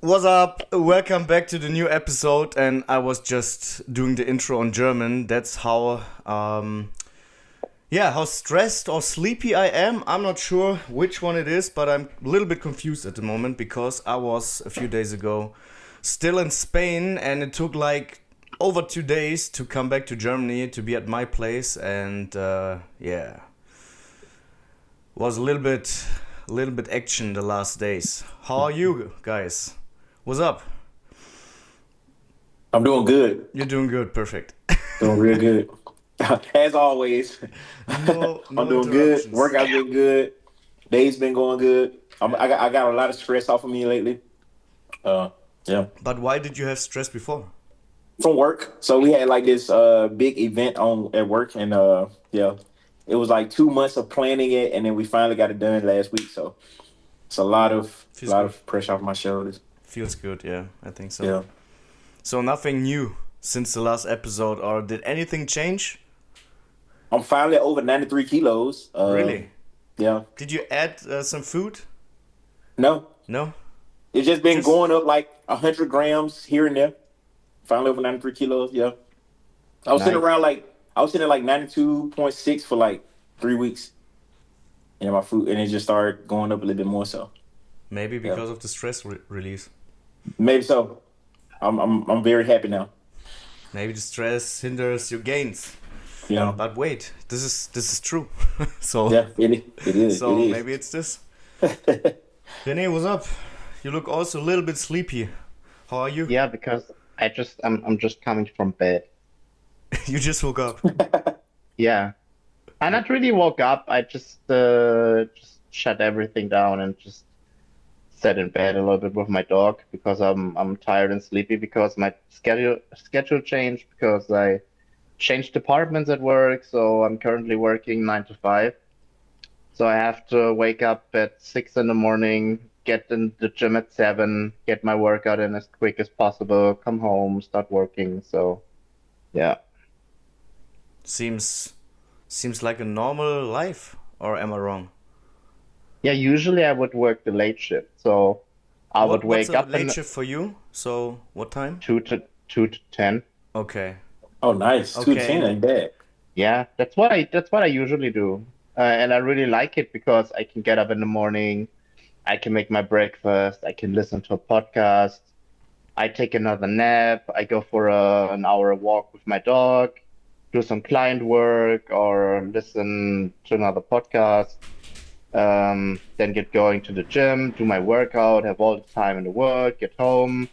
What's up? Welcome back to the new episode. And I was just doing the intro on German. That's how stressed or sleepy I am. I'm not sure which one it is, but I'm a little bit confused at the moment because I was a few days ago still in Spain, and it took like over 2 days to come back to Germany to be at my place, and was a little bit action the last days. How are you guys? What's up? I'm doing good. You're doing good, perfect. Doing real good. As always. No, I'm no doing good. interruptions. Workout's been good. Day's been going good. I got a lot of stress off of me lately. Uh, yeah. But why did you have stress before? From work. So we had like this big event on at work, and yeah. It was like 2 months of planning it, and then we finally got it done last week. So it's a Feels lot good. of pressure off my shoulders. Feels good, yeah, I think so. Yeah. So nothing new since the last episode, or did anything change? I'm finally over 93 kilos. Really? Yeah. Did you add some food? No. No? It's just been Just going up like 100 grams here and there. Finally over 93 kilos. Yeah. Nice. I was sitting at like 92.6 for like 3 weeks. And my food, and it just started going up a little bit more. So maybe yeah, because of the stress release. maybe so. I'm very happy now. Maybe the stress hinders your gains. You know. But wait, this is true. so Yeah, it is. It so is. maybe it's this. Rene, what's up? You look also a little bit sleepy. How are you? Yeah, because I'm just coming from bed. You just woke up. Yeah. I not really woke up. I just shut everything down and just sat in bed a little bit with my dog because I'm tired and sleepy because my schedule changed because I changed departments at work, so I'm currently working 9 to 5. So I have to wake up at 6 in the morning, get in the gym at 7, get my workout in as quick as possible, come home, start working. So yeah. Seems seems like a normal life, or am I wrong? Yeah, usually I would work the late shift. So I would What's wake a up late in shift for you? So what time? 2 to 10. Okay. Oh, nice. Two Okay, ten and ain't bad. Yeah, that's what I usually do. And I really like it because I can get up in the morning, I can make my breakfast, I can listen to a podcast, I take another nap, I go for an hour walk with my dog, do some client work or listen to another podcast, then get going to the gym, do my workout, have all the time in the world, get home,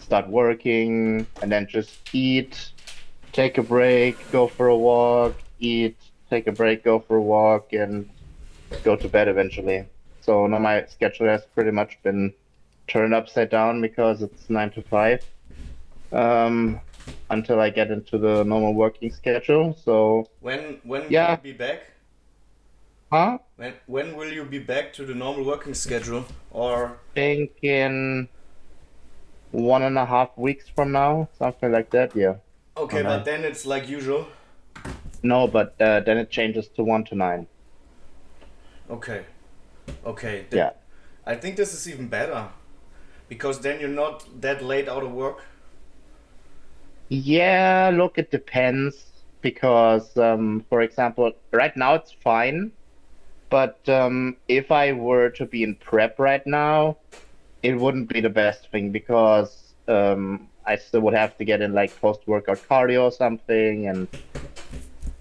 start working, and then just eat, take a break, go for a walk, eat, take a break, go for a walk, and go to bed eventually. So now my schedule has pretty much been turned upside down because it's 9 to 5, um, until I get into the normal working schedule. So when will you yeah, be back? huh? When will you be back to the normal working schedule? Or Think in 1.5 weeks from now, something like that. Yeah. Oh, okay, but nice. then it's like usual. No, but then it changes to 1 to 9. Okay. Okay. Yeah. I think this is even better because then you're not that late out of work. Yeah, look, it depends because, for example, right now it's fine, but if I were to be in prep right now, it wouldn't be the best thing because I still would have to get in like post-workout cardio or something, and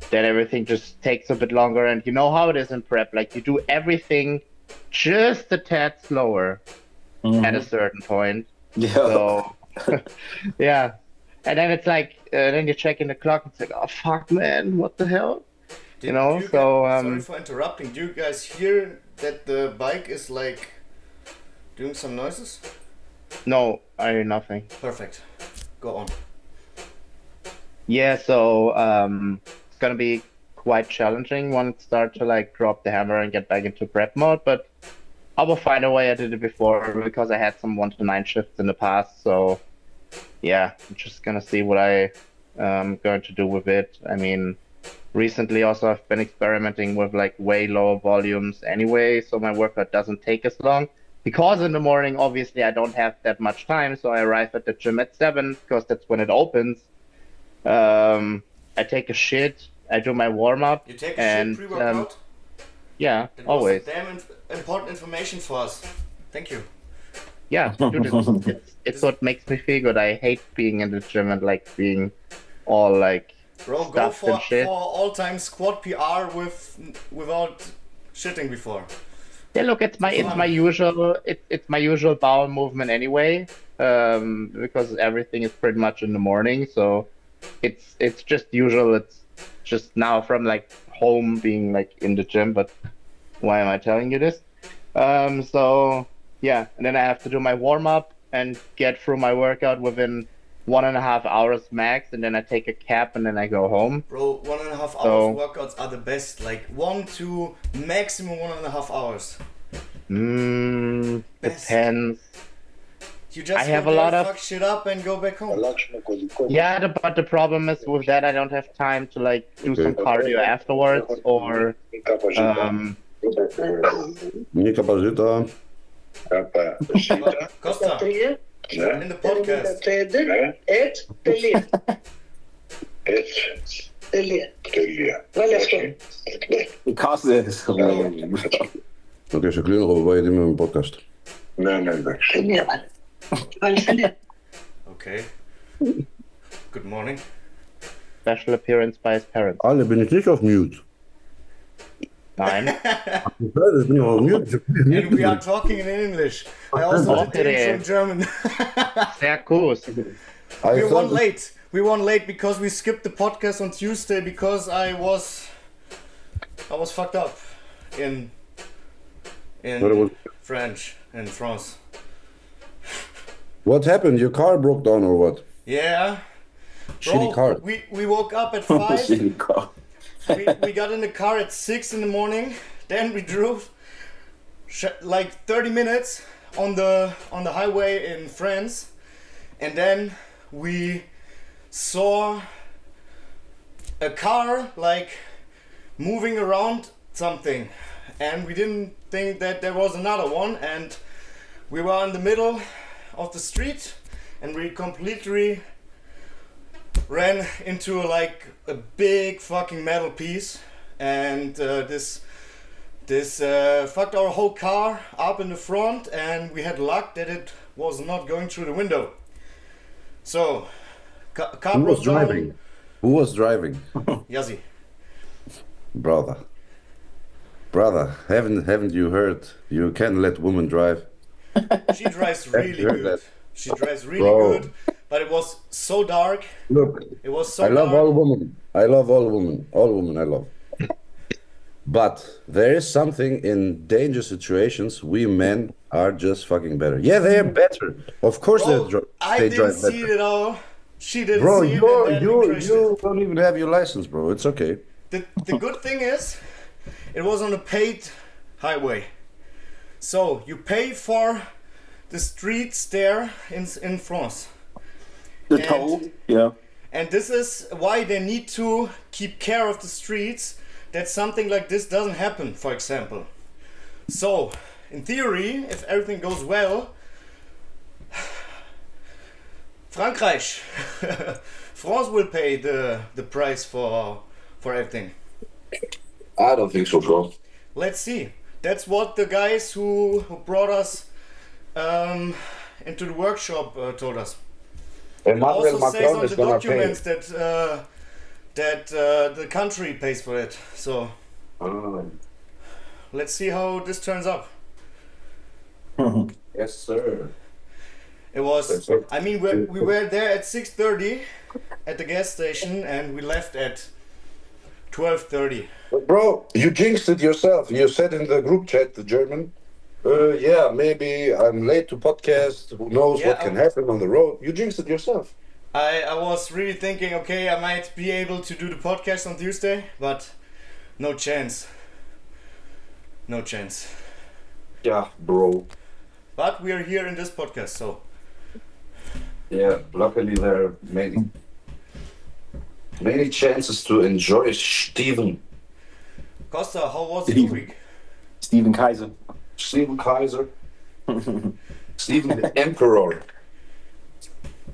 then everything just takes a bit longer. And you know how it is in prep, like you do everything just a tad slower at a Hmm. certain point. Yeah. So yeah. And then it's like, then you check in the clock and it's like, oh fuck, man, what the hell? You Do know? you get? So Sorry for interrupting. Do you guys hear that the bike is like doing some noises? no, I nothing. Perfect. Go on. Yeah, so it's gonna be quite challenging once it start to like drop the hammer and get back into prep mode, but I will find a way. I did it before because I had some 1 to 9 shifts in the past, so yeah, I'm just gonna see what I going to do with it. I mean, recently also I've been experimenting with like way lower volumes anyway, so my workout doesn't take as long. because in the morning, obviously, I don't have that much time, so I arrive at the gym at 7 because that's when it opens. I take a shit, I do my warm up, You take a shit and pre-workout? yeah, That was always. damn important information for us. Thank you. Yeah, dude, it's what makes me feel good. I hate being in the gym and like being all like Bro, go stuffed and for shit. all-time squat PR without shitting before. Yeah, look, it's my usual it's my usual bowel movement anyway. Because everything is pretty much in the morning, so it's just usual. It's just now from like home being like in the gym, but why am I telling you this? So yeah, and then I have to do my warm up and get through my workout within 1.5 hours max, and then I take a cab and then I go home. Bro, 1.5 hours So- workouts are the best. Like 1 to maximum 1.5 hours. Best. Depends. You just I have go a there, lot of- fuck shit up and go back home. Yeah, but the problem is with that I don't have time to like do some cardio afterwards or Nie kaparzyta. Costa, in the podcast. It costs us hilarious. Oké, ze kleren over waar je dit met mijn podcast. Okay. Good morning. special appearance by his parents. Alle, bin ich nicht auf Mute. Nein. Ich bin ja auf Mute. And we are talking in English. I also did the intro in German. Sehr cool. We won late. We won late because we skipped the podcast on Tuesday because I was fucked up in French in France. What happened? Your car broke down or what? Yeah. Shitty car. We woke up at 5. Shitty car. we got in the car at 6 in the morning. Then we drove like 30 minutes on the highway in France, and then we saw a car like moving around something, and we didn't think that there was another one, and we were in the middle of the street, and we completely ran into like a big fucking metal piece, and this fucked our whole car up in the front, and we had luck that it was not going through the window. So car Who was broke down. driving? Who was driving? Yazzie. Brother, haven't you heard? You can't let women drive. She drives really heard good. that. She drives really Bro. good, but it was so dark. Look, It was so I love dark. all women. I love all women. All women I love. But there is something in danger situations. We men are just fucking better. Yeah, they are better. Of course, Bro, I they didn't drive see better. it all. She didn't Bro, see it. And then we crashed it. you don't even have your license, bro. It's okay. The good thing is, it was on a paid highway. So you pay for the streets there in France. The And- toll, yeah. And this is why they need to keep care of the streets, that something like this doesn't happen, for example. So, in theory, if everything goes well, Frankreich, France will pay the price for everything. I don't think so, bro. Let's see. That's what the guys who brought us into the workshop told us. It Emmanuel also says Macron on is the gonna pay. documents that the country pays for it. So let's see how this turns up. Yes, sir. It was. That's it. I mean, we were there at 6:30 at the gas station, and we left at 12:30. Bro, you jinxed it yourself. You said in the group chat, the German, yeah, maybe I'm late to podcast. Who knows Yeah, what can happen on the road? You jinxed it yourself. I was really thinking, okay, I might be able to do the podcast on Tuesday, but no chance. No chance. Yeah, bro. But we are here in this podcast, so Yeah, luckily there are many chances to enjoy Steven. Costa, how was your week? Steven Kaiser. Steven Kaiser. Stephen the Emperor.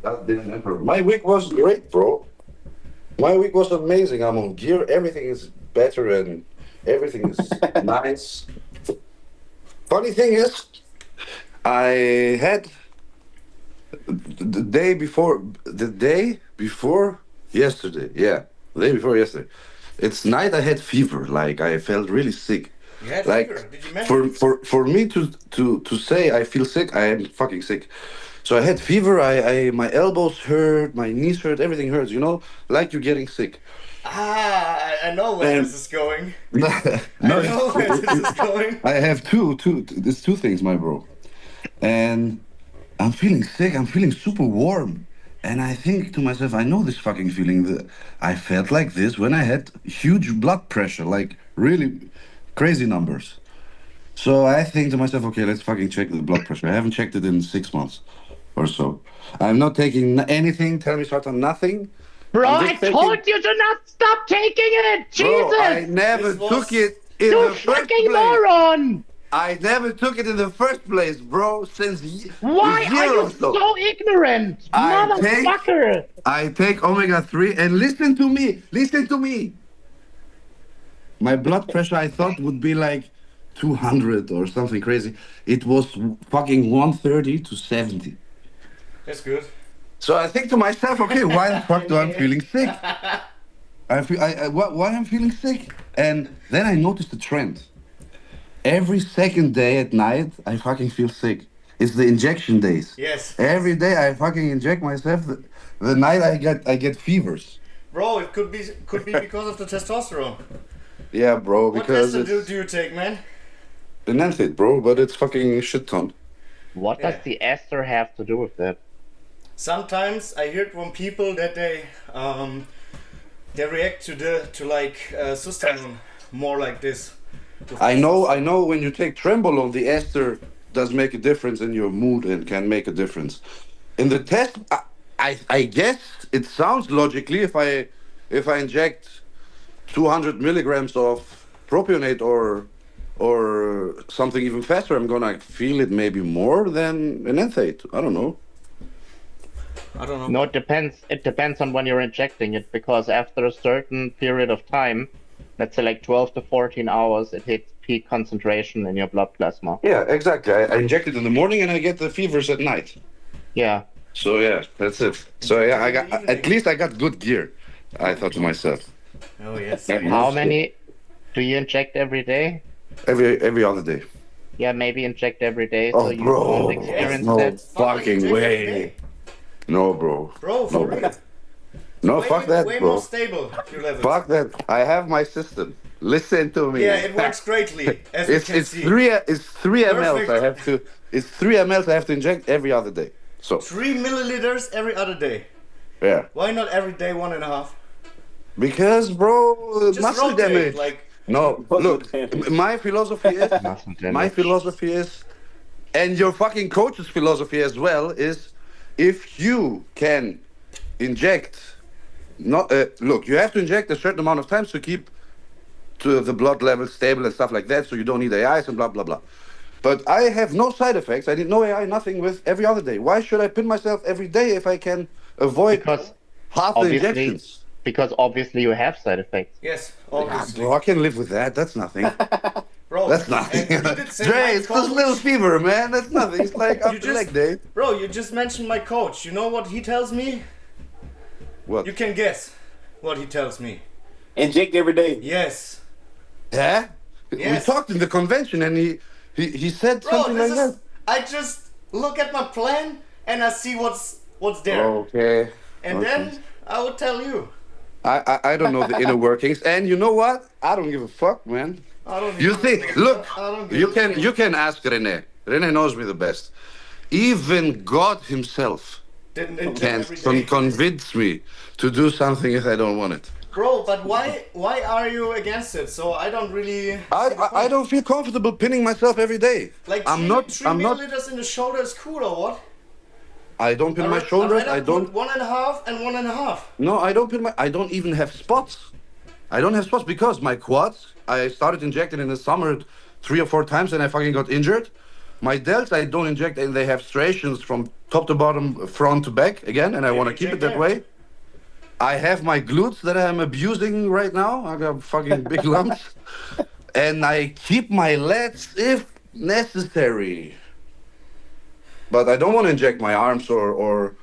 Goddamn Emperor. My week was great, bro. My week was amazing. I'm on gear. Everything is better and everything is nice. Funny thing is, I had the day before yesterday. Yeah, the day before yesterday. It's night. I had fever. Like I felt really sick. You had Like fever. Did you mention? for me to say I feel sick, I am fucking sick. So I had fever. I my elbows hurt, my knees hurt, everything hurts. You know, like you're getting sick. I know where And- this is going. no, I know where this is going. I have there's two things, my bro. And I'm feeling sick, I'm feeling super warm. And I think to myself, I know this fucking feeling that I felt like this when I had huge blood pressure, like really crazy numbers. So I think to myself, okay, let's fucking check the blood pressure. I haven't checked it in 6 months or so. I'm not taking anything, tell me start on nothing. Bro, I'm I just taking- told you to not stop taking it! Jesus! Bro, I never This was- took it in You the first fucking place. moron! I never took it in the first place, bro, since Why a year are you or so. so ignorant? I Motherfucker! I take omega-3 and listen to me. My blood pressure I thought would be like 200 or something crazy. It was fucking 130 to 70. That's good. So I think to myself, okay, why the fuck do I feeling sick? Why I'm feeling sick? And then I noticed a trend. Every second day at night, I fucking feel sick. It's the injection days. Yes. Every day I fucking inject myself. The night I get fevers. Bro, it could be because of the testosterone. Yeah, bro, What because test it's do you take, man? an antid, bro, but it's fucking shit ton. What does Yeah. the ester have to do with that? Sometimes I heard from people that they react to like cysteine more like this. I know when you take Trembolone, the ester does make a difference in your mood and can make a difference. In the test, I guess it sounds logically if I inject 200 milligrams of propionate or something even faster, I'm gonna feel it maybe more than an enthate. I don't know. I don't know. No, it depends. It depends on when you're injecting it, because after a certain period of time, let's say like 12 to 14 hours, it hits peak concentration in your blood plasma. Yeah, exactly. I inject it in the morning and I get the fevers at night. Yeah. So yeah, that's it. So yeah, at least I got good gear. I thought to myself. Oh yes. How many do you inject every day? Every other day. Yeah, maybe inject every day Oh, so you bro. won't experience No. that. Fucking Fucking way. day. No, bro. Bro, for No, real. No, Way, fuck that, way bro. more stable, your levels. Fuck that. I have my system. Listen to me. Yeah, it works greatly, as you can It's see. 3 mLs Perfect. I have to. It's 3 mLs I have to inject every other day. So 3 milliliters every other day. yeah, Why not every day 1.5? because bro, Just muscle rotate, damage. like No, look, damage. my philosophy is, Muscle damage. my philosophy is, and your fucking coach's philosophy as well is, if you can inject, not look, you have to inject a certain amount of times to keep to the blood level stable and stuff like that, so you don't need AIs and blah blah blah. But I have no side effects. I need no AI, nothing with every other day. Why should I pin myself every day if I can avoid Because half the obviously- injections? Because obviously you have side effects. yes, Ah, obviously. bro, I can live with that. That's nothing. Bro, That's nothing. and you did say Dre, my it's just coach- little fever, man. That's nothing. It's like after just- leg day. Bro, you just mentioned my coach. You know what he tells me? What? You can guess what he tells me. Inject every day. Yes. Yeah? Yes. We talked in the convention and he said Bro, something this like is. I just look at my plan and I see what's that. there. Okay. And Okay. then I would tell you. I don't know the inner workings, and you know what? I don't give a fuck, man. I don't You give a think? fuck. Look, I don't give you a can fuck. you can ask Rene. Rene knows me the best. Even God himself Didn't inject can every day. convince me to do something if I don't want it. Bro, but why are you against it? So I don't really. see the I point. don't feel comfortable pinning myself every day. Like I'm three, not. three I'm not. milliliters in the shoulder is cool or what? I don't pin my I'd shoulders. rather I don't. put 1.5 and 1.5. No, I don't pin my. I don't even have spots. I don't have spots because my quads. I started injecting in the summer 3 or 4 times and I fucking got injured. My delts I don't inject, and they have striations from top to bottom, front to back again, and I want to keep it that way. I have my glutes that I'm abusing right now. I got fucking big lumps, and I keep my lats if necessary. But I don't want to inject my arms or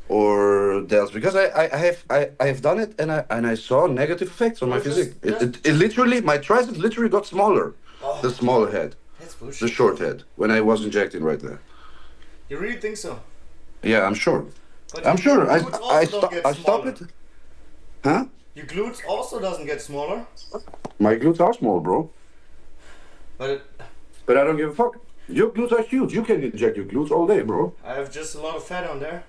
delts because I have done it and I saw negative effects on my physique. It literally, my triceps literally got smaller. The smaller head, That's bullshit. the short head, when I was injecting right there. You really think so? Yeah, I'm sure. But I'm your sure. glutes also don't get I stop smaller. it. Huh? Your glutes also doesn't get smaller. My glutes are small, bro. But But I don't give a fuck. Your glutes are huge. You can inject your glutes all day, bro. I have just a lot of fat on there.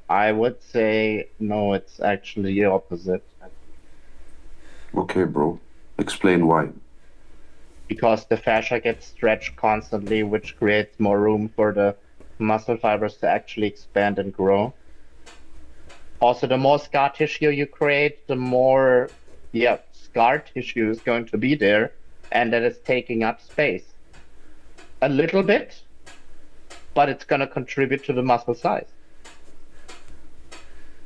I would say no, it's actually the opposite. Okay, bro. Explain why. Because the fascia gets stretched constantly, which creates more room for the muscle fibers to actually expand and grow. Also, the more scar tissue you create, the more, scar tissue is going to be there, and that is taking up space. A little bit, but it's going to contribute to the muscle size.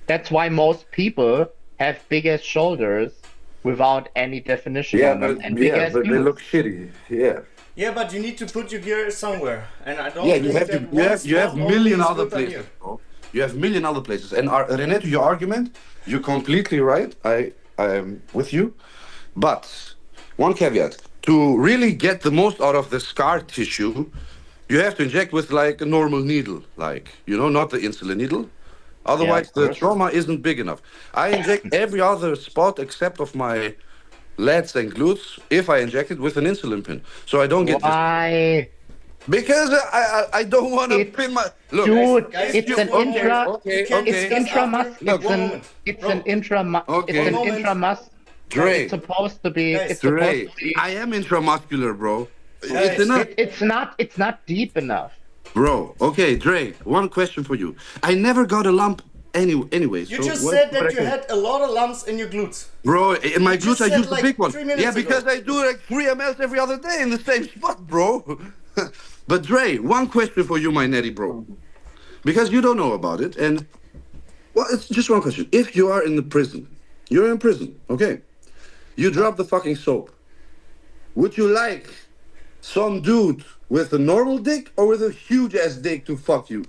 That's why most people have big ass shoulders without any definition on them, and big ass but they glutes. look shitty. Yeah. Yeah, but you need to put your gear somewhere, and I don't. Yeah, think you have that to. one You have spot only million is other good on places, you. bro. You have million other places. And René, to your argument, you're completely right. I am with you. But one caveat: to really get the most out of the scar tissue, you have to inject with like a normal needle, like not the insulin needle. Otherwise, the course. trauma isn't big enough. I inject every other spot except of my lats and glutes if I inject it with an insulin pin, so I don't get this. Why? Because I don't want to It- pin my look. Dude, Guys, it's just an one intra. moment. Okay, You can okay. discuss It's intramus. after. It's One an. moment. It's Bro, an intramus. Okay. It's an One moment. intramus. Dre, It's supposed to be. Guys, It's supposed Dre, to be. I am intramuscular, bro. Guys, It's enough, It's not. It's not deep enough. bro. Okay, Dre. One question for you. I never got a lump anyway. You so just what- said what I that you can- had a lot of lumps in your glutes. Bro, in my You just glutes I said use the like big one. 3 minutes Yeah, ago. because I do like 3 mLs every other day in the same spot, bro. But Dre, one question for you, my netty bro. Because you don't know about it, and well, it's just one question. If you are in the prison, you're in prison, okay? You drop the fucking soap. Would you like some dude with a normal dick or with a huge ass dick to fuck you?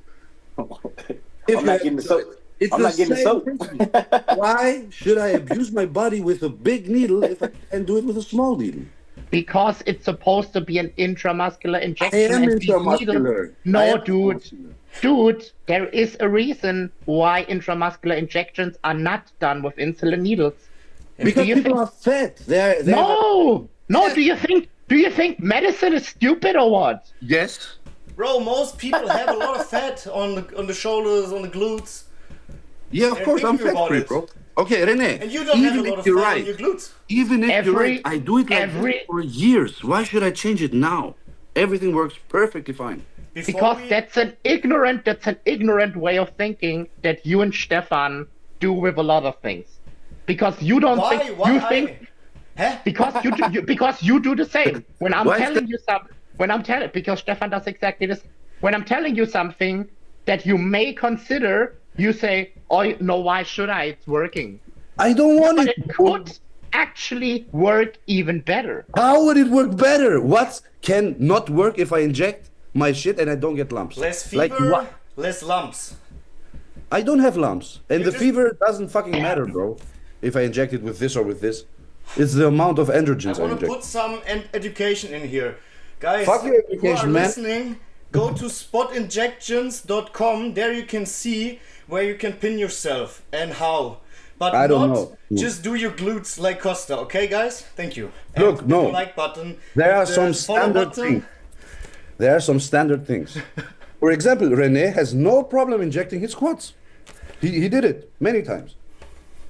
I'm not getting the soap. It's I'm the not getting the same soap. principle. Why should I abuse my body with a big needle if I can do it with a small needle? Because it's supposed to be an intramuscular I injection. am and these needles- intramuscular. I No, am dude. intramuscular. Dude, there is a reason why intramuscular injections are not done with insulin needles. Because Do you people think- are fat. They're No, Yes. Do you think medicine is stupid or what? Yes. Bro, most people have a lot of fat on the shoulders, on the glutes, Yeah, of They're course I'm thinking fat about free, it. bro. Okay, René. and you don't have a even lot if of you're fat right, on your glutes. even if you're Every- right, I do it like every- this for years. Why should I change it now? Everything works perfectly fine. Before Because we- that's an ignorant way of thinking that you and Stefan do with a lot of things. Because you don't why? think Why? you think Huh? because because you do the same. When I'm Why is telling you something, because Stefan does exactly this. When I'm telling you something that you may consider, you say, "Oh no, why should I? It's working." I don't want But it. it could actually work even better. How would it work better? What can not work if I inject my shit and I don't get lumps? Less fever, Like what? less lumps. I don't have lumps, and You the just- fever doesn't fucking matter, bro. If I inject it with this or with this, it's the amount of androgens I I want to inject. put some education in here. Guys, Fuck your who are education, man. listening, go to spotinjections.com. There you can see where you can pin yourself and how. But I don't not know. just do your glutes like Costa, okay, guys? Thank you. Look, hit no. the like button. There are hit the some follow standard button. things. There are some standard things. For example, René has no problem injecting his quads. He did it many times.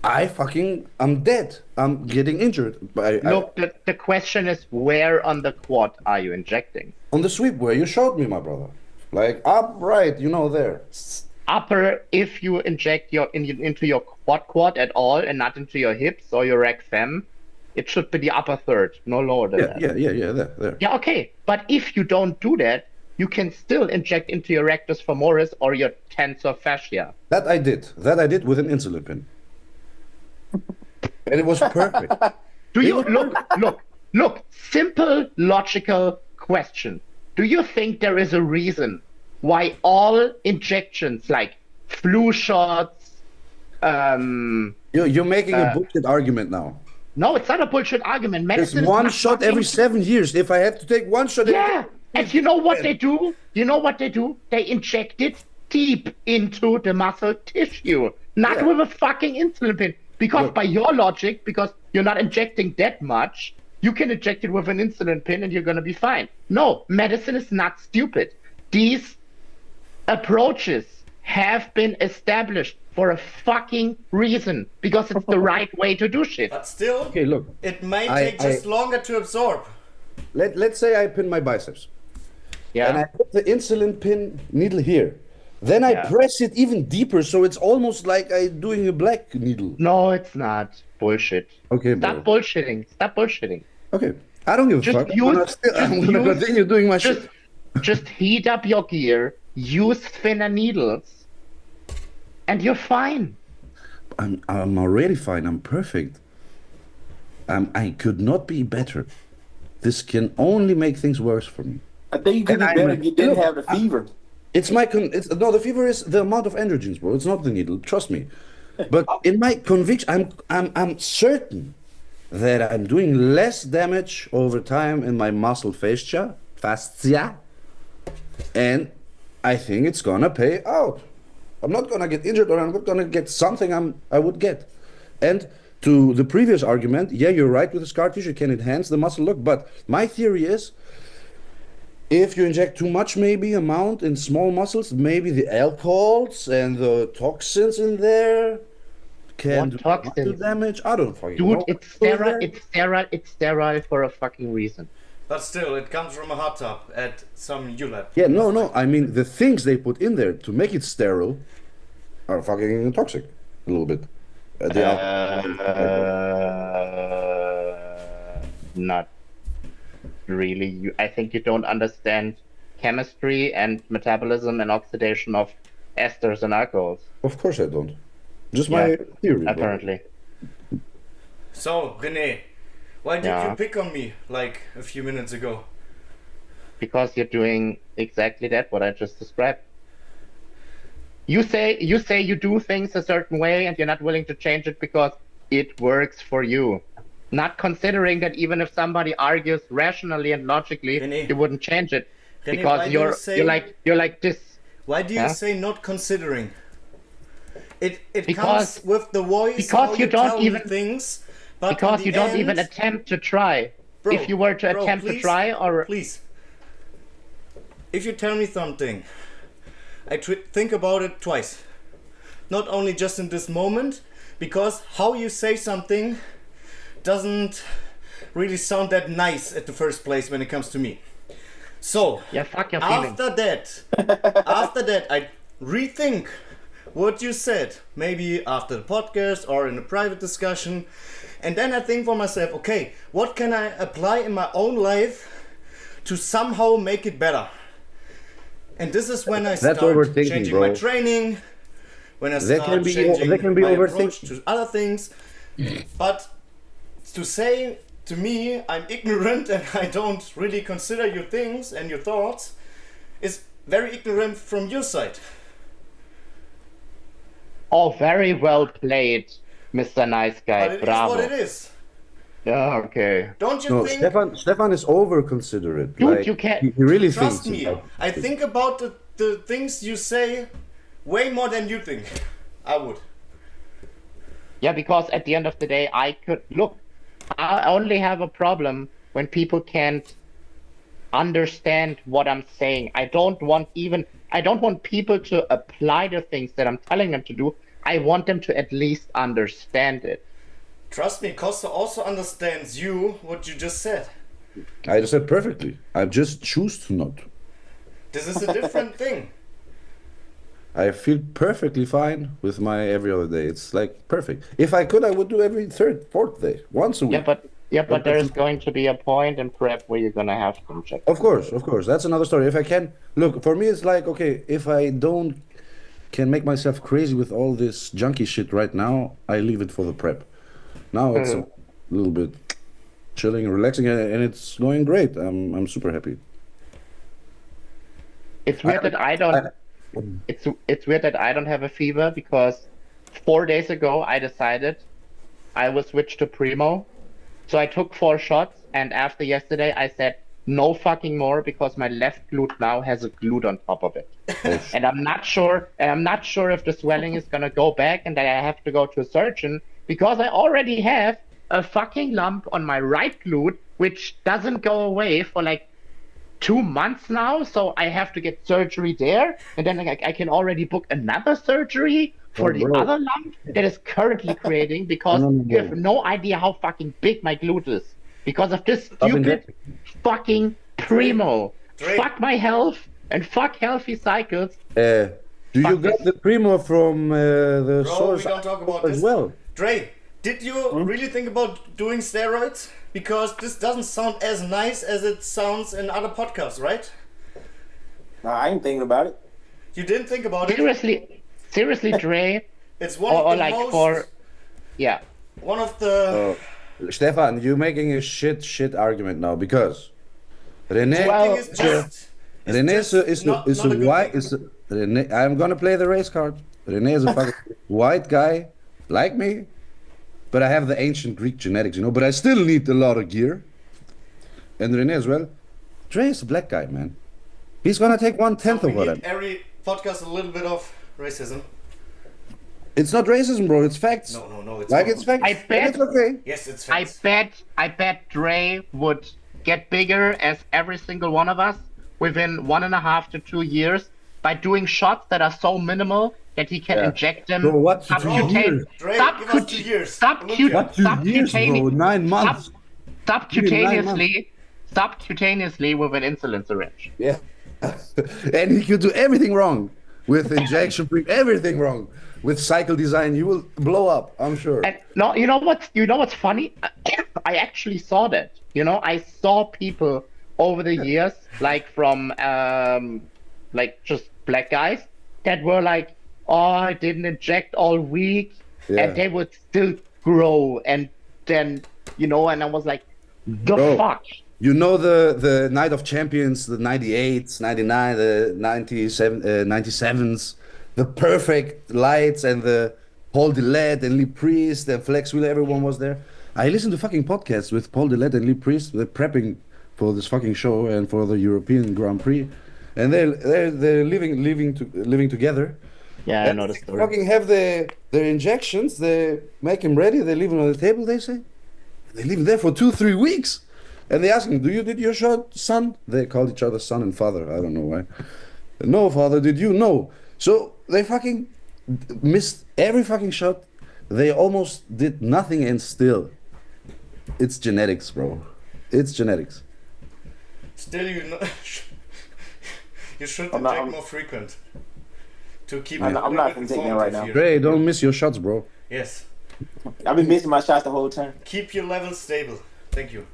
I'm dead. I'm getting injured. Look, the question is, where on the quad are you injecting? On the sweep where you showed me, my brother. Like up right, there. Upper, if you inject into your quad at all and not into your hips or your rec fem, It should be the upper third, no lower than that. Yeah. There. Yeah, okay. But if you don't do that, you can still inject into your rectus femoris or your tensor fascia. That I did with an insulin pen, and it was perfect. Do you look? Simple logical question. Do you think there is a reason why all injections like flu shots, You're making a bullshit argument now. no, it's not a bullshit argument. There's Medicine is one not shot every fucking- 7 years. If I have to take one shot, Yeah, and you know what they do? They inject it deep into the muscle tissue, not Yeah. with a fucking insulin pin. Because Look. by your logic, because you're not injecting that much, you can inject it with an insulin pin and you're gonna be fine. No, medicine is not stupid. These approaches have been established for a fucking reason, because it's the right way to do shit. But still, Okay, look. it may I- take just longer to absorb. Let's say I pin my biceps, Yeah. and I put the insulin pin needle here. Then I Yeah. press it even deeper, so it's almost like I'm doing a black needle. No, it's not. Bullshit. Okay, Stop bro. bullshitting. Stop bullshitting. Okay, I don't give a Just fuck. use- I'm gonna continue doing my Just, shit. just heat up your gear, use thinner needles, and you're fine. I'm already fine. I'm perfect. I could not be better. This can only make things worse for me. I think you could be And better I'm- if you didn't look, have the fever. It's my no. The fever is the amount of androgens, bro. It's not the needle. Trust me. But in my conviction, I'm certain that I'm doing less damage over time in my muscle fascia, and I think it's gonna pay out. I'm not gonna get injured, or I'm not gonna get something I would get. And to the previous argument, yeah, you're right with the scar tissue, it can enhance the muscle look. But my theory is, if you inject too much, maybe amount in small muscles, maybe the alcohols and the toxins in there can What do toxins? muscle damage. I don't fucking Dude, know. it's sterile. It's sterile. It's sterile for a fucking reason. But still, it comes from a hot tub at some ULAB. Yeah, no. I mean, the things they put in there to make it sterile are fucking toxic a little bit. The Not really. I think you don't understand chemistry and metabolism and oxidation of esters and alcohols. Of course I don't. Just my Yeah, theory. bro. Apparently. So, René, why did Yeah. you pick on me like a few minutes ago? Because you're doing exactly that, what I just described. You say you do things a certain way and you're not willing to change it because it works for you. Not considering that even if somebody argues rationally and logically, René. you wouldn't change it. René, why Because do you you're say- you're like this. Why do you Yeah? say not considering? It Because- comes with the voice. because how you don't tell me even- things. But Because in you the don't end, even attempt to try. Bro, If you were to bro, attempt to please, try, or please, if you tell me something, I think about it twice. Not only just in this moment, because how you say something doesn't really sound that nice at the first place when it comes to me. So yeah, fuck your feelings. after that, I rethink what you said, maybe after the podcast or in a private discussion, and then I think for myself, okay, what can I apply in my own life to somehow make it better? And this is when I That's start overthinking, changing bro. my training, when I That start can be- changing that can be my approach overthinking. to other things. But to say to me I'm ignorant and I don't really consider your things and your thoughts is very ignorant from your side. Oh, very well played, Mr. Nice Guy. But it is Bravo. what it is. Yeah, okay. Don't you No, think? Stefan is over considerate. Dude, you can't- He really Trust thinks. me, about- I think about the things you say way more than you think. I would. Yeah, because at the end of the day, I only have a problem when people can't understand what I'm saying. I don't want people to apply the things that I'm telling them to do. I want them to at least understand it. Trust me, Costa also understands you, what you just said. I just said perfectly. I just choose to not. This is a different thing. I feel perfectly fine with my every other day. It's like perfect. If I could, I would do every third, fourth day, once a week. Yeah, Yeah, but there is going to be a point in prep where you're gonna have to check. Of course. That's another story. If I can look, for me, it's like, okay, if I don't can make myself crazy with all this junky shit right now, I leave it for the prep. Now it's a little bit chilling, relaxing, and it's going great. I'm super happy. It's weird that I don't. It's weird that I don't have a fever because 4 days ago I decided I will switch to Primo. So I took 4 shots, and after yesterday I said no fucking more because my left glute now has a glute on top of it. And I'm not sure if the swelling is gonna go back and that I have to go to a surgeon because I already have a fucking lump on my right glute which doesn't go away for like 2 months now, so I have to get surgery there, and then I can already book another surgery for the other lump that is currently creating because you have no idea how fucking big my glute is because of this stupid fucking Primo. Fuck my health and fuck healthy cycles. Do you get the Primo from the Bro, source we don't talk about as this. well? Dre, did you really think about doing steroids? Because this doesn't sound as nice as it sounds in other podcasts, right? Nah, I ain't thinking about it. You didn't think about it? Seriously, Dre. It's one or of the like most... yeah. One of the... Stefan, you're making a shit argument now because René Well, is just... René is not a a good white thing. René, I'm gonna play the race card. René is a fucking white guy like me, but I have the ancient Greek genetics, you know. But I still need a lot of gear, and René as well. Dre is a black guy, man. He's gonna take 1/10 of We what need every podcast a little bit of racism. It's not racism, bro. It's facts. No, it's Like not. it's facts. I bet- And it's okay. Yes, it's I facts. bet Dre would get bigger as every single one of us within 1.5 to 2 years by doing shots that are so minimal that he can inject them. Bro, what, 2 years? Dre, give us 2 years. What 2 years, bro? 9 months. Subcutaneously with an insulin syringe. Yeah. And he could do everything wrong with injection, everything wrong with cycle design. You will blow up, I'm sure. And no, you know what's funny? I actually saw that. You know, I saw people over the years, like from like just black guys that were like, oh, I didn't inject all week, and they would still grow, and then and I was like, the fuck. You know the Night of Champions, the 98s, 99, the 97s, the perfect lights and the Paul Dillette and Lee Priest and Flex Wheeler, everyone was there. I listened to fucking podcasts with Paul Dillette and Lee Priest. They're prepping for this fucking show and for the European Grand Prix, and they're living together. Yeah, and I know the they story. fucking have their injections. They make him ready. They leave him on the table. They say they leave him there for 2-3 weeks. And they ask him, did your shot, son? They called each other son and father. I don't know why. No, father, did you? No. So they fucking missed every fucking shot. They almost did nothing, and still. It's genetics, bro. It's genetics. Still, you should inject more frequent. To keep I'm not informed taking it right now. here. Dre, don't miss your shots, bro. Yes. I've been missing my shots the whole time. Keep your levels stable. Thank you.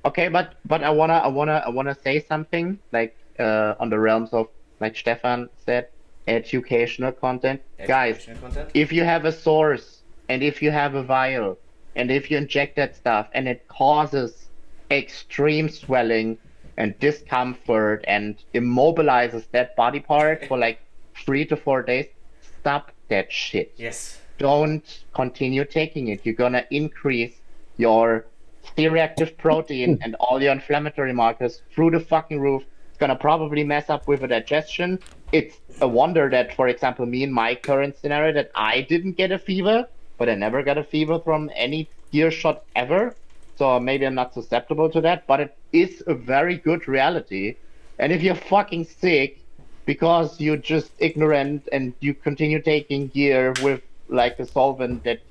Okay, but I wanna say something like on the realms of, like Stefan said, educational content. Guys, Educational content? if you have a source and if you have a vial and if you inject that stuff and it causes extreme swelling and discomfort and immobilizes that body part for like 3 to 4 days, stop that shit. Yes. Don't continue taking it. You're gonna increase your C-reactive protein and all your inflammatory markers through the fucking roof. It's gonna probably mess up with a digestion. It's a wonder that, for example, me in my current scenario, that I didn't get a fever, but I never got a fever from any gear shot ever. So maybe I'm not susceptible to that, but it is a very good reality. And if you're fucking sick because you're just ignorant and you continue taking gear with like a solvent that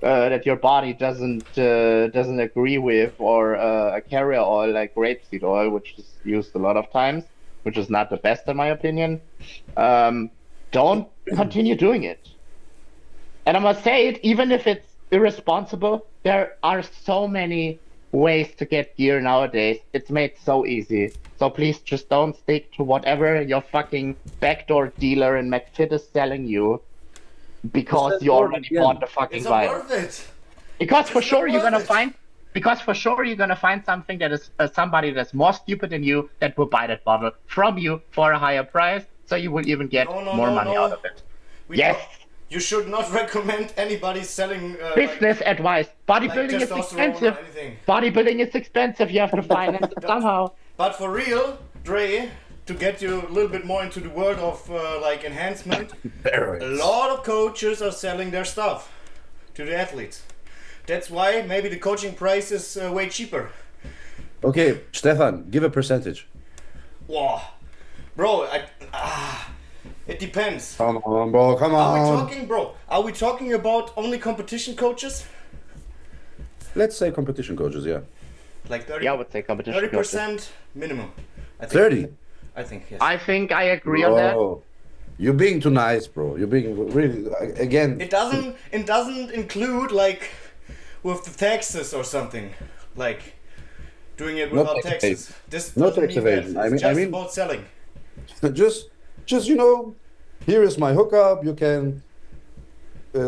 that your body doesn't agree with, or a carrier oil like rapeseed oil, which is used a lot of times, which is not the best in my opinion, don't continue doing it. And I must say it, even if it's irresponsible, there are so many ways to get gear nowadays. It's made so easy. So please just don't stick to whatever your fucking backdoor dealer in McFit is selling you because that you word already again? bought the fucking It's not vial. worth it. Because for It's not sure you're worth gonna it. find, because for sure you're gonna find something that is somebody that's more stupid than you that will buy that bottle from you for a higher price. So you will even get No, no, more no, money no. out of it. We Yes. don't- You should not recommend anybody selling Business advice. Bodybuilding is testosterone expensive. or anything. Bodybuilding is expensive. You have to finance it somehow. But for real, Dre, to get you a little bit more into the world of like enhancement, a lot of coaches are selling their stuff to the athletes. That's why maybe the coaching price is way cheaper. Okay, Stefan, give a percentage. Wow, bro, it depends. Come on, bro. Come Are we on. talking, bro? Are we talking about only competition coaches? Let's say competition coaches, yeah. Like 30, Yeah, I would say competition. 30% minimum. I think. 30. I think yes. I think I agree on that. Bro, you're being too nice, bro. You're being really, again, It doesn't include like with the taxes or something, like doing it No without tax taxes. evasion. This No doesn't tax mean that. evasion. I It's mean- just about selling. just you know, here is my hookup. You can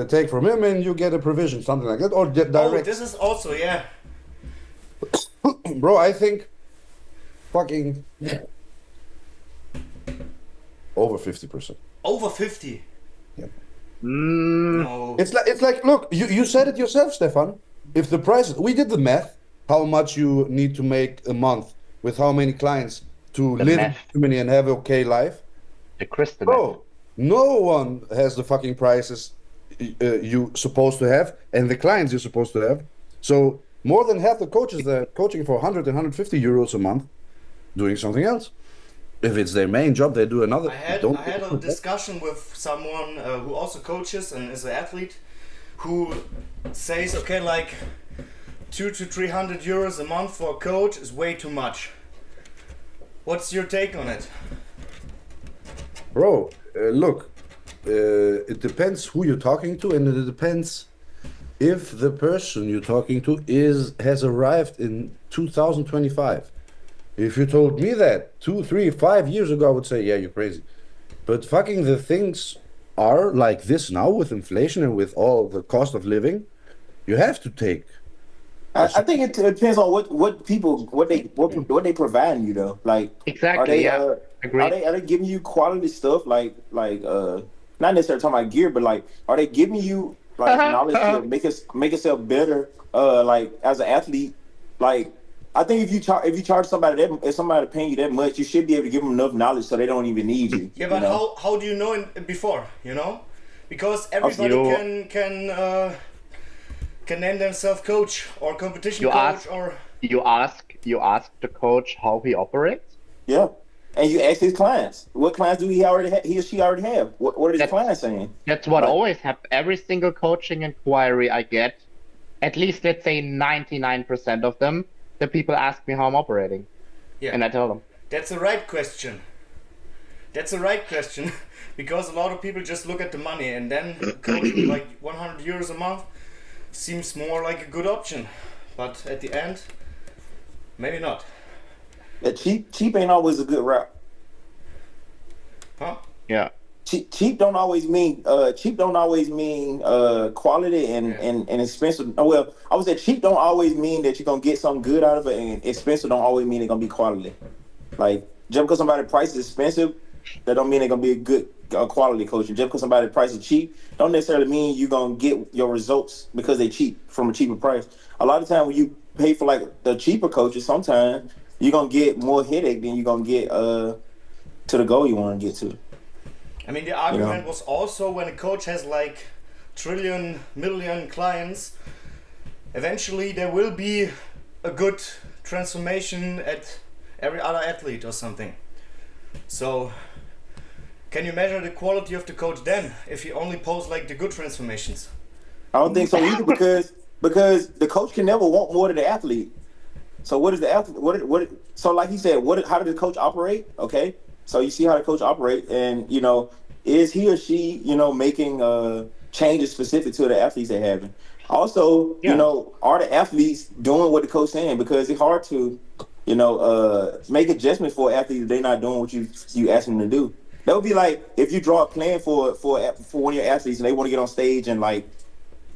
take from him and you get a provision, something like that, or Oh, direct. this is also Bro, I think fucking over 50%. over 50. Mm, No. It's like look, you said it yourself, Stefan. If the price, we did the math, how much you need to make a month with how many clients to The live math. in Germany and have a okay life. the crystal. Bro, no one has the fucking prices you supposed to have and the clients you're supposed to have. So more than half the coaches that are coaching for 100 and 150 euros a month doing something else. If it's their main job, they do another. I had a discussion with someone who also coaches and is an athlete, who says, okay, like 200 to 300 euros a month for a coach is way too much. What's your take on it? Bro, look, it depends who you're talking to, and it depends if the person you're talking to has arrived in 2025. If you told me that 2, 3, 5 years ago, I would say, yeah, you're crazy. But fucking the things are like this now with inflation and with all the cost of living. You have to take. I think it depends on what people what they providing you though. Like Exactly, are they yeah. Agreed. are they giving you quality stuff like not necessarily talking about gear, but like are they giving you like knowledge to make yourself better like as an athlete? Like I think if you charge somebody that if somebody paying you that much, you should be able to give them enough knowledge so they don't even need you. Yeah, but you know? how do you know before? You know, because everybody can name themselves coach or competition You coach ask- or You ask the coach how he operates. Yeah. And you ask his clients, what clients do he or she already have? What are his That's- clients saying? That's what Right. always happens. Every single coaching inquiry I get, at least let's say 99% of them, the people ask me how I'm operating, yeah. and I tell them. That's the right question. That's the right question, because a lot of people just look at the money, and then a coach with like 100 euros a month seems more like a good option, but at the end, maybe not. That cheap ain't always a good route. Huh? Yeah. Cheap don't always mean quality and expensive. Oh, well, I would say cheap don't always mean that you're gonna get something good out of it, and expensive don't always mean it's gonna be quality. Like just because somebody's price is expensive, that don't mean they're gonna be a good quality coach. And just because somebody's price is cheap, don't necessarily mean you're gonna get your results because they cheap from a cheaper price. A lot of time when you pay for like the cheaper coaches, sometimes you're gonna get more headache than you're gonna get to the goal you want to get to. I mean, the argument was also when a coach has like million clients, eventually there will be a good transformation at every other athlete or something. So, can you measure the quality of the coach then if he only posts like the good transformations? I don't think so either because the coach can never want more than the athlete. So what is the athlete? So like he said, how did the coach operate? Okay, so you see how the coach operate, and you know, is he or she making changes specific to the athletes they're having? Also, Yeah. are the athletes doing what the coach saying? Because it's hard to, make adjustments for athletes if they're not doing what you ask them to do. That would be like if you draw a plan for one of your athletes and they want to get on stage in like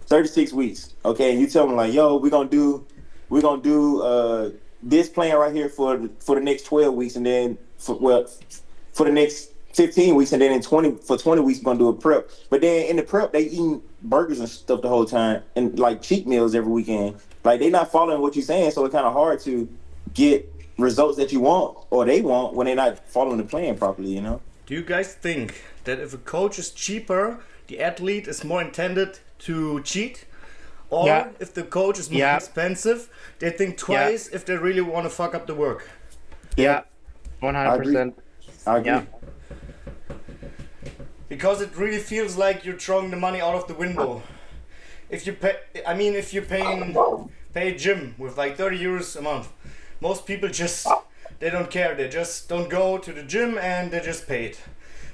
36 weeks, okay, and you tell them like, yo, we're gonna do this plan right here for the next 12 weeks, and then for the next 15 weeks, and then in 20 weeks we're gonna do a prep. But then in the prep they eating burgers and stuff the whole time and like cheat meals every weekend. Like they not following what you're saying, so it's kind of hard to get results that you want or they want when they're not following the plan properly. Do you guys think that if a coach is cheaper, the athlete is more intended to cheat? Or Yeah. if the coach is more Yeah. expensive, they think twice if they really want to fuck up the work? Yeah, 100%. I agree. Yeah. Because it really feels like you're throwing the money out of the window. If you pay, if you're pay a gym with like 30 euros a month, most people just, they don't care. They just don't go to the gym and they just pay it.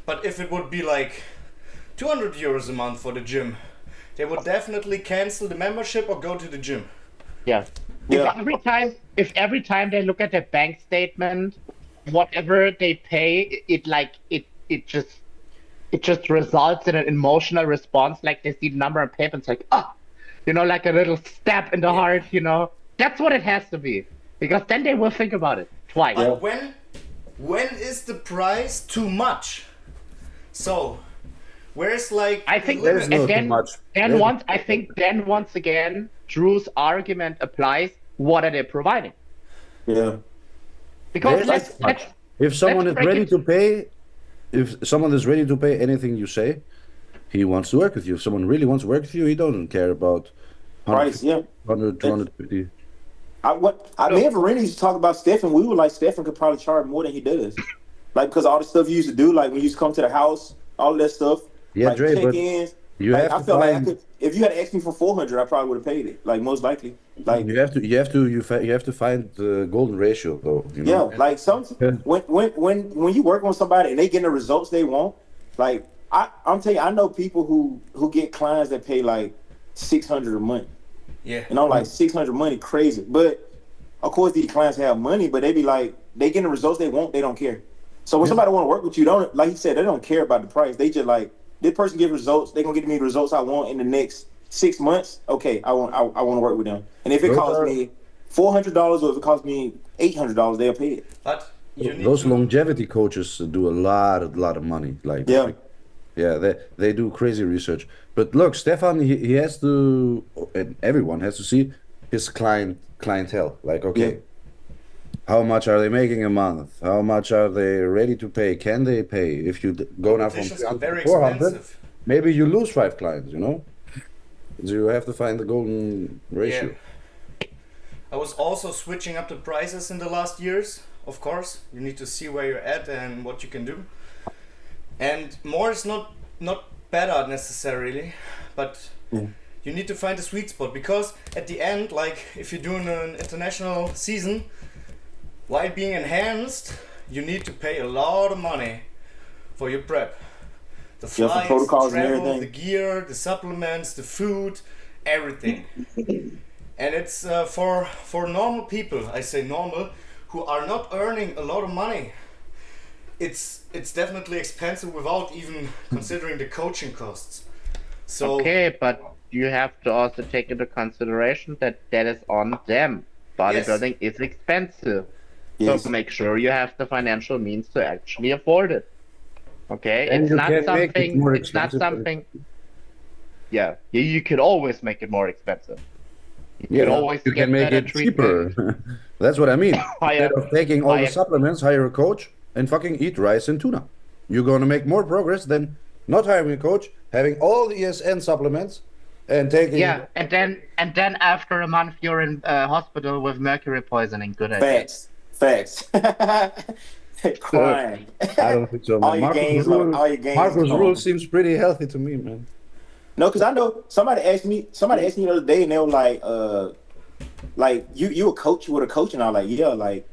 But if it would be like 200 euros a month for the gym, they would definitely cancel the membership or go to the gym. Yeah. Yeah. If every time they look at their bank statement, whatever they pay, it just results in an emotional response. Like they see the number on paper, and it's like, like a little stab in the heart. That's what it has to be, because then they will think about it twice. But when is the price too much? So, where's like I the think, limit? not and too then much. once again, Drew's argument applies. What are they providing? Yeah. Because There's let's If someone let's is break ready it- to pay, if someone is ready to pay anything you say, he wants to work with you. If someone really wants to work with you, he doesn't care about Price, yeah. 100, 250. Me and Verena used to talk about Stephen. We were like, Stephen could probably charge more than he does. Like, because all the stuff you used to do, like when you used to come to the house, all of that stuff. Yeah, like Dre, but check-ins. you Like, have I to felt like I find- could, if you had asked me for 400, I probably would have paid it. Like, most likely. Like, You have to find the golden ratio, though. yeah, like Yeah. when you work on somebody and they getting the results they want, like I'm telling you, I know people who get clients that pay like 600 a month. Yeah. And I'm like 600 money, crazy. But of course these clients have money, but they be like, they getting the results they want, they don't care. So when somebody want to work with you, don't, like he said, they don't care about the price. They just like, this person get results, they gonna get me the results I want in the next 6 months. Okay, I want to work with them. And if it Those costs are- me $400 or if it costs me $800, they'll pay it. But you need Those to, longevity coaches do a lot of money. Like Yeah. they do crazy research. But look, Stefan, he has to, and everyone has to see his clientele. Like, okay, Yeah. how much are they making a month? How much are they ready to pay? Can they pay? If you go now from competitions are 300 very to 400, expensive. maybe you lose 5 clients. So you have to find the golden ratio. Yeah. I was also switching up the prices in the last years. Of course, you need to see where you're at and what you can do. And more is not better necessarily, but you need to find a sweet spot, because at the end, like if you're doing an international season, while being enhanced, you need to pay a lot of money for your prep. The Yeah, for flights, the protocols and travel, everything. the gear, the supplements, the food, everything. And it's for normal people, I say normal, who are not earning a lot of money. It's definitely expensive without even considering the coaching costs. So Okay, but you have to also take into consideration that is on them. Bodybuilding is expensive. Yes. So make sure you have the financial means to actually afford it. Okay, And it's you not can make it something. more It's not expensive. something. Yeah, you could always make it more expensive. You could always you get can make better it treatment. cheaper. That's what I mean. Hire- Instead of taking all the hire- supplements, hire a coach and fucking eat rice and tuna. You're gonna make more progress than not hiring a coach, having all the ESN supplements, and taking. Yeah, and then after a month you're in hospital with mercury poisoning. Good idea. Facts. Crying. I don't think so. Man. All your gains, Marco's gone. rule seems pretty healthy to me, man. No, because I know somebody asked me the other day, and they were like you a coach with a coach, and I was like, yeah, like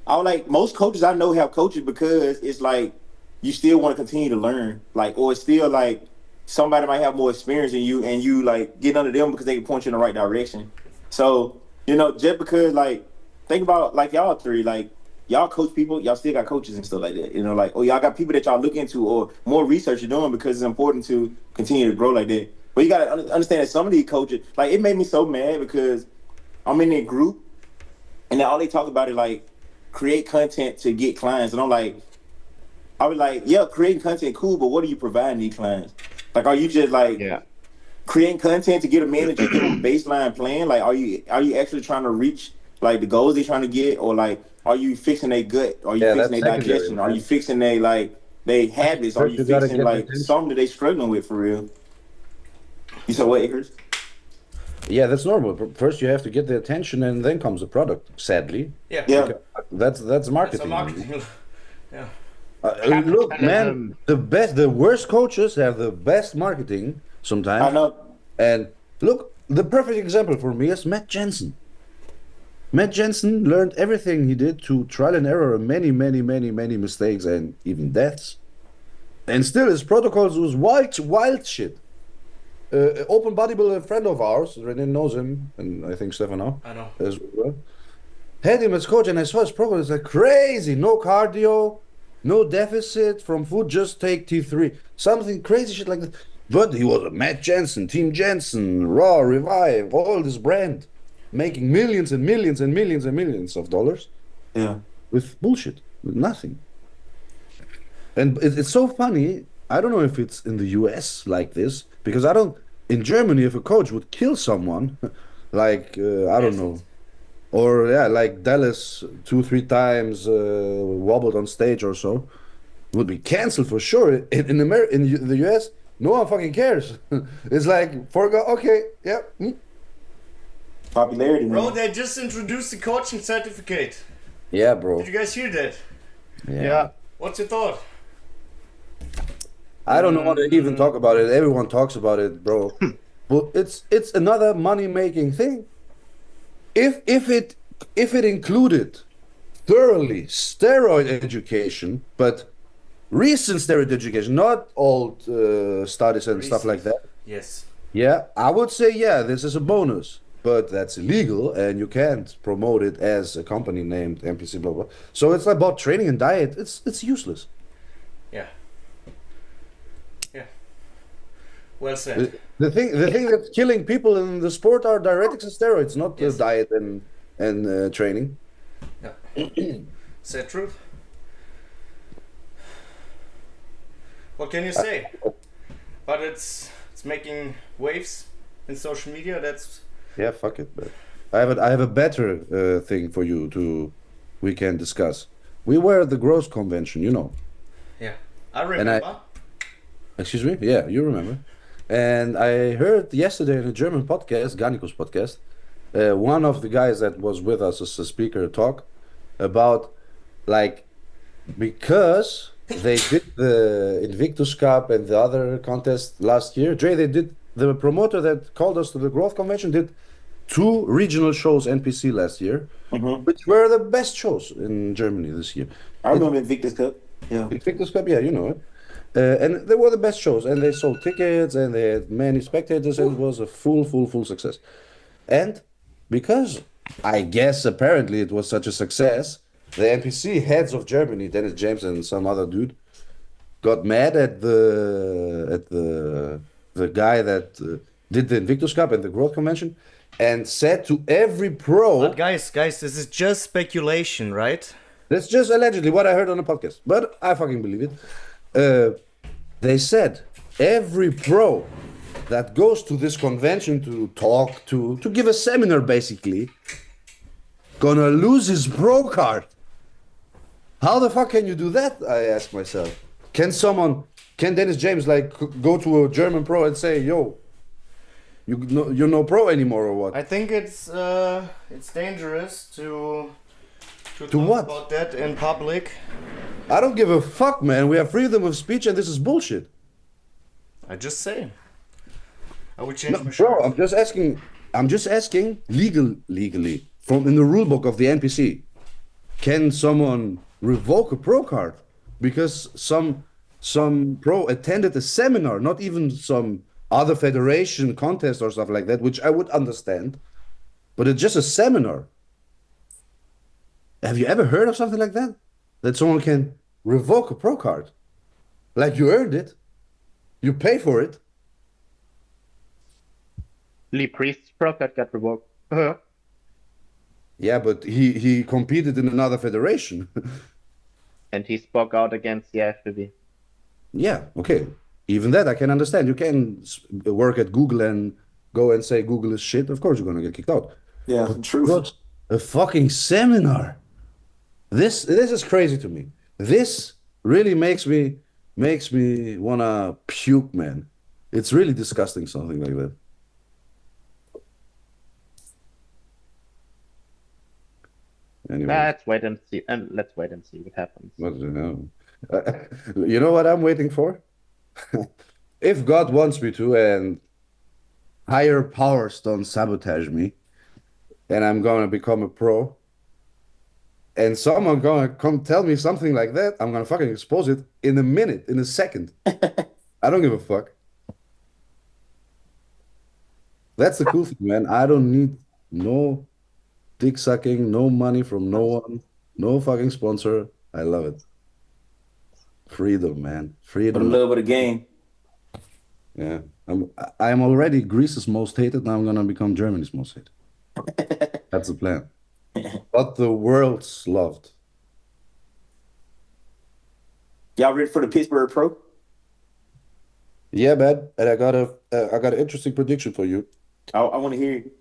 I was like, most coaches I know have coaches because it's like you still want to continue to learn, like, or it's still like somebody might have more experience than you, and you like get under them because they can point you in the right direction. So, you know, just because like think about like y'all three, like y'all coach people, y'all still got coaches and stuff like that. You know, like y'all got people that y'all look into or more research you're doing because it's important to continue to grow like that. But you gotta understand that some of these coaches, like it made me so mad because I'm in their group and then all they talk about is like create content to get clients, and I was like, yeah, creating content cool, but what are you providing these clients? Like, are you just like creating content to get a manager, give them a baseline plan? Like, are you actually trying to reach like the goals they're trying to get, or like, are you fixing their gut? Are you fixing their digestion? Are you fixing their like they habits? Are you fixing like something that they struggling with for real? You said what, Icarus? Yeah, that's normal. First, you have to get the attention, and then comes the product. Sadly, Yeah. Yeah. that's marketing. It's a marketing. Yeah. Look, man, the worst coaches have the best marketing sometimes. I know. And look, the perfect example for me is Matt Jensen. Matt Jensen learned everything he did to trial and error, many mistakes and even deaths. And still, his protocols was wild shit. Open bodybuilder, a friend of ours, René knows him, and I think Stefano. I know. As well. Had him as coach, and I saw his protocol. It's like crazy. No cardio, no deficit from food. Just take T3. Something crazy shit like that. But he was a Matt Jensen, Team Jensen, Raw, Revive, all this brand, making millions and millions and millions and millions of dollars. Yeah. With bullshit, with nothing. And it's so funny. I don't know if it's in the US like this, because in Germany, if a coach would kill someone, like, I don't know, or yeah, like Dallas 2-3 times wobbled on stage or so, would be canceled for sure. In the US, no one fucking cares. It's like, okay, yeah. Popularity, man. Bro, they just introduced the coaching certificate. Yeah, bro. Did you guys hear that? Yeah. What's your thought? I don't know how to even talk about it. Everyone talks about it, bro. But it's another money-making thing. If it included thoroughly steroid education, but recent steroid education, not old studies and stuff like that. Yes. Yeah, I would say this is a bonus, but that's illegal and you can't promote it as a company named NPC blah blah. So it's about training and diet. It's useless. Yeah. Yeah. Well said. The thing that's killing people in the sport are diuretics and steroids, not the diet and training. Yeah. Said truth. What can you say? But it's making waves in social media. That's fuck it. But I have a better thing for you we can discuss. We were at the Growth Convention, you know. Yeah, I remember. Excuse me? Yeah, you remember. And I heard yesterday in a German podcast, Garnikus podcast, one of the guys that was with us as a speaker talk about like because they did the Invictus Cup and the other contest last year. The promoter that called us to the Growth Convention did 2 regional shows NPC last year, which were the best shows in Germany this year. I remember Invictus Cup. Yeah. Invictus Cup, yeah, you know it. And they were the best shows, and they sold tickets, and they had many spectators, and it was a full success. And because I guess apparently it was such a success, the NPC heads of Germany, Dennis James and some other dude, got mad at the guy that did the Invictus Cup and the Growth Convention, and said to every pro. But guys, this is just speculation, right? That's just allegedly what I heard on the podcast, but I fucking believe it. They said every pro that goes to this convention to talk to give a seminar basically gonna lose his pro card. How the fuck can you do that? I ask myself. Can Dennis James like go to a German pro and say, yo, you're no pro anymore or what? I think it's dangerous to talk what? about that in public. I don't give a fuck, man. We have freedom of speech, and this is bullshit. I just say. I would change my Bro, shirt. I'm just asking legally from in the rule book of the NPC. Can someone revoke a pro card because some some pro attended a seminar, not even some other federation contest or stuff like that, which I would understand, but it's just a seminar. Have you ever heard of something like that? That someone can revoke a pro card? Like you earned it, you pay for it. Lee Priest's pro card got revoked. Yeah, but he competed in another federation. And he spoke out against the FRTP. Yeah, okay. Even that I can understand. You can work at Google and go and say Google is shit. Of course, you're gonna get kicked out. Yeah, But true. not a fucking seminar. This is crazy to me. This really makes me wanna puke, man. It's really disgusting, something like that. Anyway, Let's wait and see. And let's wait and see what happens. what the hell? You know what I'm waiting for? If God wants me to, and higher powers don't sabotage me, and I'm gonna become a pro, and someone gonna come tell me something like that, I'm gonna fucking expose it in a minute, in a second. I don't give a fuck. That's the cool thing, man. I don't need no dick sucking, no money from no one, no fucking sponsor. I love it. Freedom, man. For the Freedom. love of the game. Yeah. I'm already Greece's most hated. Now I'm gonna become Germany's most hated. That's the plan. But the world's loved. Y'all ready for the Pittsburgh Pro? Yeah, man. And I got an interesting prediction for you. I want to hear it.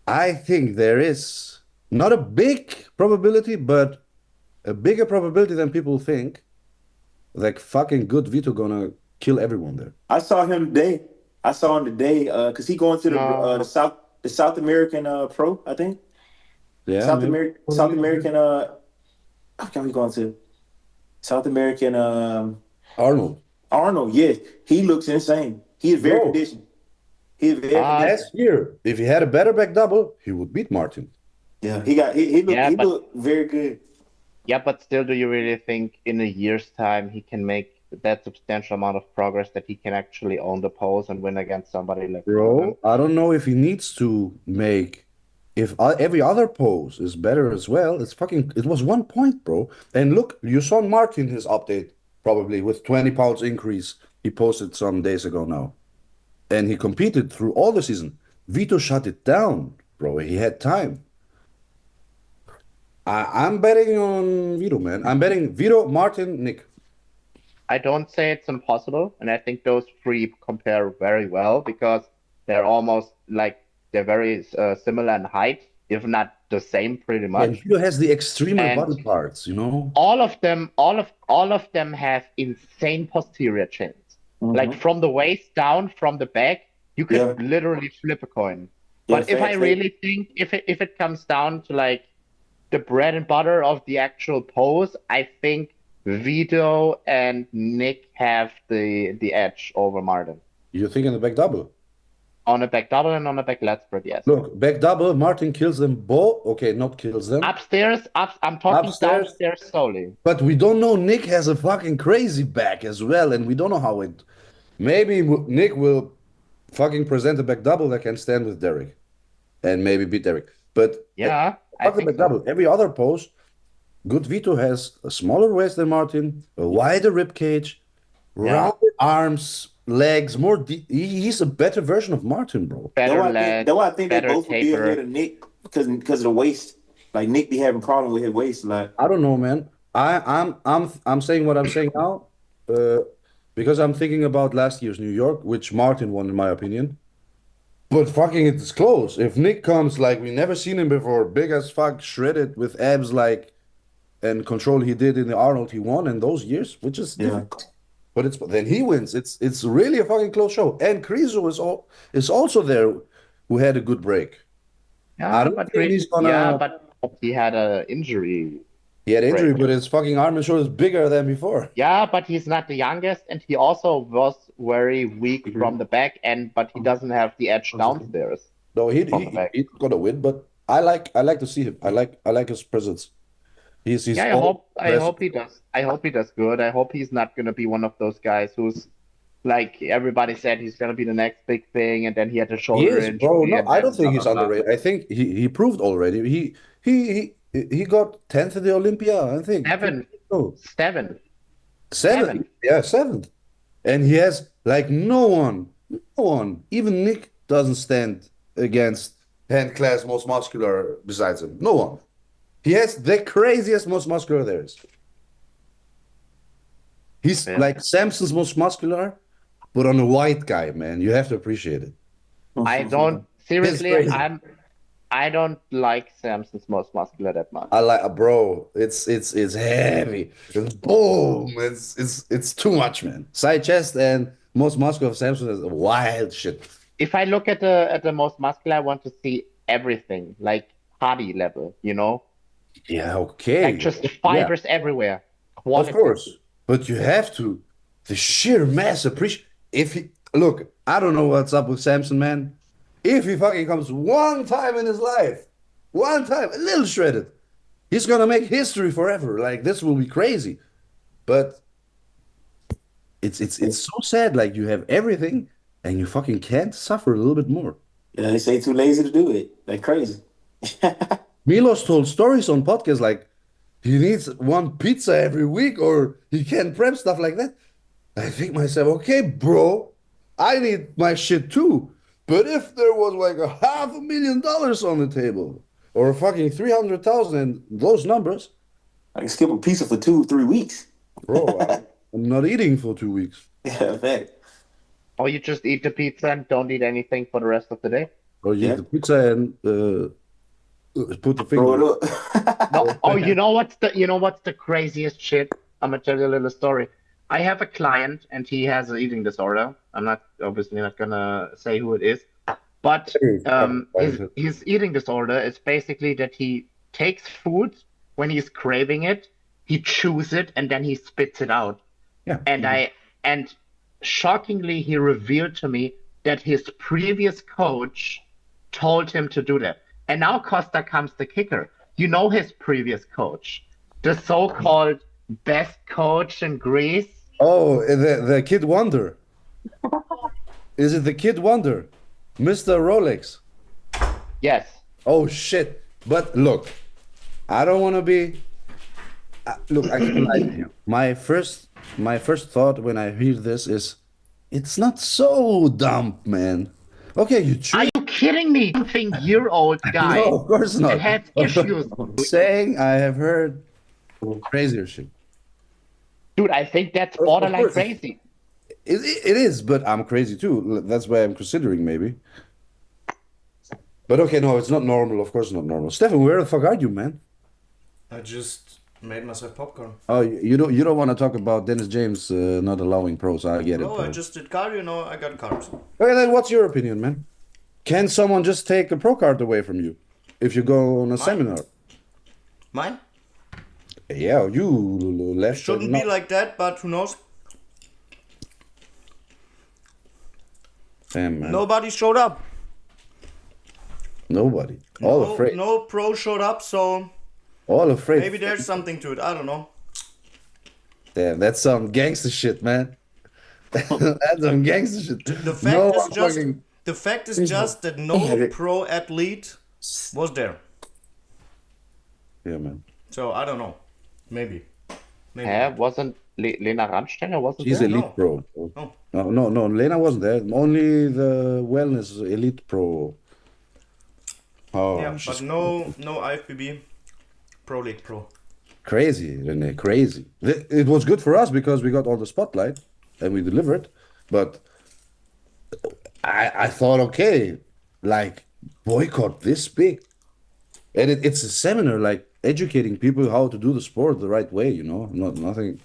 I think there is not a big probability, but a bigger probability than people think. Like fucking good Vito gonna kill everyone there. I saw him today. Because he going to the South American Pro, I think. Yeah, South maybe. American I forgot he going to. South American Arnold. Arnold, yes. He looks insane. He is very Bro. conditioned. He is very conditioned. Last year, if he had a better back double, he would beat Martin. Yeah. He Yeah, but- looked very good. Yeah, but still, do you really think in a year's time he can make that substantial amount of progress that he can actually own the pose and win against somebody like Roman? Bro, I don't know if he needs to make, if every other pose is better as well. It was 1 point, bro. And look, you saw Martin, his update, probably with 20 pounds increase. He posted some days ago now. And he competed through all the season. Vito shut it down, bro. He had time. I'm betting on Vito, man. I'm betting Vito, Martin, Nick. I don't say it's impossible, and I think those three compare very well because they're almost like they're very similar in height, if not the same, pretty And much. Vito has the extremer And- body parts, you know? All of them have insane posterior chains. Like from the waist down, from the back, you could Yeah. literally flip a coin. Yeah, But if I facts. really think if it comes down to like the bread and butter of the actual pose, I think Vito and Nick have the edge over Martin. You're thinking the back double. On a back double and on a back lat spread, yes. Look, back double, Martin kills them both. Okay, not kills them. I'm talking Upstairs. downstairs solely. But we don't know Nick has a fucking crazy back as well, and we don't know how it. Maybe Nick will fucking present a back double that can stand with Derek, and maybe beat Derek. But Yeah, I fuck the think back so. double. Every other pose, good Vito has a smaller waist than Martin, a wider rib cage, rounded arms, legs, more. He's a better version of Martin, bro. Better That's lat, why I think they better both would be taper. ahead of Nick because of the waist. Like Nick be having problem with his waist a lot. I don't know, man. I'm saying what I'm saying now, because I'm thinking about last year's New York, which Martin won in my opinion. But fucking it is close. If Nick comes like we never seen him before, big as fuck, shredded with abs like and control he did in the Arnold he won in those years, which is difficult. But then he wins. It's really a fucking close show. And Krizo is also there, who had a good break. Yeah, I don't but think he's gonna- yeah, but he had an injury. He had injury, Right. but his fucking arm and shoulder is bigger than before. Yeah, but he's not the youngest, and he also was very weak from the back end, but he doesn't have the edge downstairs. No, From the back. he's gonna win, but I like to see him. I like his presence. He's Yeah, I hope he does. I hope he does good. I hope he's not gonna be one of those guys who's like everybody said he's gonna be the next big thing, and then he had a He shoulder is, bro. injury, No, and I don't then blah think blah he's blah. underrated. I think he proved already. He got 10th at the Olympia, I think. Seven, Oh, seven, seventh. seven. Yeah, seventh. And he has like no one. Even Nick doesn't stand against hand class most muscular besides him. No one. He has the craziest most muscular there is. He's Yeah. like Samson's most muscular, but on a white guy, man. You have to appreciate it. I don't seriously. crazy. I don't like Samson's most muscular that much. I like, bro. It's heavy. It's boom. It's too much, man. Side chest and most muscular of Samson is wild shit. If I look at the most muscular, I want to see everything, like Hardy level, you know, Yeah, okay. like just fibers everywhere. Of Quality. course. But you have to the sheer mass appreciate. If he look, I don't know what's up with Samson, man. If he fucking comes one time in his life, one time, a little shredded, he's gonna make history forever. Like this will be crazy. But it's so sad. Like you have everything and you fucking can't suffer a little bit more. Yeah, they say too lazy to do it. Like crazy. Milos told stories on podcasts like he needs one pizza every week or he can't prep stuff like that. I think myself, okay, bro, I need my shit too. But if there was like $500,000 on the table or fucking 300,000 and those numbers, I can skip a pizza for 2-3 weeks. bro, I'm not eating for 2 weeks. Yeah, fact. Or you just eat the pizza and don't eat anything for the rest of the day. Or you Yeah. eat the pizza and put the Throw finger. it up. No, oh, you know what's the craziest shit? I'm gonna tell you a little story. I have a client and he has an eating disorder. I'm obviously not gonna say who it is, but his eating disorder is basically that he takes food when he's craving it, he chews it, and then he spits it out. Yeah. And shockingly, he revealed to me that his previous coach told him to do that. And now, Costa, comes the kicker. You know his previous coach, the so-called best coach in Greece. Oh, the Kid Wonder. Is it the Kid Wonder? Mr. Rolex. Yes. Oh shit. But look, I don't want to be look, I can lie to you. My first thought when I hear this is it's not so dumb, man. Okay, you Are choose. you kidding me? Something-year-old guy No, of course not. that has issues. Saying I have heard crazier shit. Dude, I think that's Of borderline course. crazy. It is, but I'm crazy too. That's why I'm considering maybe. But okay, no, it's not normal. Of course, not normal. Stefan, where the fuck are you, man? I just made myself popcorn. Oh, you don't want to talk about Dennis James not allowing pros. I get it. No, I just did cardio. No, I got carbs. Okay, then what's your opinion, man? Can someone just take a pro card away from you if you go on a seminar? Mine Yeah, you left. shouldn't be like that, but who knows? Damn, man. Nobody showed up. Nobody. All afraid. No pro showed up, so All afraid. maybe there's something to it. I don't know. Damn, that's some gangster shit, man. That's some gangster shit. The fact No is one just fucking- the fact is just that no pro athlete was there. Yeah, man. So I don't know. Maybe. Wasn't Lena Randsteiner wasn't She's there? elite pro. No. No, Lena wasn't there. Only the wellness elite pro. Oh, Yeah, she's but no IFBB Pro League Pro. crazy, Rene, crazy. It was good for us because we got all the spotlight and we delivered. But I thought, okay, like boycott this big, and it's a seminar, like educating people how to do the sport the right way. You know, not nothing.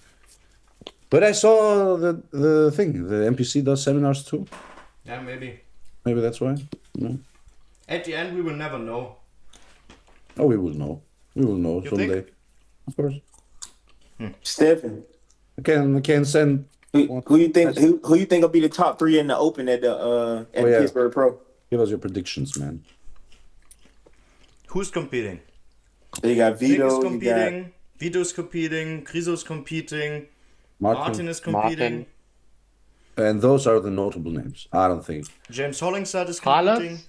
But I saw the thing. The NPC does seminars too. Yeah, maybe. Maybe that's why. No. At the end, we will never know. Oh, we will know. We will know You someday. think? Of course. Stephen, I can send. who you think who you think will be the top 3 in the Open at the yeah. Pittsburgh Pro? Give us your predictions, man. Who's competing? You got Vic is Vito. You got competing. Vito is competing. Krizo is competing. Martin is competing. And those are the notable names, I don't think. James Hollingsworth is Carlos? competing.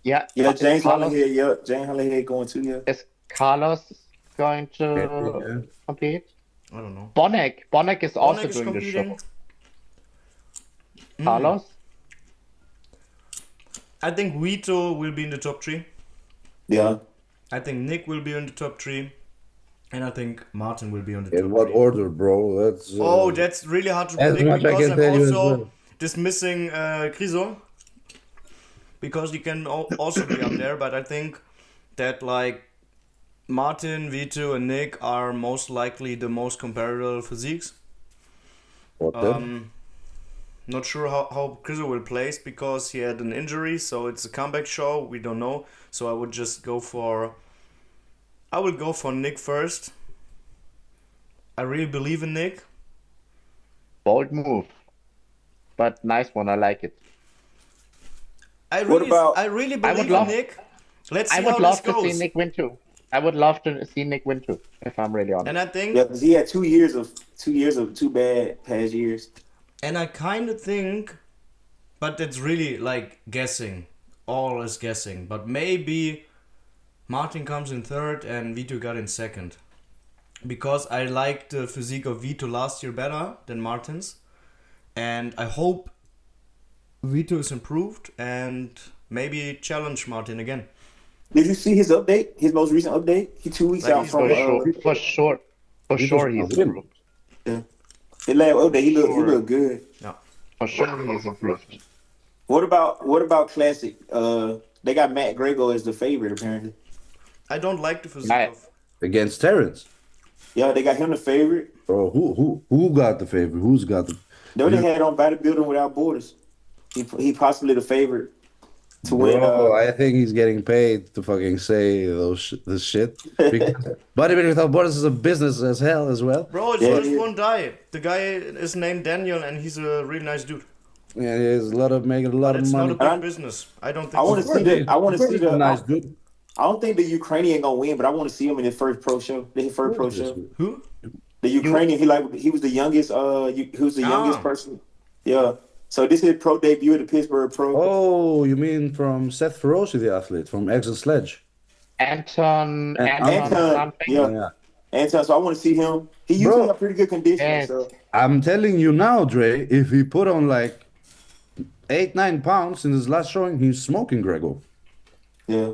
Yeah. Yeah, is James Carlos, Hollihead. Yeah, James Hollihead going too. Yeah. is Carlos going to Yeah. compete? I don't know. Bonek is also Bonek is doing the show. competing. Carlos? I think Vito will be in the top 3. Yeah. I think Nick will be in the top 3. And I think Martin will be on the top In what 3. order, bro? That's Oh, that's really hard to as predict much I because can I'm tell you as also well. dismissing Krizo. Because he can also be up there, but I think that like Martin, Vito, and Nick are most likely the most comparable physiques. What then? Not sure how Krizo will place because he had an injury, so it's a comeback show. We don't know, so I would just go for. I will go for Nick first. I really believe in Nick. Bold move. But nice one, I like it. I What really, about- I really I would believe in love- Nick. Let's see I how would love this to goes. see Nick win too. I would love to see Nick win too, if I'm really honest. And I think, Yeah, because he had 2 years of 2 bad past years. and I kind of think, but it's really like guessing. All is guessing. But maybe Martin comes in third and Vito got in second. Because I liked the physique of Vito last year better than Martin's. And I hope Vito is improved and maybe challenge Martin again. Did you see his update? His most recent update? He 2 weeks Like out he's from. For sure he's improved. The last update, he looked good. For sure he's improved. What about Classic? They got Matt Grego as the favorite apparently. I don't like the physique Right. of... Against Terrence. Yeah, they got him the favorite. Bro, who got the favor? Who's got the? They already had on Bodybuilding Without Borders. He possibly the favorite to win. Bro, I think he's getting paid to fucking say this shit. Because Bodybuilding Without Borders is a business as hell as well. Bro, it's Yeah, just yeah. one guy. The guy is named Daniel and he's a really nice dude. Yeah, he's making a lot But of it's money. not a big business. I don't think I want to so. see the. I want to see He's a the. nice dude. I don't think the Ukrainian gonna win, but I want to see him in his first pro show. His first pro show. Who? The Ukrainian, he was the youngest. He was the youngest person. Yeah. So this is his pro debut at the Pittsburgh Pro. Oh, you mean from Seth Feroci, the athlete from Exit Sledge? Anton Anton, something. yeah. Anton. So I want to see him. He usually Bro. have pretty good conditioning. Yes. So I'm telling you now, Dre, if he put on like 8-9 pounds in his last showing, he's smoking Grego. yeah.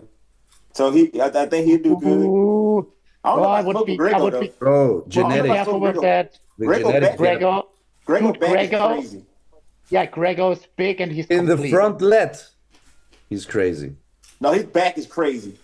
So I think he'll do good. Ooh. I don't know I about would smoking be Grego, I would though. be Bro, Well, genetic. careful with that. The Grego genetic back- Grego Grego Dude, back Grego- is crazy. Yeah, Grego's big and he's in the complete. front let, he's crazy. No, his back is crazy.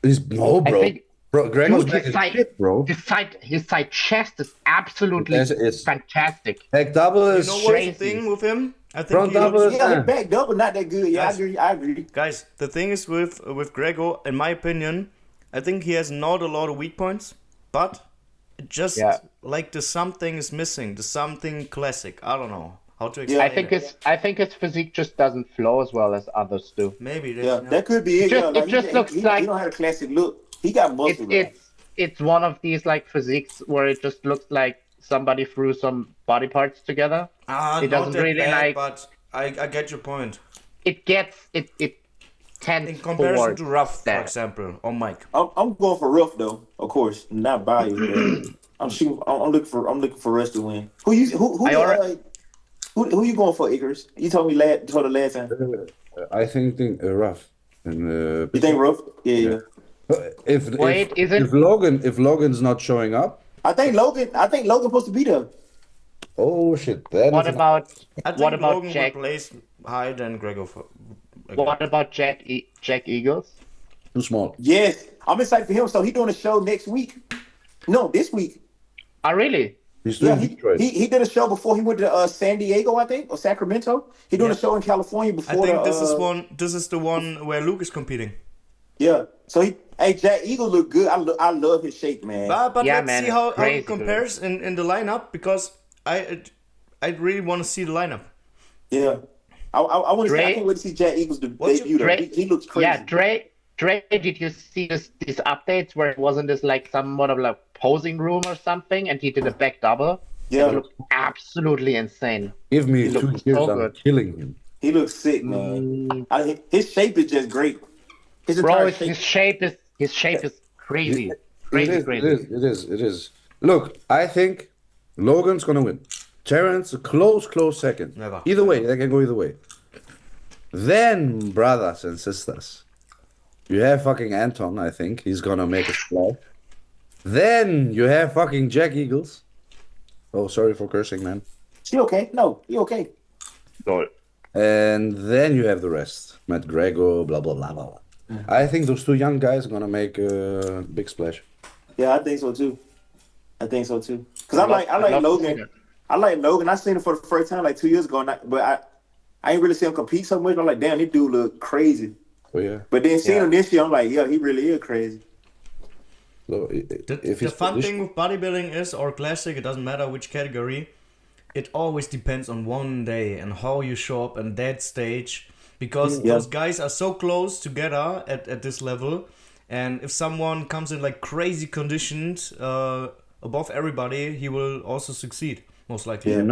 He's no, I bro. think Bro, Grego's Dude, back his is side- shit, bro. his side chest is absolutely It's- fantastic. Heck double You is know what's crazy. the thing with him? I think Front he double looks- is- Yeah, his back double not that good. Yeah, Guys. I agree. Guys, the thing is with Grego, in my opinion, I think he has not a lot of weak points, but it just Yeah. like the something is missing, the something classic. I don't know how to explain I think his physique just doesn't flow as well as others do. Maybe Yeah, that could be it. Just- yeah, it just he, looks he, like- he don't have a classic look. He got muscle. It's one of these like physiques where it just looks like somebody threw some body parts together. It not doesn't that really bad, like- but I get your point. It tends In comparison towards to Ruff, for that. example, on Mike. I'm going for Ruff though, of course, not biased. but I'm shooting. I'm looking for Russ to win. Who you going for, Icarus? You told me the last time. I think rough. And You think Ruff? Yeah. Wait, is it- if Logan's not showing up? I think Logan supposed to be there. Oh shit! That What is about I think what about Logan Jack? will place higher than Grego. What about Jack Eagles? too small. Yes, I'm excited for him. So he doing a show next week. No, this week. Oh, really? He's Yeah, doing Detroit. he did a show before he went to San Diego, I think, or Sacramento. He doing a show in California I before. think this is the one where Luke is competing. Yeah. So Jack Eagle look good. I love his shape, man. But Yeah, let's man, see how it crazy compares in the lineup because I really want to see the lineup. Yeah. I want to see. I Dre- can't wait to see Jack Eagles What's your- debut. Though. Dre- He looks crazy. Yeah, Trey, did you see these updates where it wasn't this like somewhat of like posing room or something, and he did a back double? Yeah. It looked absolutely insane. Give me He 2 looked years, so I'm good. killing him. He looks sick, man. His shape is just great. His Bro, entire shape. his shape is crazy. It Crazy, is, crazy. it is. Look, I think Logan's gonna win. Terrence, a close second. Never. Either way, they can go either way. Then, brothers and sisters, you have fucking Anton, I think. He's gonna make a splash. Then you have fucking Jack Eagles. Oh, sorry for cursing, man. He okay? No, he okay. So, And then you have the rest. Matt Grego, blah, blah, blah, blah. I think those 2 young guys are gonna make a big splash. Yeah, I think so too. Cause I like love to see Logan. that. I like Logan. I seen him for the first time like 2 years ago, but I ain't really see him compete so much. I'm like, damn, this dude look crazy. Oh, yeah. But then seeing Yeah. him this year, I'm like, yeah, he really is crazy. So, The if he's fun position- thing with bodybuilding is, or classic, it doesn't matter which category, it always depends on one day and how you show up on that stage. Because Yeah. those guys are so close together at this level. And if someone comes in like crazy conditions above everybody, he will also succeed, most likely. You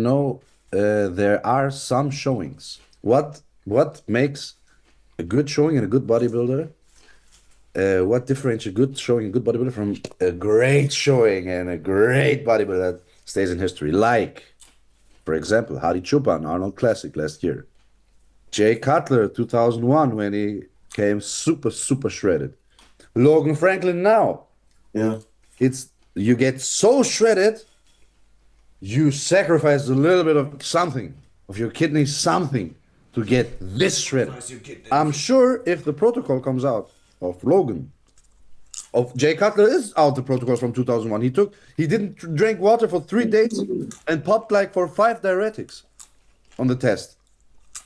know, there are some showings. What makes a good showing and a good bodybuilder? What differentiates a good showing and good bodybuilder from a great showing and a great bodybuilder that stays in history? Like, for example, Hadi Choopan, Arnold Classic last year. Jay Cutler, 2001, when he came super shredded. Logan Franklin now. Yeah. It's you get so shredded, you sacrifice a little bit of something, of your kidney, something to get this shredded. I'm sure if the protocol comes out of Logan, of Jay Cutler is out the protocol from 2001. He didn't drink water for 3 days and popped like for 5 diuretics on the test,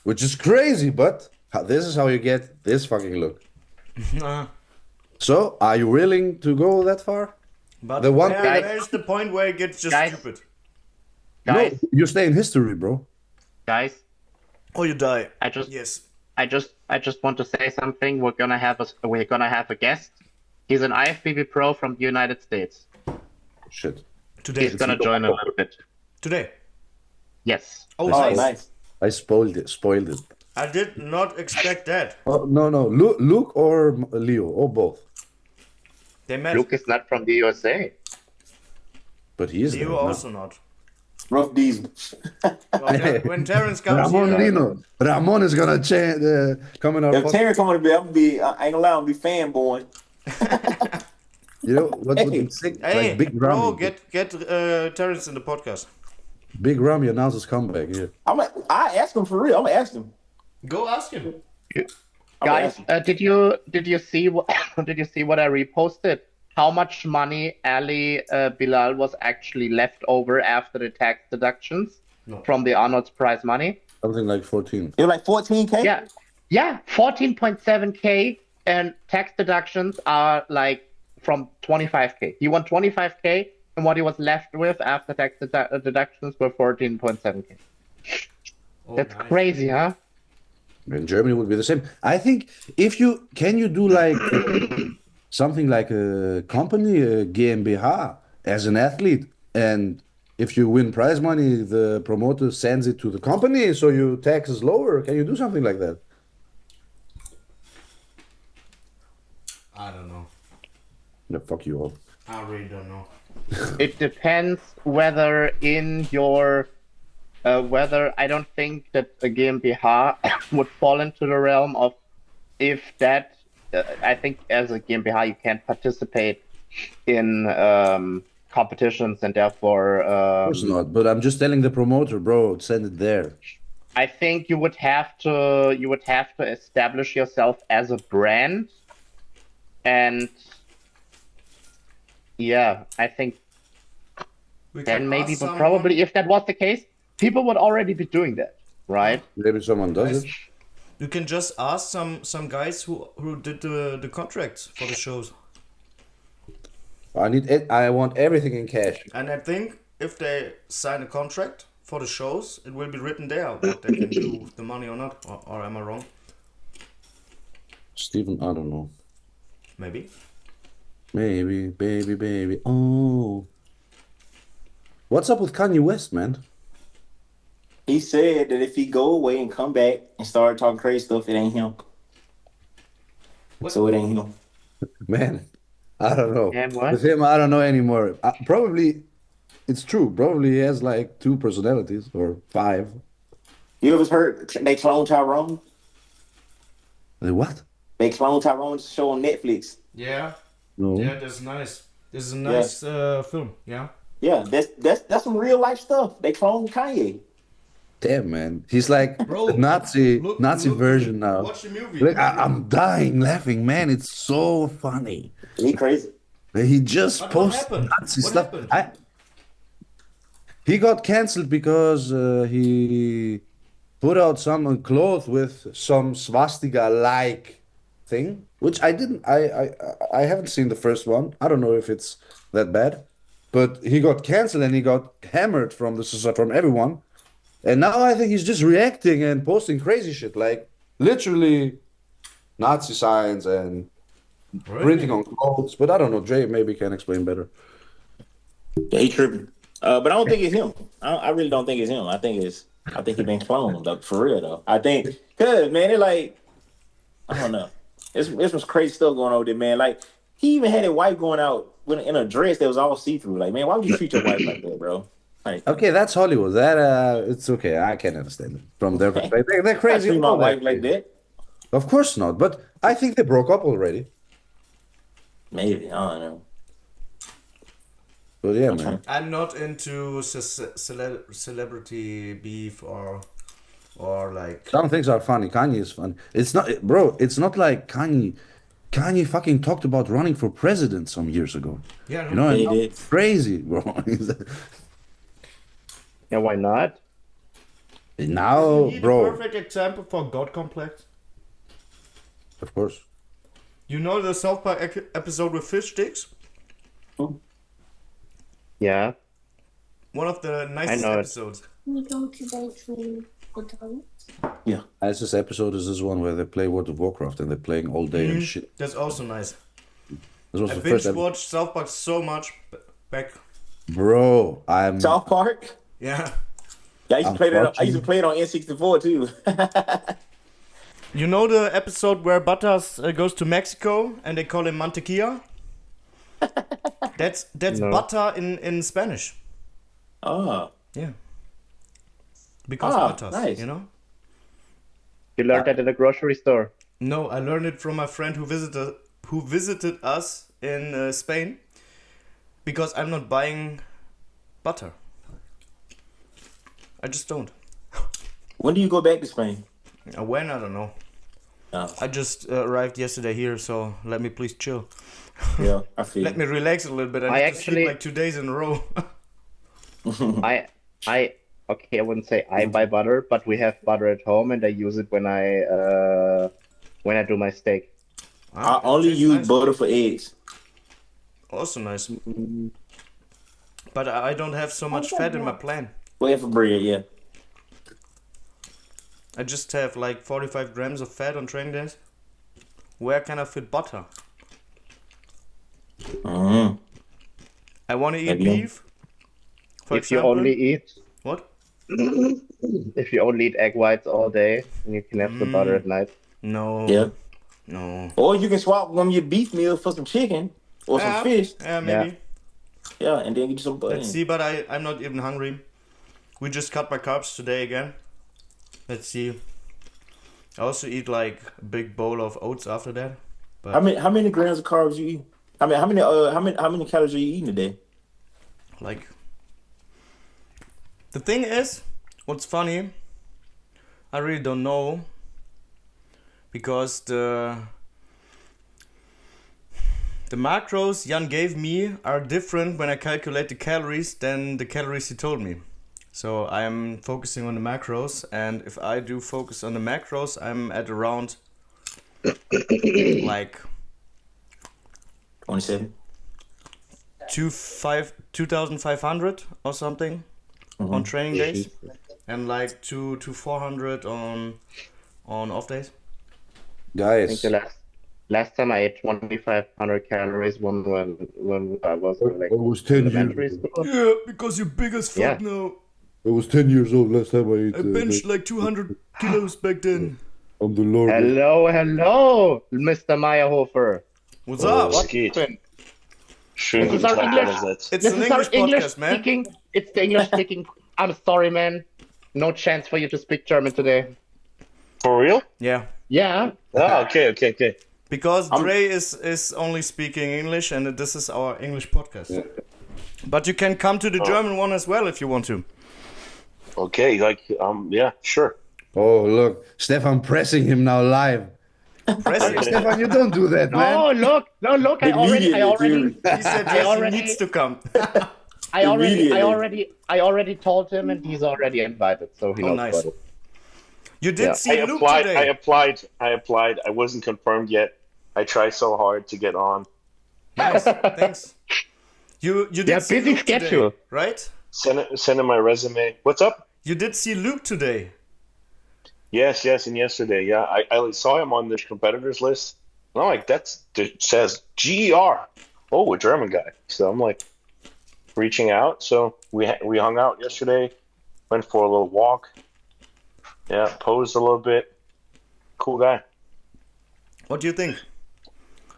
which is crazy. But this is how you get this fucking look. Uh, So, are you willing to go that far? but The one thing that- where's the point where it gets just Guys. stupid? guys, No, you stay in history, bro. guys, Or you die. I Yes. just want to say something. We're gonna have a guest. He's an IFBB pro from the United States. Shit. Today. He's gonna join a little bit. Today. Yes. Oh, Oh, nice. nice. I spoiled it. I did not expect that. Oh, no. Luke or Leo, or both. They met. Luke is not from the USA. But he is You there. also not. Rough Diesel. Well, when Terrence comes Ramon here, Lino. Ramon is gonna come in our If podcast. Terry come on the I'm gonna be, I ain't gonna lie, I'm gonna be fanboy. You know what would be sick? hey, Like Big bro, Ramy. get Terrence in the podcast. Big Ramy announces comeback here. I ask him for real. I'm gonna ask him. Go ask him. I'm gonna Guys, ask him. did you see what did you see what I reposted? How much money Ali Bilal was actually left over after the tax deductions No. from the Arnold's prize money? Something like 14. It was like 14K. Yeah, 14.7K, and tax deductions are like from 25K. He won 25K, and what he was left with after tax deductions were 14.7K. Oh, That's nice. crazy, huh? In Germany would be the same. I think if you do like something like a company, a GmbH, as an athlete, and if you win prize money, the promoter sends it to the company, so your tax is lower. Can you do something like that? I don't know. No, fuck you all. I really don't know. It depends whether in your whether I don't think that a GmbH would fall into the realm of if that I think as a GmbH you can't participate in competitions and therefore Of course not. But I'm just telling the promoter, bro, send it there. I think you would have to establish yourself as a brand, and yeah, I think We then can maybe, ask but someone- probably if that was the case, people would already be doing that, right? Maybe someone does it. You can just ask some guys who did the contracts for the shows. I want everything in cash. And I think if they sign a contract for the shows, it will be written there what they can do with the money or not. Or am I wrong? Stephen, I don't know. Maybe. Maybe, baby, baby. Oh. What's up with Kanye West, man? He said that if he go away and come back and start talking crazy stuff, it ain't him. What? So it ain't him. Man, I don't know. And what? With him, I don't know anymore. Probably, it's true. Probably he has like 2 personalities or 5. You ever heard they clone Tyrone? The what? They clone Tyrone's show on Netflix. Yeah. No. Yeah, that's nice. This is a nice film. Yeah. Yeah, that's some real life stuff. They clone Kanye. Damn, man. He's like Bro, the Nazi look version now. Watch the movie. Look, I'm dying laughing, man. It's so funny. He crazy. He just But what posts happened? Nazi What stuff. happened? He got canceled because he put out some clothes with some swastika-like thing, which I didn't. I haven't seen the first one. I don't know if it's that bad, but he got canceled and he got hammered from from everyone. And now I think he's just reacting and posting crazy shit, like literally Nazi signs and printing on clothes. But I don't know. Jay maybe can explain better. Yeah, he tripping. But I don't think it's him. I really don't think it's him. I think he been cloned, like, for real though. I think, cause man, it like, I don't know. It's some crazy stuff going on with it, man. Like, he even had his wife going out in a dress that was all see through. Like, man, why would you treat your wife like that, bro? Like, Okay, that's Hollywood. That it's okay. I can understand it from their perspective. They're I crazy. treat my all wife that. like that. Of course not. But I think they broke up already. Maybe, I don't know. But yeah, man. I'm not into celebrity beef or like. Some things are funny. Kanye is funny. It's not, bro. It's not like Kanye. Kanye fucking talked about running for president some years ago. Yeah, You know, and He now did. it's crazy, bro. Yeah, why not? Now, He the bro. perfect example for God complex. Of course. You know the South Park episode with fish sticks? Yeah. One of the nicest know it. episodes. We go to the hotel. As this episode is this one where they play World of Warcraft and they're playing all day and shit. That's also nice. This was I the binge first episode. watched South Park so much back. Bro, I'm. South Park. Yeah. Yeah, I used to play that. I used to play it on N64 too. You know the episode where Butters goes to Mexico and they call him Mantequilla? That's No. butter in Spanish. Oh, Yeah. Because Butters, nice. you know? You learned that in the grocery store. No, I learned it from my friend who visited us in Spain. Because I'm not buying butter. I just don't. when do you go back to Spain? When? I don't know. Oh, I just arrived yesterday here, so let me please chill. yeah, I feel. Let me relax a little bit. I I need to actually- sleep like 2 days in a row. Okay, I wouldn't say I buy butter, but we have butter at home, and I use it when I do my steak. I only Tastes use nice. butter for eggs. Also nice. But I don't have so much fat in my plan. Well, for bread, yeah. I just have like 45 grams of fat on training days. Where can I fit butter? Mm-hmm. I want to eat Maybe. beef. For If you example. only eat What? egg whites all day, then you can have the butter at night. No. Yeah. No. Or you can swap one of your beef meals for some chicken or some fish. Yeah, maybe. Yeah, and then get you some butter. Let's see, but I'm not even hungry. We just cut my carbs today again. Let's see. I also eat like a big bowl of oats after that. How many grams of carbs you eat? How many calories are you eating a day? Like, the thing is, what's funny, I really don't know, because the macros Jan gave me are different when I calculate the calories than the calories he told me. So I'm focusing on the macros, and if I do focus on the macros, I'm at around like 27. 2,500 or something on training days, and like 2 to 400 on off days. I think Guys, Last time I ate 2,500 calories when I was like I was 10 years elementary old. school. Yeah, because you're big as fuck Yeah. now. I was 10 years old last time I ate. I benched like 200 kilos back then. I'm the Lord. Hello, Mr. Meyerhofer. What's up? Was geht? This Schönen is guten our Tag English. allerseits. It's This an is our English English podcast, man. speaking. It's the English speaking. I'm sorry, man. No chance for you to speak German today. For real? Yeah. Yeah. Ah, okay. Because Dre is only speaking English and this is our English podcast. Yeah. But you can come to the German one as well if you want to. Okay, like, yeah, sure. Oh, look. Stefan pressing him now live. Press it. Stefan, you don't do that, man. Oh, look. No, look. I already. He said I yes, already- he needs to come. I Immediately. already told him, and he's already invited, so he Oh, knows nice. about it. You did Yeah. see I Luke applied, today. I applied. I wasn't confirmed yet. I tried so hard to get on. Nice, thanks. You did Yeah, see busy Luke schedule. today, right? Send in my resume. What's up? You did see Luke today. Yes, and yesterday, yeah. I saw him on the competitors list. And I'm like, it says GER. Oh, a German guy. So I'm like reaching out. So we hung out yesterday, went for a little walk. Yeah, posed a little bit. Cool guy. What do you think?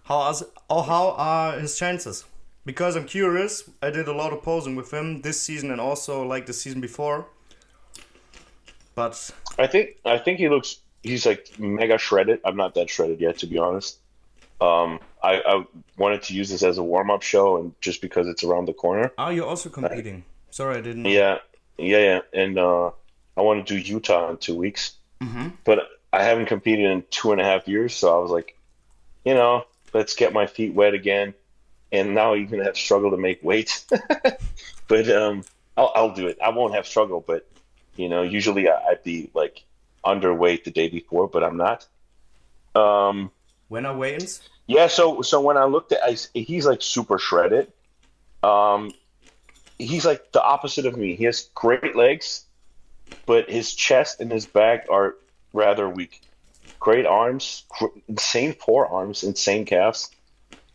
How are his chances? Because I'm curious. I did a lot of posing with him this season and also like the season before. But I think he's like mega shredded. I'm not that shredded yet, to be honest. I wanted to use this as a warm up show, and just because it's around the corner. are you also competing? Sorry, I didn't know. Yeah. And I want to do Utah in 2 weeks, but I haven't competed in 2.5 years, so I was like, let's get my feet wet again. And now even have struggled to make weight, but I'll do it. I won't have struggle, but usually I'd be like underweight the day before, but I'm not. When are weigh-ins? Yeah, so when I looked at, he's like super shredded. He's like the opposite of me. He has great legs, but his chest and his back are rather weak. Great arms, insane forearms, insane calves,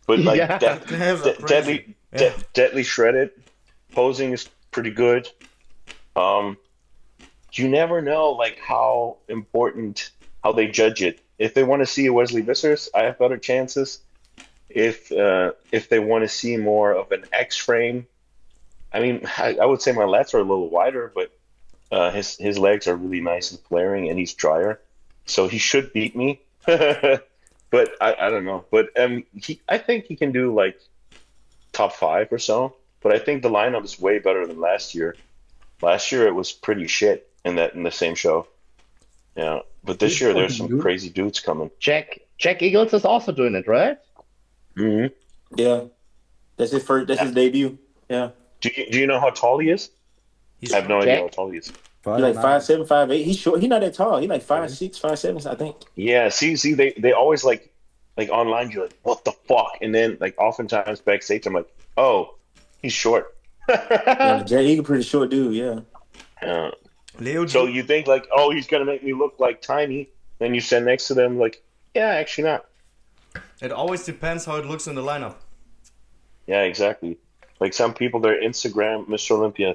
but like Yeah. Calves are crazy. deadly shredded. Posing is pretty good. You never know like how important how they judge it. If they want to see a Wesley Vissers, I have better chances. If they want to see more of an X frame, I mean, I would say my lats are a little wider, but his legs are really nice and flaring, and he's drier, so he should beat me. But I don't know. But I think he can do like top 5 or so. But I think the lineup is way better than last year. Last year it was pretty shit in the same show. Yeah, but this year there's some crazy dudes coming. Jack Eagles is also doing it, right? Hmm. Yeah. That's his first. That's his debut. Yeah. Do you know how tall he is? I have no idea how tall he is. He like 5'7", 5'8". He's short. He's not that tall. He like 5'6", 5'7", I think. Yeah, see, they always like online. You're like, what the fuck? And then like oftentimes backstage, I'm like, oh, he's short. Yeah, Jay Eagle, pretty short dude. Yeah. Leo, So you think like, oh, he's gonna make me look like tiny? Then you stand next to them, like, yeah, actually not. it always depends how it looks in the lineup. Yeah, exactly. Like some people, they're Instagram Mr. Olympia.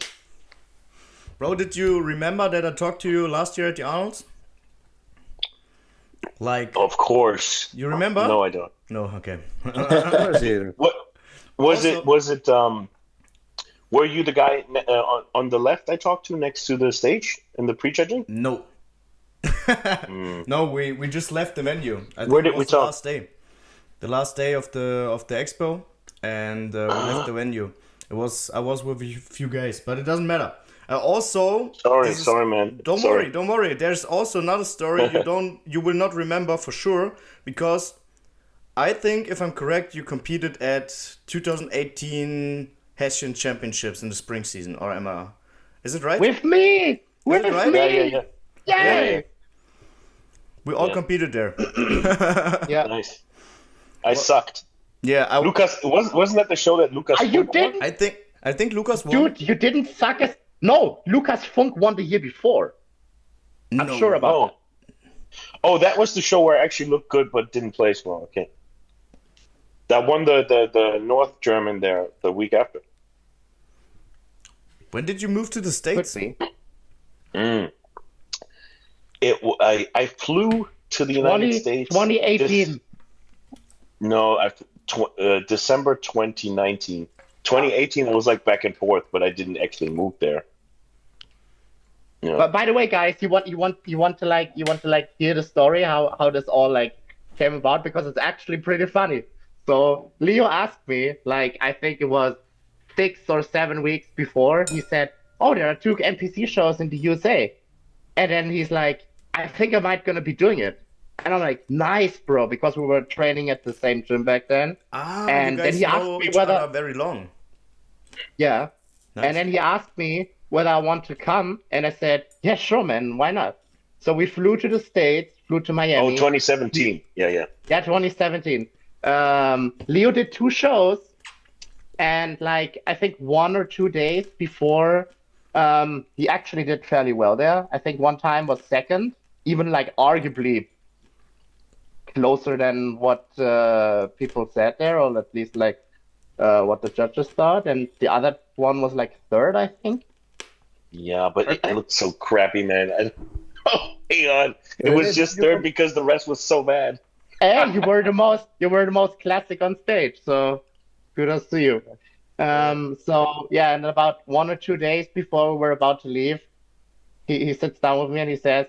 Bro, did you remember that I talked to you last year at the Arnold's? Like, Of course. you remember? No, I don't. No, okay. What was Also- it? Was it? Were you the guy on the left I talked to next to the stage in the prejudging? No. No, we just left the venue. I think Where did it was we the talk? last day. The last day of the expo, and we left the venue. I was with a few guys, but it doesn't matter. Also, Sorry, man. Don't Sorry. worry. There's also another story you will not remember for sure, because I think, if I'm correct, you competed at 2018 Hessian Championships in the spring season, or am I? Is it right? With me! With it right? me! Yeah. Yay! We all Yeah. competed there. Yeah. Nice. I sucked. Yeah, Lucas, wasn't that the show that Lucas? You Funk won? didn't, I think Lucas won. dude. You didn't suck as. No, Lucas Funk won the year before. I'm No. sure about that. Oh, that was the show where I actually looked good but didn't place well. Okay. That won the North German there the week after. When did you move to the Could States? be. Mm. I flew to the United States. 2018. No, December 2019. 2018 I was like back and forth, but I didn't actually move there. Yeah. But by the way, guys, you want to hear the story how this all like came about, because it's actually pretty funny. So Leo asked me, like, I think it was 6 or 7 weeks before, he said, "Oh, there are 2 NPC shows in the USA," and then he's like, "I think I might gonna be doing it," and I'm like, "Nice, bro," because we were training at the same gym back then. Ah, And you then guys he asked know me each whether, other very long. yeah. Nice. And then he asked me whether I want to come, and I said, "Yeah, sure, man, why not?" So we flew to the States, flew to Oh, Miami. 2017. Yeah. Yeah, 2017. Leo did 2 shows, and like I think 1 or 2 days before, he actually did fairly well there. I think one time was second, even like arguably closer than what people said there, or at least like what the judges thought. And the other one was like third, I think. Yeah, but I Okay. looked so crappy, man. Oh, hang on. It was Hey, just third because the rest was so bad. And you were the most classic on stage, so kudos to you. So yeah, and about 1 or 2 days before we were about to leave, he sits down with me and he says,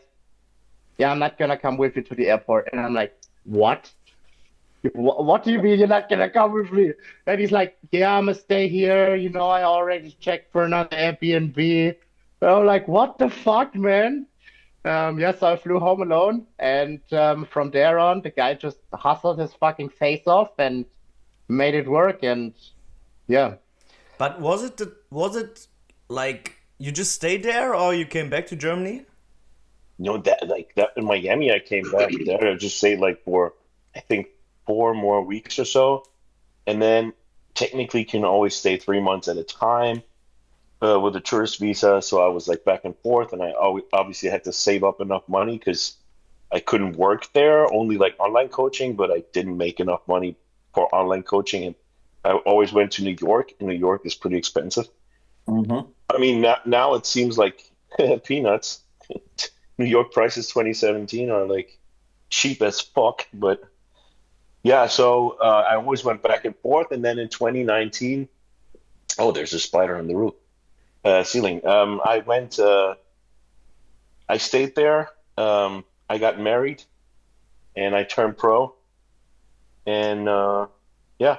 "Yeah, I'm not gonna come with you to the airport." And I'm like, "What? What do you mean you're not gonna come with me?" And he's like, "Yeah, I'm gonna stay here. You know, I already checked for another Airbnb." And I'm like, "What the fuck, man?" Yeah, so I flew home alone, and from there on, the guy just hustled his fucking face off and made it work. And yeah, But was it like you just stayed there or you came back to Germany? You know, that in Miami, I came back there to just stay like for, I think, 4 more weeks or so. And then technically can always stay 3 months at a time with a tourist visa. So I was like back and forth, and I always, obviously had to save up enough money because I couldn't work there, only like online coaching, but I didn't make enough money for online coaching. And I always went to New York, and New York is pretty expensive. Mm-hmm. I mean, now it seems like peanuts. New York prices 2017 are like cheap as fuck, but yeah, so I always went back and forth, and then in 2019, oh, there's a spider on the roof, ceiling. I stayed there. I got married, and I turned pro, and yeah,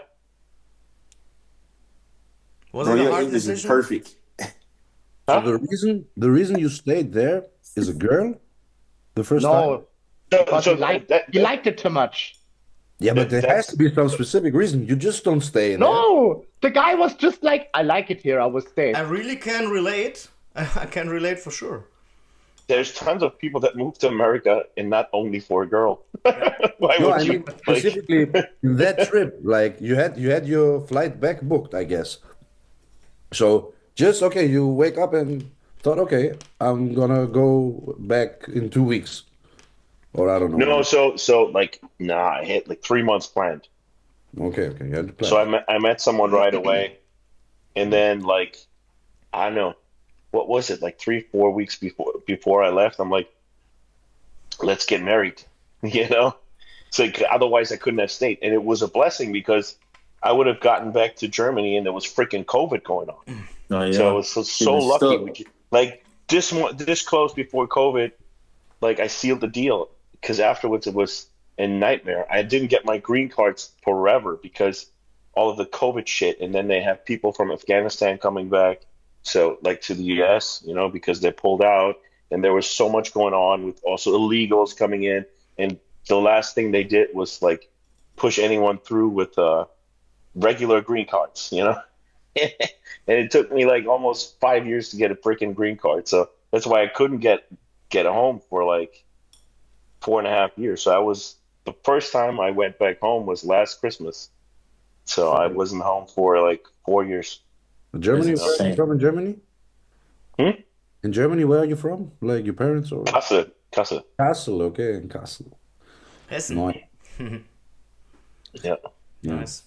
Was Bro, it a your hard English is decision? perfect. So huh? the reason you stayed there is a girl the first time? no, So, because so he liked it too much. Yeah, but there has that's to be some specific reason. You just don't stay there. No, the guy was just like, "I like it here. I will stay." I really can relate. I can relate for sure. there's tons of people that move to America and not only for a girl. Why No, would I you mean like? specifically in that trip, like you had your flight back booked, I guess. So just okay, you wake up and thought, okay, I'm gonna go back in 2 weeks, or I don't know No, when. so like nah, I had like 3 months planned. Okay, you had the So plan. I met someone right away, and then like I don't know, what was it, like 3 4 weeks before I left, I'm like, let's get married, you know. So like, otherwise I couldn't have stayed, and it was a blessing because I would have gotten back to Germany and there was freaking COVID going on. Oh So I yeah. was He so was lucky. stuck. Like this close before COVID, like I sealed the deal because afterwards it was a nightmare. I didn't get my green cards forever because all of the COVID shit, and then they have people from Afghanistan coming back, so like to the US, you know, because they pulled out, and there was so much going on with also illegals coming in, and the last thing they did was like push anyone through with regular green cards, you know. And it took me like almost 5 years to get a freaking green card, so that's why I couldn't get home for like 4.5 years. So I was the first time I went back home was last Christmas. So I wasn't home for like 4 years. Germany, That's where are you insane. from in Germany? Hmm? In Germany, where are you from? Like your parents or Kassel. Kassel? Okay, in Kassel. Hessen. Nice. Yeah. Yeah. Nice.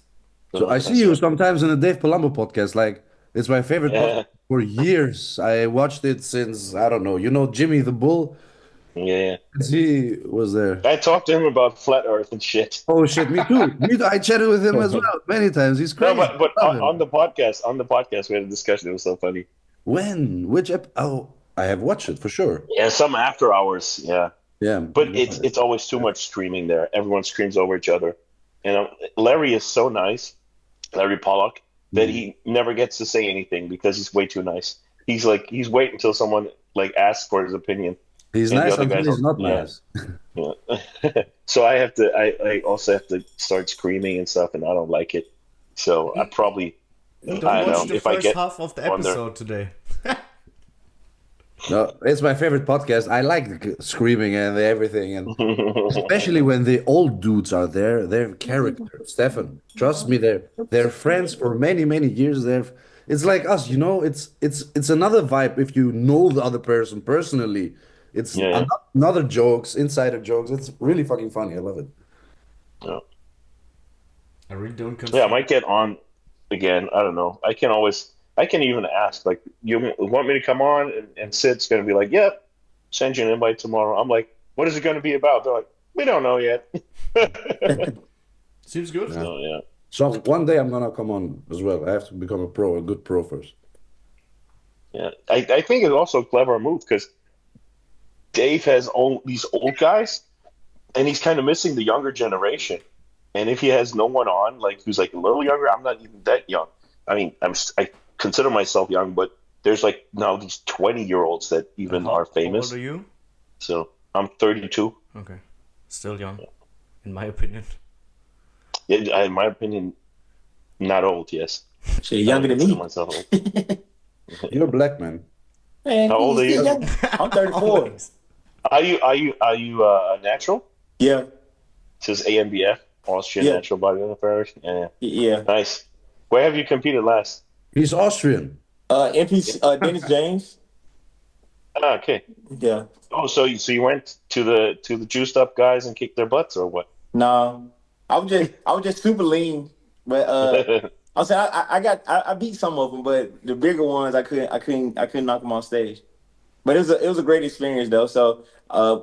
So I see you sometimes in the Dave Palumbo podcast. Like, it's my favorite podcast for years. I watched it since, I don't know, you know, Jimmy the Bull? Yeah. He was there. I talked to him about flat Earth and shit. Oh shit, me too. Me too. I chatted with him as well many times. He's No, crazy. but I love him. on the podcast, we had a discussion. It was so funny. When? Which oh, I have watched it for sure. Yeah, some after hours. Yeah, Yeah. but it's always too much screaming there. Everyone screams over each other. And Larry is so nice, Larry Pollock, that he never gets to say anything because he's way too nice. He's waiting until someone like asks for his opinion. He's And the nice other until guys he's not yeah. nice. Yeah. So I also have to start screaming and stuff, and I don't like it. So I probably Don't I watch know the if I first get half of the on there. episode today. No, it's my favorite podcast. I like the screaming and everything, and especially when the old dudes are there. They're characters. Stefan, trust me, they're friends for many years. It's like us, you know. It's another vibe if you know the other person personally. It's Yeah. another jokes, insider jokes. It's really fucking funny. I love it. Yeah. I really don't Yeah, I consider. might get on again. I don't know. I can even ask, like, you want me to come on? And Sid's going to be like, yep, send you an invite tomorrow. I'm like, what is it going to be about? They're like, we don't know yet. Seems good. So, yeah. So one day I'm gonna come on as well. I have to become a good pro first. Yeah. I think it's also a clever move because Dave has all these old guys and he's kind of missing the younger generation. And if he has no one on, like, who's like a little younger, I'm not even that young. I mean, I consider myself young, but there's like now these 20-year-olds that even are How famous. old are you? So I'm 32. Okay. Still young, in my opinion. Yeah, in my opinion, not old. Yes, Shit, younger than consider me. myself old. You're black, man. Man, How old are he's still you? young. I'm 34. Always. Are you a natural? Yeah, It says ANBF, Austrian Yeah. Natural Bodybuilding Federation. Yeah, yeah. nice. Where have you competed last? He's Austrian. NPC, Dennis James. Ah, okay. Yeah. Oh, so you went to the juiced up guys and kicked their butts, or what? No, I was just super lean, but I'm saying I beat some of them, but the bigger ones I couldn't knock them on stage. But it was a great experience though. So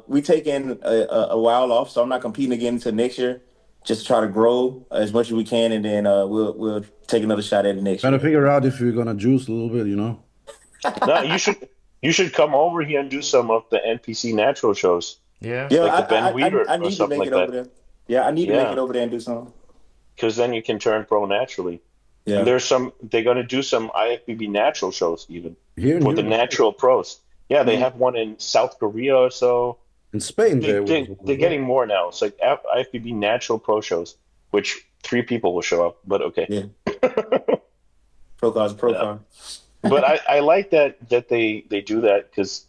we taking a while off, so I'm not competing again until next year. Just to try to grow as much as we can, and then we'll take another shot at it next Trying to year. figure out if you're gonna juice a little bit, you know. No, you should come over here and do some of the NPC natural shows, Yeah. Yeah, like the Ben Weeder I or need to something make like it over that. there. Yeah, I need to make Yeah. it over there and do something. because then you can turn pro naturally. Yeah. And they're going to do some IFBB natural shows even Here in for the Europe, natural pros. Yeah, they have one in South Korea or so. in Spain, there was They're getting more now. It's like IFBB natural pro shows, which 3 people will show up, but okay. Yeah. Pro cars, car. But I like that they do that because,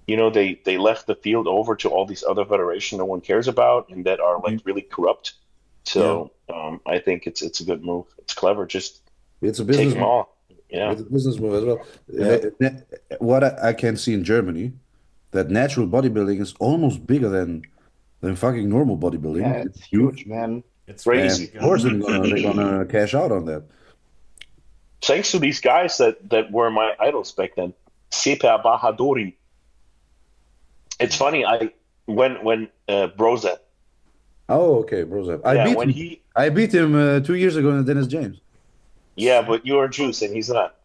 you know, they left the field over to all these other federations no one cares about and that are like really corrupt. So I think it's a good move. It's clever. Just It's a take business them move. all. Yeah. It's a business move as well. Yeah. What I can see in Germany, that natural bodybuilding is almost bigger than fucking normal bodybuilding. Yeah, it's huge, man. It's Crazy. And of course they're gonna cash out on that. Thanks to these guys that were my idols back then. Sepa Bahadori. It's funny. When Brozet. Oh, okay, bros. I beat him 2 years ago in Dennis James. Yeah, but you're juice and he's not.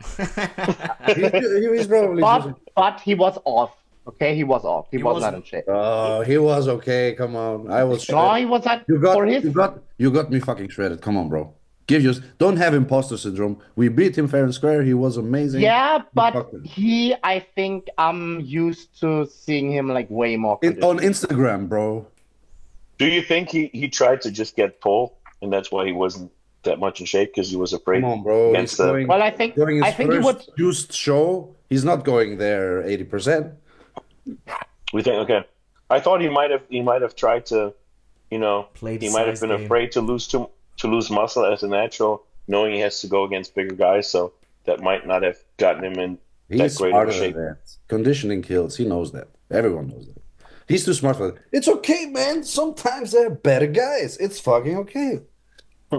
He's probably. But he was off. Okay, he was off. He was not wasn't. in shape. Oh, he was okay. Come on, I was. No, shredded. he was not You got, for his. you got me fucking shredded. Come on, bro. Don't have imposter syndrome. We beat him fair and square. He was amazing. Yeah, but fucked him. I think I'm used to seeing him like way more. On Instagram, bro. Do you think he tried to just get pull and that's why he wasn't that much in shape because he was afraid Come on, bro. against He's the going, Well, I think during his I think he first would. juiced show. He's not going there 80%. We think okay. I thought he might have tried to, you know, Play the he might have size been game. afraid to lose muscle as a natural, knowing he has to go against bigger guys. So that might not have gotten him in He's that great of smarter a than shape. that. Conditioning kills. He knows that. Everyone knows that. He's too smart for that. It's okay, man. Sometimes there are better guys. It's fucking okay.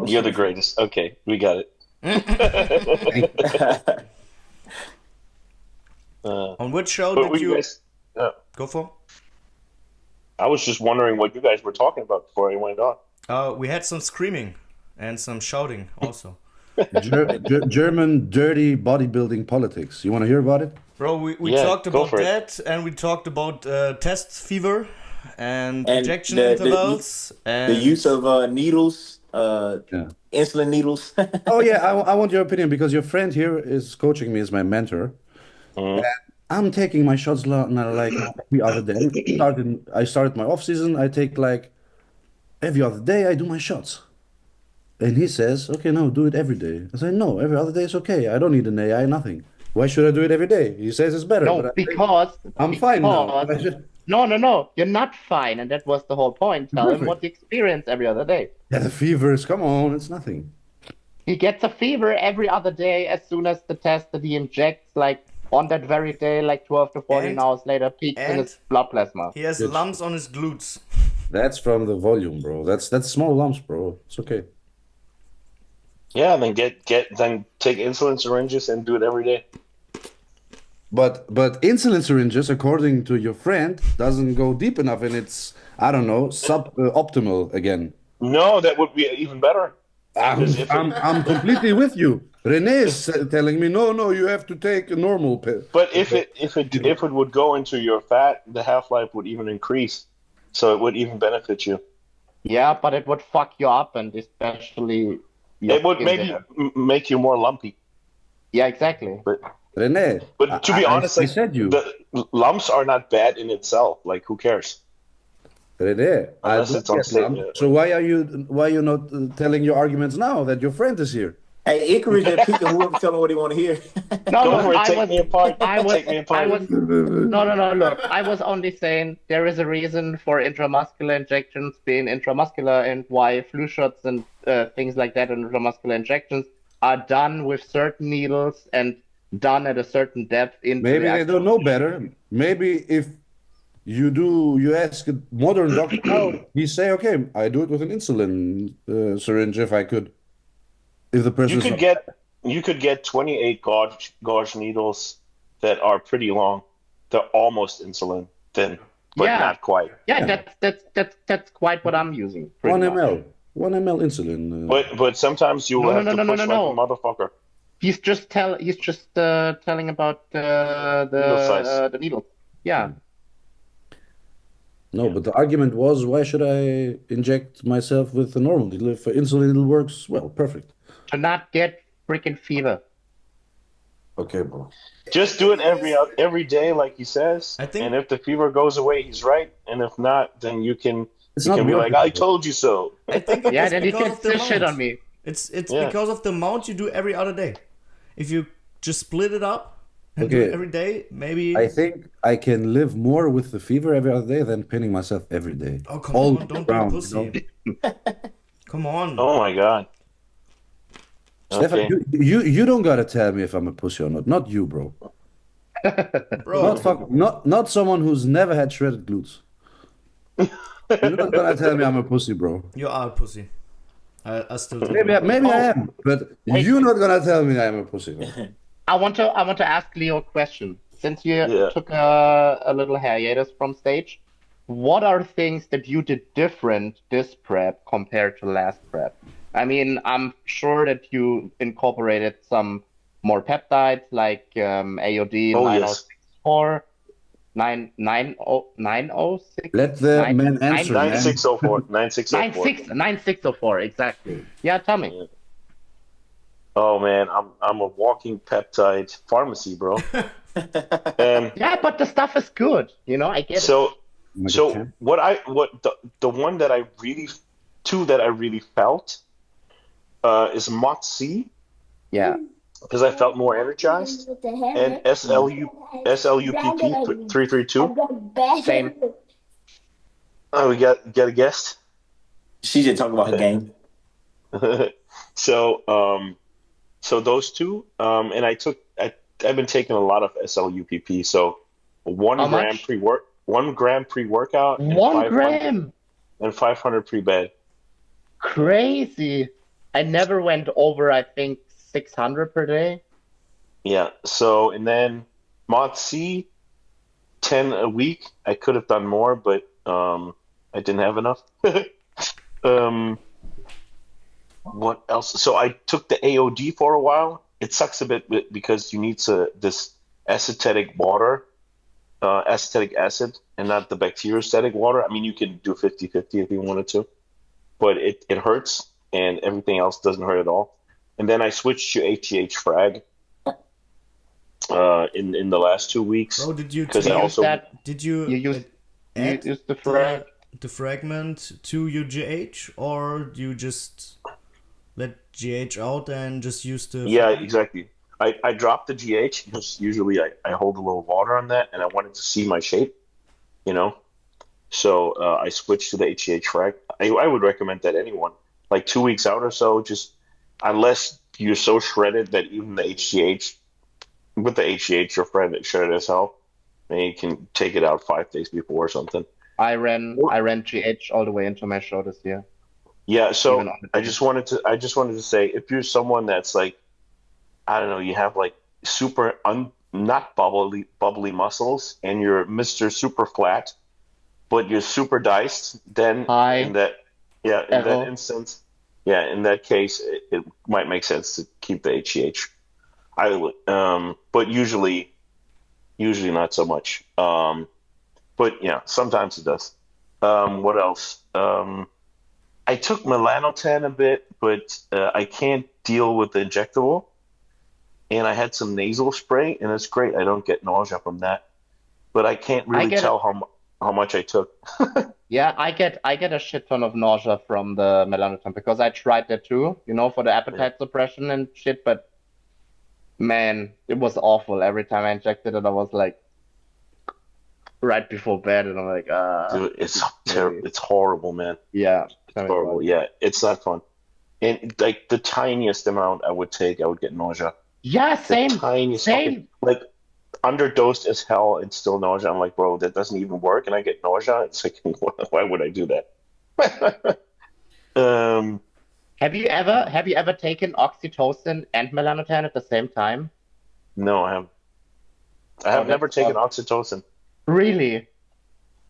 You're the greatest. Okay, we got it. On which show But did what you you guys? go for? I was just wondering what you guys were talking about before I went on. We had some screaming and some shouting also. German dirty bodybuilding politics. You want to hear about it? Bro, we Yeah, talked go about for it. that, and we talked about test fever and, And injection the intervals and The use of needles, Yeah. insulin needles. Oh yeah, I want your opinion because your friend here is coaching me as my mentor. Mhm. I'm taking my shots now like every other day. I started my off season. I take like every other day. I do my shots, and he says, "Okay, no, do it every day." I say, "No, every other day is okay. I don't need an AI, nothing. Why should I do it every day?" He says it's better, No, but I think because I'm fine now. no, you're not fine, and that was the whole point. Tell him Perfect. what you experience every other day. Yeah, the fevers. Come on, it's nothing. He gets a fever every other day as soon as the test that he injects, like on that very day, like 12 to 14 And- hours later, peaks in his blood plasma. he has Good lumps on his glutes. That's from the volume, bro. That's small lumps, bro. It's okay. Yeah, then then take insulin syringes and do it every day. But insulin syringes, according to your friend, doesn't go deep enough, and it's I don't know optimal again. No, that would be even better. I'm completely with you. Renee is telling me no, you have to take a normal pill. But if it would go into your fat, the half-life would even increase, so it would even benefit you. Yeah, but it would fuck you up, and especially your It would skin maybe there. make you more lumpy. Yeah, exactly. Renee, But to be honest, I like said you. the lumps are not bad in itself. Like, who cares? Renee, I Unless don't it's on get state, lump. yeah. So why are you not telling your arguments now that your friend is here? Hey, Icarus just picking whoever tell him what he want to hear. No, Go for it. I Take was, me apart. I was, Take me apart. no. Look, I was only saying there is a reason for intramuscular injections being intramuscular, and why flu shots and things like that and intramuscular injections are done with certain needles and done at a certain depth into Maybe the they actual don't know better. Maybe if you ask a modern doctor now, he say, okay, I do it with an insulin syringe if I could. If the person You could get 28 gauge needles that are pretty long. They're almost insulin thin, but Yeah. not quite. Yeah, that's quite what I'm using. pretty 1 much. ml, 1 ml insulin. But sometimes you will No, have no, to no, push no, like no. a motherfucker. He's just telling about Needle size. the needle. Yeah. No, but the argument was, why should I inject myself with a normal needle if insulin needle works well? Perfect. To not get freaking fever. Okay, bro. Just do it every day, like he says. I think- And if the fever goes away, he's right. And if not, then you can It's you not can be worth like, it, I bro. told you so. I think it Yeah, is then he because can of the still shit amount. on me. It's Yeah. because of the amount you do every other day. If you just split it up and do Okay. it every day, maybe. I think I can live more with the fever every other day than pinning myself every day. Oh, come All on, don't be a round, pussy. Come on. Oh my god. Stefan, Okay. you don't gotta tell me if I'm a pussy or not. Not you, bro. Bro. Not someone who's never had shredded glutes. You're not gonna tell me I'm a pussy, bro. You are a pussy. I still do. Maybe I am, but you're not gonna tell me I'm a pussy. Bro. I want to ask Leo a question. Since you Yeah. took a little hiatus from stage, what are things that you did different this prep compared to last prep? I mean, I'm sure that you incorporated some more peptides like AOD Oh, yes. 9064, 906. Let the man answer, man. 9604. 9604. 9604, exactly. Yeah, tell me. Oh man, I'm a walking peptide pharmacy, bro. Yeah, but the stuff is good. You know, I get it. So Like a so champ. the one that I really felt is Moxie, Yeah. because I felt more energized, and SLUPP 332. Same. Oh, we got a guest. She just talking about her game. So those two, and I've been taking a lot of SLUPP. So one How gram much? one gram pre-workout, and 1 500 gram. and 500 pre-bed. Crazy. I never went over, I think, 600 per day. Yeah. So and then Mod C, 10 a week. I could have done more, but I didn't have enough. Um, what else? So I took the AOD for a while. It sucks a bit because you need this acetic water, acetic acid, and not the bacteriostatic water. I mean, you can do 50-50 if you wanted to, but it hurts, and everything else doesn't hurt at all. And then I switched to ATH frag in the last 2 weeks Bro, did you because I You take? use also that. Did You you use you add use the frag. the fragment to your GH, or do you just let GH out and just use the yeah, fragment? exactly. I dropped the GH because usually I hold a little water on that, and I wanted to see my shape, you know. So I switched to the HGH frag. I would recommend that anyone like 2 weeks out or so, just unless you're so shredded that even the HGH with the HGH you're shredded as hell, then you can take it out 5 days before or something. I ran GH all the way into my show this year, Yeah, even so on the I day. just wanted to say if you're someone that's like I don't know, you have like super not bubbly muscles and you're Mr. Super Flat, but you're super diced, then in Hi, that yeah, in that Errol. instance, yeah, in that case it might make sense to keep the HGH. I would but usually not so much. But yeah, sometimes it does. What else? I took melanotan a bit, but I can't deal with the injectable. And I had some nasal spray, and it's great. I don't get nausea from that, but I can't I really get it. tell how much I took. Yeah, I get a shit ton of nausea from the melanotan because I tried that too, for the Yeah. appetite suppression and shit, but man, it was awful. Every time I injected it, I was like right before bed, and I'm like, Dude, this is really, it's horrible, man. yeah, It's tell me about horrible. it. Yeah, it's not fun. And like the tiniest amount I would take, I would get nausea. Yeah, The same, tiniest fucking same. like underdosed as hell and still nausea. I'm like, bro, that doesn't even work, and I get nausea. It's like, why would I do that? Um, Have you ever taken oxytocin and melanotan at the same time? no, I Oh, have never that's taken oxytocin. really.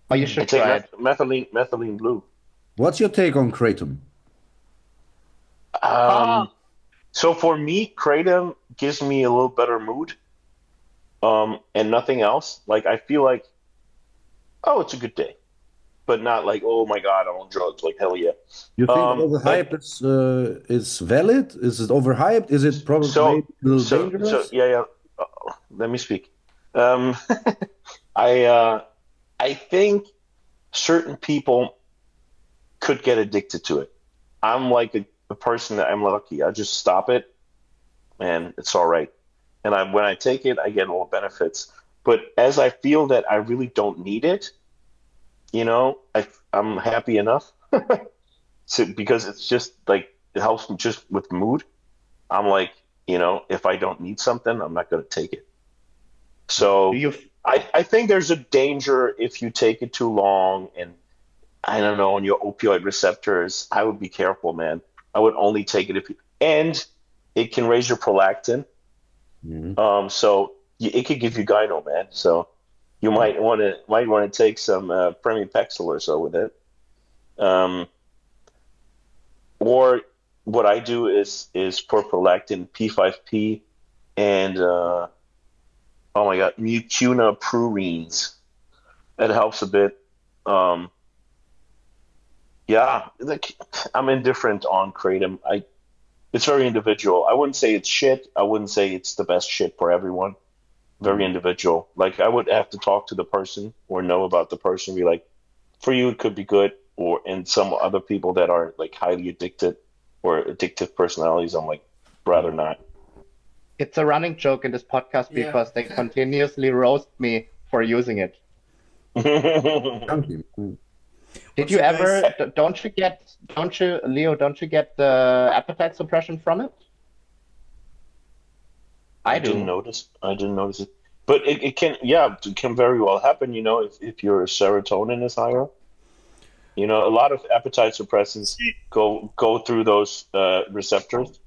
Oh, you I should take try it. methylene blue. What's your take on kratom? Ah, Um, so for me, kratom gives me a little better mood, and nothing else. Like I feel like, oh, it's a good day, but not like, oh my God, I'm on drugs. Like hell yeah. You think all the But hype is valid? Is it overhyped? Is it probably so maybe a little so dangerous? yeah yeah. Let me speak. Um, I uh, I think certain people could get addicted to it. I'm like a person that I'm lucky. I just stop it and it's all right. And when I take it, I get all the benefits. But as I feel that I really don't need it, I'm happy enough. Because it's just like it helps me just with mood. I'm like, if I don't need something, I'm not going to take it. do So you? I think there's a danger if you take it too long and I don't know, on your opioid receptors, I would be careful, man. I would only take it and it can raise your prolactin. Mhm. So it could give you gyno, man. So you might want to take some Pramipexole or so with it. Um, or what I do is for prolactin P5P and oh my God, mucuna prurines. That helps a bit. Um, yeah, like I'm indifferent on kratom. It's very individual. I wouldn't say it's shit. I wouldn't say it's the best shit for everyone. Very individual. Like I would have to talk to the person or know about the person. Be like, for you it could be good, or and some other people that are like highly addicted or addictive personalities. I'm like, rather not. It's a running joke in this podcast Yeah. because they continuously roast me for using it. Chunky. Did What's you your guys? ever? Don't you, Leo? Don't you get the appetite suppression from it? I do. I didn't notice it. But it can, yeah, it can very well happen. If your serotonin is higher. You know, a lot of appetite suppressants go through those receptors,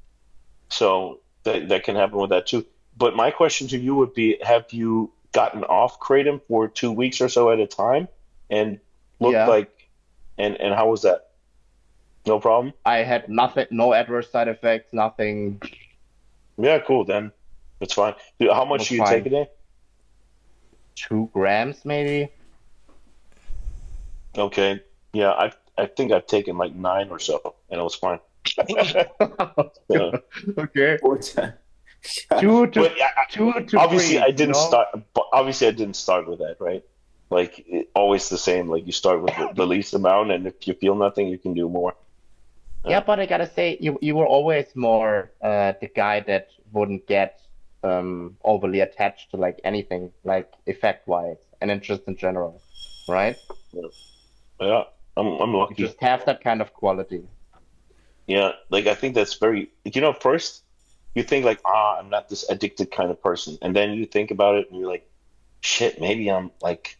so that can happen with that too. But my question to you would be: have you gotten off kratom for 2 weeks or so at a time, and looked Yeah, like, and how was that? No problem. I had nothing, no adverse side effects, nothing. Yeah, cool. Then it's fine. How much Was do you take fine. a day? 2 grams maybe. Okay. Yeah, I think I've taken like 9 or so, and it was fine. Yeah. Okay. Four times. Two to But yeah, two to obviously three, I you didn't know? start. But obviously I didn't start with that, right? Like always the same. Like you start with the least amount, and if you feel nothing, you can do more. Yeah, Yeah. but I gotta say, you were always more the guy that wouldn't get overly attached to like anything, like effect wise, and then just in general, right? Yeah. Yeah. I'm You lucky. just have that kind of quality. Yeah. Like I think that's very. First you think like, I'm not this addicted kind of person, and then you think about it, and you're like, shit, maybe I'm like,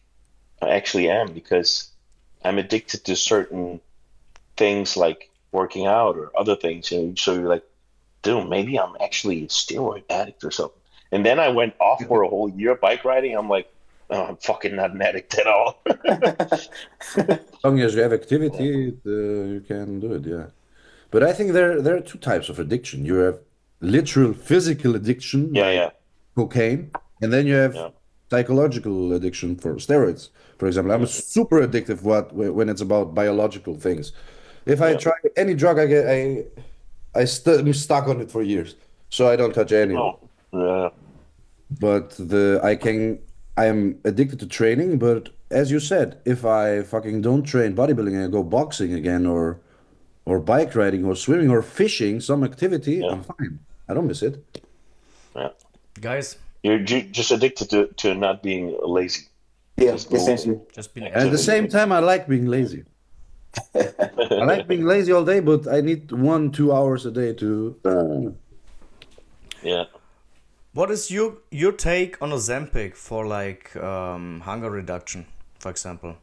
I actually am because I'm addicted to certain things like working out or other things. So you're like, dude, maybe I'm actually a steroid addict or something. And then I went off for a whole year bike riding. I'm like, oh, I'm fucking not an addict at all. As long as you have Yeah, activity, you can do it. Yeah. But I think there are two types of addiction. You have literal physical addiction, yeah, like yeah, cocaine, and then you have yeah, psychological addiction for steroids. For example, I'm yeah, super addictive when it's about biological things. If I yeah. try any drug, I'm stuck on it for years, so I don't touch any of it. Oh, yeah, But I'm addicted to training. But as you said, if I fucking don't train bodybuilding and I go boxing again, or bike riding or swimming or fishing, some activity, yeah, I'm fine. I don't miss it. yeah. Guys, You're just addicted to not being lazy, Yeah, just moving, essentially. just being And at the active. activity. same time, I like being lazy. I like being lazy all day, but I need 1, 2 hours a day to. Yeah. What is your take on Ozempic for like hunger reduction, for example?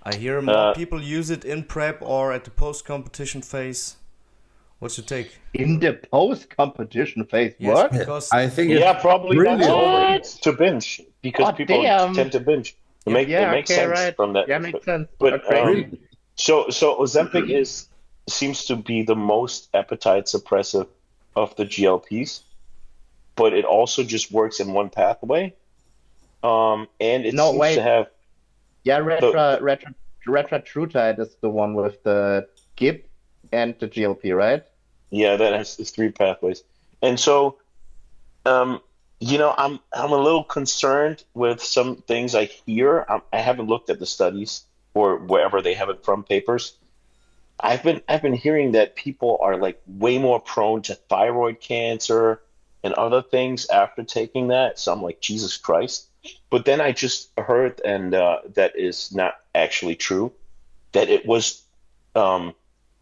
I hear more Uh, people use it in prep or at the post-competition phase. What's your take? In the post-competition phase, Yes, what? because I think yeah, it's probably that's brilliant. overrated What? to binge because Oh, people damn. tend to binge. you It Yeah, makes okay, sense right. from that Yeah, makes perspective. sense. But Okay. Brilliant. so Ozempic seems to be the most appetite suppressive of the GLPs, but it also just works in one pathway. And it No, seems to wait. have Yeah, the Retrotrutide is the one with the GIP and the GLP, right? yeah, that has its 3 pathways. And so um, I'm a little concerned with some things I hear. I haven't looked at the studies or wherever they have it from papers. I've been hearing that people are like way more prone to thyroid cancer and other things after taking that. So I'm like, Jesus Christ. But then I just heard, and that is not actually true, that it was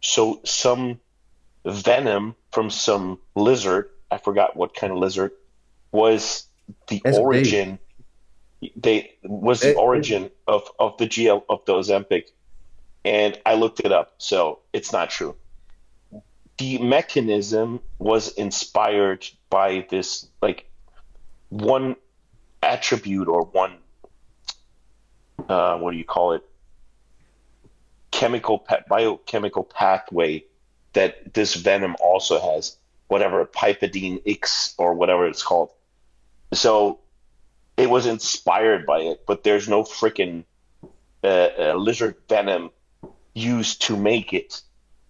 so some venom from some lizard, I forgot what kind of lizard, was the As a bait. origin. They was the Eh, origin of the GL of the Ozempic, and I looked it up, so it's not true. The mechanism was inspired by this like one attribute or one what do you call it, biochemical pathway that this venom also has, whatever pipidine X or whatever it's called. So it was inspired by it, but there's no freaking lizard venom used to make it.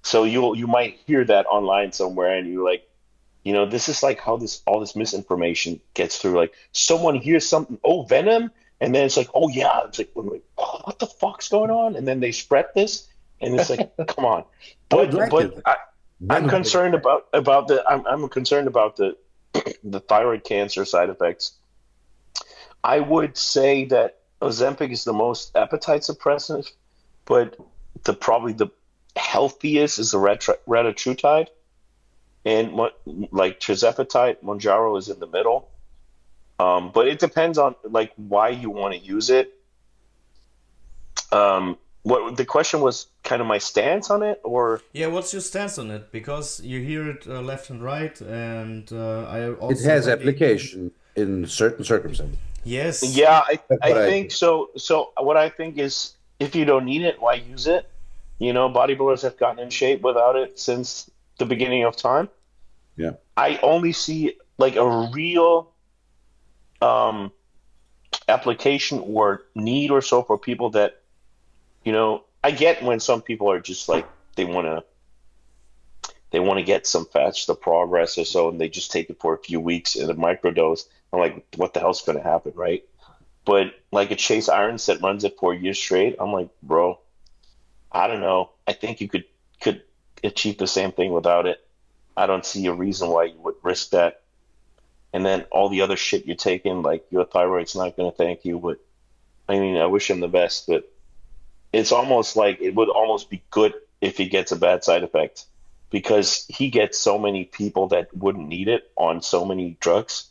So you might hear that online somewhere, and you're like, this is like how this all this misinformation gets through. Like someone hears something, oh, venom, and then it's like, oh yeah, it's like, I'm like, oh, what the fuck's going on? And then they spread this, and it's like, come on. I would But like it. I'm Venom. concerned about the I'm concerned about the thyroid cancer side effects. I would say that Ozempic is the most appetite suppressive, but probably the healthiest is the retatrutide, and what like tirzepatide, Monjaro is in the middle. But it depends on like why you want to use it. Um, what the question was, kind of my stance on it, or Yeah, what's your stance on it? Because you hear it left and right, and I It also has really application in certain circumstances. yes. yeah, That's I what I think think. so. So what I think is, if you don't need it, why use it? Bodybuilders have gotten in shape without it since the beginning of time. Yeah. I only see like a real um application or need or so for people that, I get when some people are just like they want to they want to get some faster progress or so, and they just take it for a few weeks in a microdose. I'm like, what the hell's going to happen, right? But like a Chase Irons that runs it for a year straight, I'm like, bro, I don't know. I think you could achieve the same thing without it. I don't see a reason why you would risk that. And then all the other shit you're taking, like your thyroid's not going to thank you. But I mean, I wish him the best, but it's almost like it would almost be good if he gets a bad side effect because he gets so many people that wouldn't need it on so many drugs.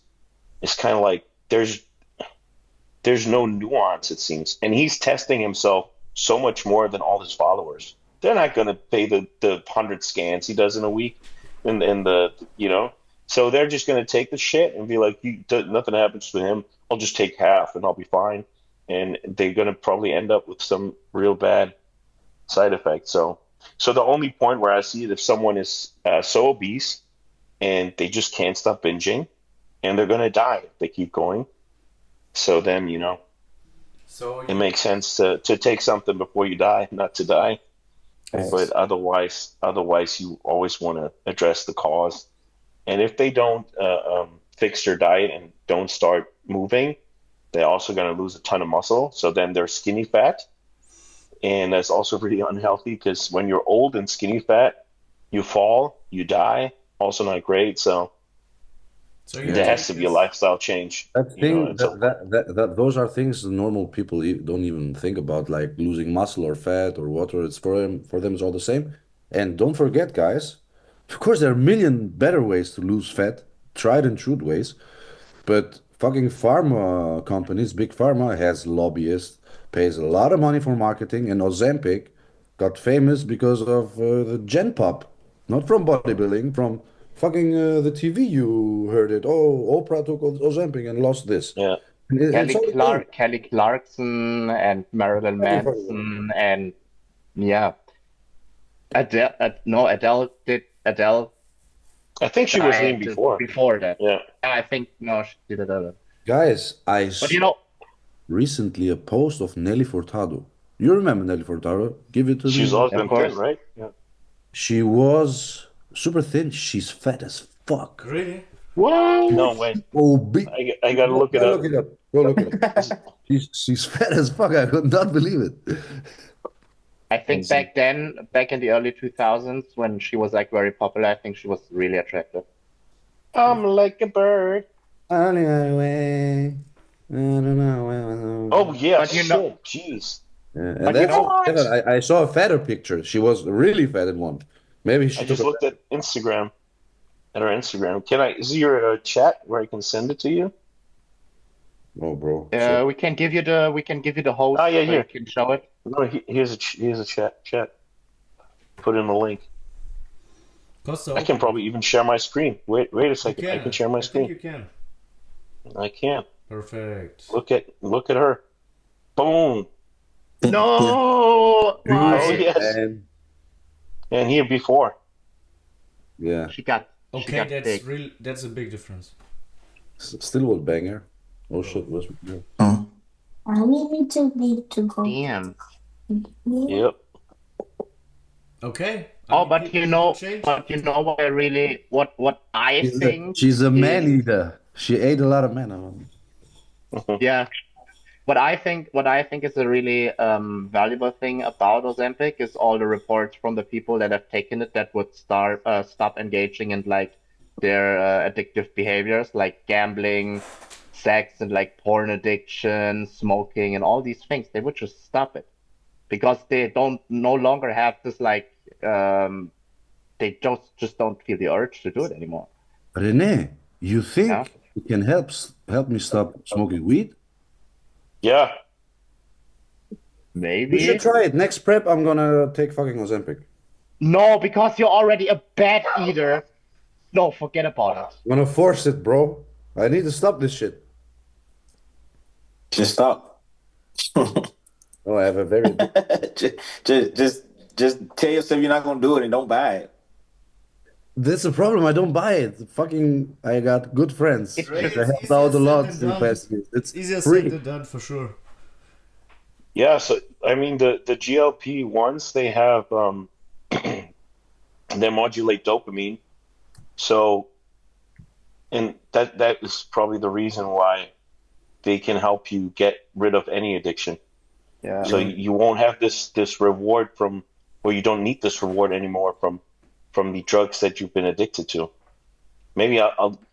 It's kind of like there's no nuance, it seems, and he's testing himself so much more than all his followers. They're not going to pay the 100 scans he does in a week, and so they're just going to take the shit and be like, nothing happens to him. I'll just take half and I'll be fine. And they're going to probably end up with some real bad side effects. So the only point where I see it, if someone is so obese and they just can't stop binging, and they're going to die if they keep going. So then, So it makes sense to take something before you die, not to die. But otherwise, you always want to address the cause. And if they don't fix their diet and don't start moving, they're also going to lose a ton of muscle. So then they're skinny fat. And that's also really unhealthy because when you're old and skinny fat, you fall, you die. Also not great. So so your there Yeah. has take to be a is lifestyle change, That thing at some point. that those are things that normal people don't even think about, like losing muscle or fat or water. It's for them it's all the same. And don't forget, guys, of course there are a million better ways to lose fat, tried and true ways. But fucking pharma companies, big pharma has lobbyists, pays a lot of money for marketing, and Ozempic got famous because of the Gen Pop, not from bodybuilding, from fucking the TV. You heard it. Oh, Oprah took Ozempic and lost this. Yeah. And it's all the same. Kelly Clarkson and Marilyn Every fucking one. Manson and yeah, Adele. No, Adele I think she was lean died before. before that. Yeah. I think no, she did it. Guys, I But saw recently a post of Nelly Furtado. You remember Nelly Furtado? Give it to She's me. always of been thin, course. right? Yeah. She was super thin. She's fat as fuck. really What? No way. Oh, big. I gotta look it Go up. look it up. Go look it up. She's fat as fuck. I could not believe it. I think back then, back in the early 2000s, when she was like very popular, I think she was really attractive. I'm like a bird. Anyway, I don't know. Oh yeah, But you know- shit. Jeez. Yeah, and But you that's know I saw a fatter picture. She was really fat in one. Maybe she I took just a. looked at Instagram. At her Instagram. Is your chat where I can send it to you? Oh, bro. we can give you the host Oh, yeah, so here. you can show it. No, here's a chat. Put in the link. Costa, I can probably even share my screen. Wait a you second. I can. can share my I think screen. you can. I can. Perfect. Look at her. Boom. No, Oh why? yes. And here before. Yeah, She got Okay, big. that's a big difference. still was banger. Oh shit, was yeah. I need to go. Damn. Yep. Okay. Oh, but you know, change. what I really, what I think She's a man is- eater. She ate a lot of men. Yeah. What I think is a really valuable thing about Ozempic is all the reports from the people that have taken it that would stop engaging in like their addictive behaviors like gambling, sex, and like porn addiction, smoking, and all these things. They would just stop it because they don't no longer have this like they just don't feel the urge to do it anymore. Rene, you think Yeah. it can help me stop smoking weed? Yeah. Maybe. You should try it. Next prep, I'm gonna take fucking Ozempic. No, because you're already a bad eater. No, forget about it. I'm gonna force it, bro. I need to stop this shit. Just stop. Oh, I have a very just tell yourself you're not gonna do it and don't buy it. That's the problem. I don't buy it. Fucking, I got good friends. It's I just- helped out a lot in the done. past years. It's Easier free. said than done for sure. Yeah, so I mean the GLP ones they have they modulate dopamine. So and that is probably the reason why they can help you get rid of any addiction. Yeah. So you won't have this reward from, or you don't need this reward anymore from the drugs that you've been addicted to. Maybe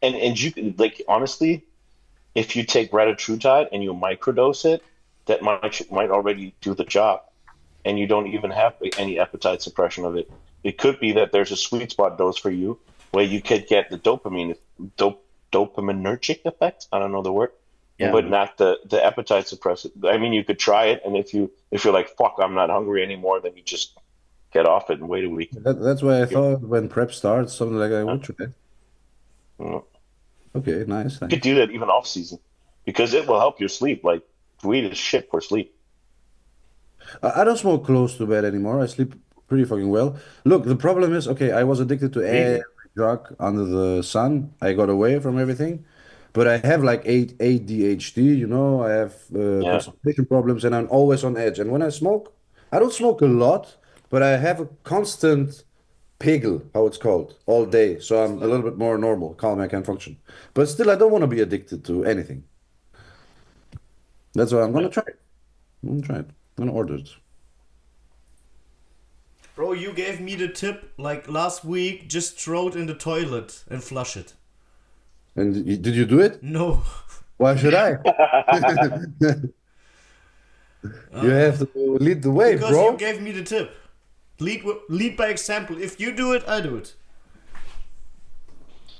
and you can, like, honestly, if you take retatrutide and you microdose it, that might already do the job, and you don't even have any appetite suppression of it. It could be that there's a sweet spot dose for you where you could get the dopaminergic effect. I don't know the word. Yeah. But not the appetite suppressant. I mean, you could try it, and if you're like, fuck, I'm not hungry anymore, then you just get off it and wait a week. That's why I thought when prep starts, something like I would try. You Okay, nice. could do that even off season because it will help your sleep. Like weed is shit for sleep. I don't smoke close to bed anymore. I sleep pretty fucking well. Look, the problem is, okay, I was addicted to every drug under the sun. I got away from everything. But I have like ADHD, you know, I have concentration problems and I'm always on edge. And when I smoke, I don't smoke a lot, but I have a constant pegel, how it's called, all day. So I'm a little bit more normal, calm, I can function. But still, I don't want to be addicted to anything. That's why I'm going to try it. I'm going to try it. I'm going to order it. Bro, you gave me the tip like last week, just throw it in the toilet and flush it. And did you do it? No. Why should I? You have to lead the way, Because bro. you gave me the tip. Lead by example. If you do it, I do it.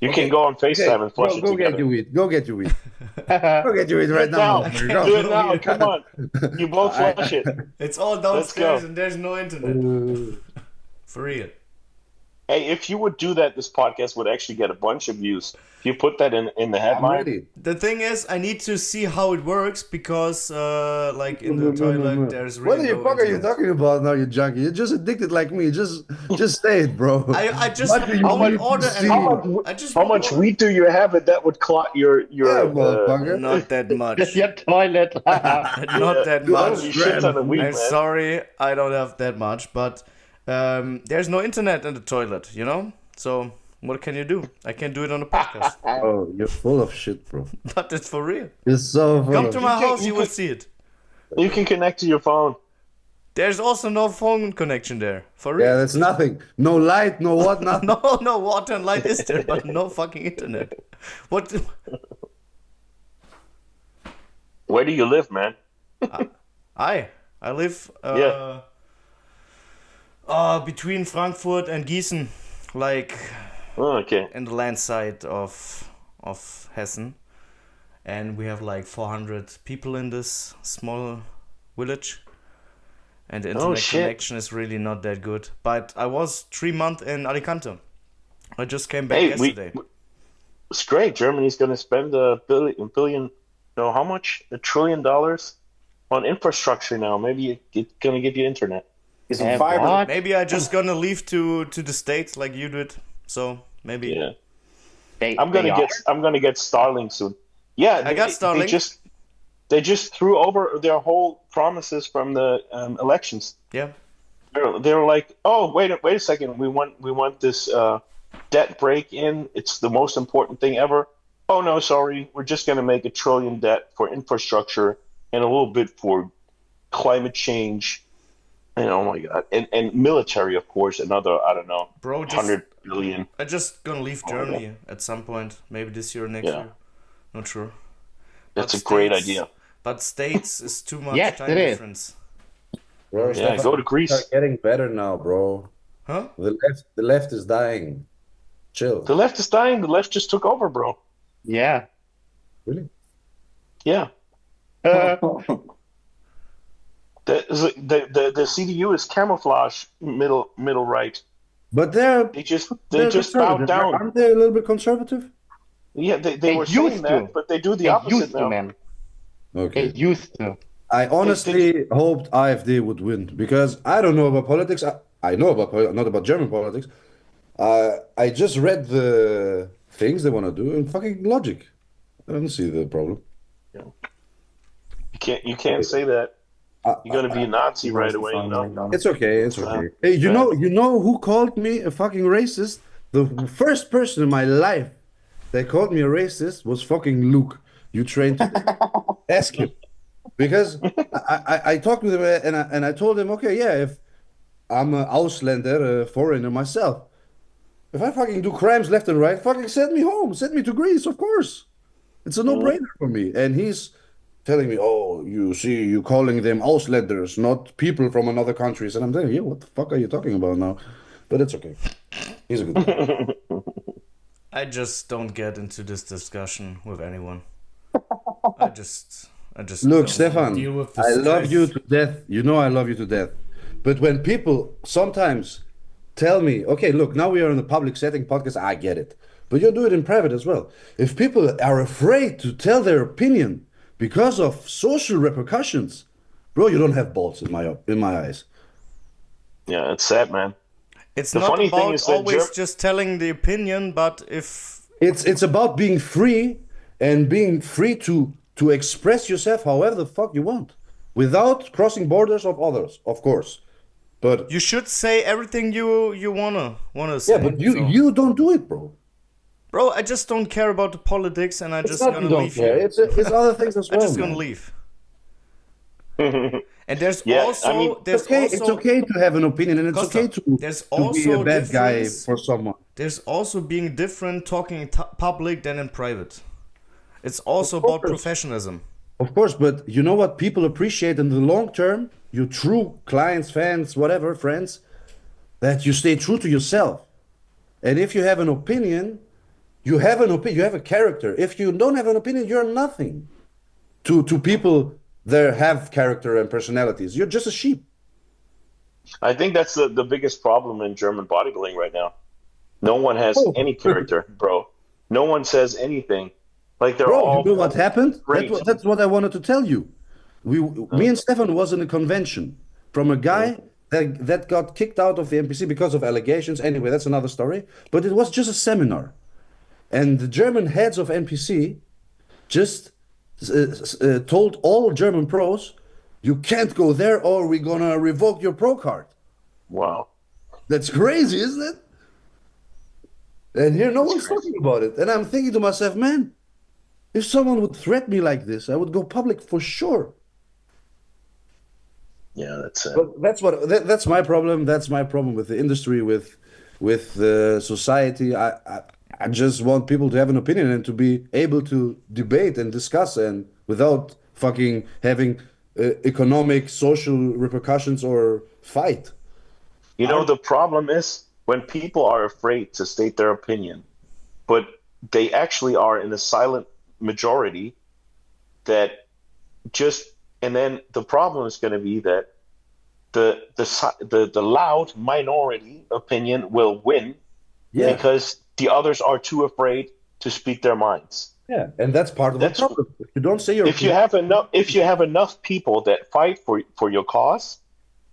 You can go on FaceTime and flush it Go together. get your weed. Go get your weed. Go get your weed right now. Now. Do it now. Come on. You both flush it. It's all Let's go. downstairs and there's no internet. For real. Hey, if you would do that, this podcast would actually get a bunch of views. If you put that in the I'm headline, ready. The thing is, I need to see how it works because, like in the toilet, there's really What the no fuck are you internet. talking about now, you junkie? You're just addicted like me. Just say it, bro. I just What do you want need to order see? and I just how want much order. weed do you have that would clot your Yeah, motherfucker. Not that much. Just your toilet. Not that much. You shit ton of weed, I'm man. sorry, I don't have that much, but there's no internet in the toilet, you know? So what can you do? I can do it on a podcast. Oh, you're full of shit, bro. But it's for real. You're so full Come of to my can- house, you you will can- see it. You can connect to your phone. There's also no phone connection there. For real. Yeah, that's nothing. No light, no what, nothing. No water and light is there, but no fucking internet. What? Where do you live, man? I live Yeah. between Frankfurt and Gießen, like Oh, okay. in the land side of Hessen, and we have like 400 people in this small village, and the internet shit. connection is really not that good. But I was 3 months in Alicante. I just came back Hey, yesterday. it's great. Germany's going to spend a billion, no, how much? $1 trillion on infrastructure now. Maybe it's going to give you internet. It's some fiber. What? Maybe I just gonna leave to the States like you did. So maybe. Yeah. They I'm gonna get Starlink soon. Yeah, I got Starlink. They just threw over their whole promises from the elections. Yeah. They're like, oh, wait a second, we want this debt break in. It's the most important thing ever. Oh no, sorry, we're just gonna make $1 trillion debt for infrastructure and a little bit for climate change. And oh my god, and military, of course, another, I don't know, Bro, 100 billion. I just gonna leave Germany at some point. Maybe this year or next Yeah. year. Not sure. That's But a great States- idea. But States is too much Yes, time it is. difference. Bro, Yeah, Stefan, go to things Greece. are getting better now, bro. Huh? The left is dying. Chill. The left is dying. The left just took over, bro. Yeah. Really? Yeah, Uh, The CDU is camouflage middle right. But They just bowed conservative, right? down. Aren't they a little bit conservative? Yeah, they They were saying used that, to. but they do the They opposite used to, now. man. They Okay. used to. I honestly hoped AfD would win because I don't know about politics. I know about not about German politics. I just read the things they want to do and fucking logic. I don't see the problem. You can't say that. You're gonna be a Nazi right away, you know. It's okay. It's okay. Hey, you know who called me a fucking racist? The first person in my life that called me a racist was fucking Luke. You trained today. Ask him. Because I talked with him and I told him, okay, yeah, if I'm an Ausländer, a foreigner myself, if I fucking do crimes left and right, fucking send me home, send me to Greece, of course. It's a no-brainer for me. And he's telling me, oh, you see, you calling them Ausländers, not people from another countries. And I'm telling you, what the fuck are you talking about now? But it's okay. He's a good guy. I just don't get into this discussion with anyone. I just Look, don't Stefan, deal with the I love stress. you to death. You know I love you to death. But when people sometimes tell me, okay, look, now we are in a public setting podcast, I get it. But you do it in private as well. If people are afraid to tell their opinion because of social repercussions, bro, you don't have balls in my eyes. Yeah, it's sad, man. It's The not funny thing about is that always just telling the opinion, but if It's about being free and being free to express yourself however the fuck you want without crossing borders of others, of course. But you should say everything you wanna say. yeah, but so. you don't do it, bro. Bro, I just don't care about the politics, and I It's just not gonna you don't leave care. here. It's other things as I'm well. just gonna Man. leave. And there's Yeah, also I mean, there's Okay, also it's okay to have an opinion, and it's Costa, okay there's to be a also bad guy difference. for someone. There's also being different talking in public than in private. It's also Of about course. professionalism. Of course, but you know what people appreciate in the long term? You true clients, fans, whatever, friends, that you stay true to yourself. And if you have an opinion, you have an opinion, you have a character. If you don't have an opinion, you're nothing to people that have character and personalities. You're just a sheep. I think that's the biggest problem in German bodybuilding right now. No one has Oh. any character, bro. No one says anything. Like they're Bro, all you know what happened? great. That's what I wanted to tell you. Me and Stefan was in a convention from a guy that got kicked out of the NPC because of allegations. Anyway, that's another story. But it was just a seminar. And the German heads of NPC just told all German pros, you can't go there or we're gonna revoke your pro card. Wow. That's crazy, isn't it? And here no one's talking about it. And I'm thinking to myself, man, if someone would threaten me like this, I would go public for sure. Yeah, that's it. But that's my problem. That's my problem with the industry, with society. I just want people to have an opinion and to be able to debate and discuss, and without fucking having economic, social repercussions or fight. You know, the problem is when people are afraid to state their opinion, but they actually are in a silent majority that just, and then the problem is going to be that the loud minority opinion will win because the others are too afraid to speak their minds. Yeah, and that's part of the problem. If you don't say your if you have enough people that fight for your cause,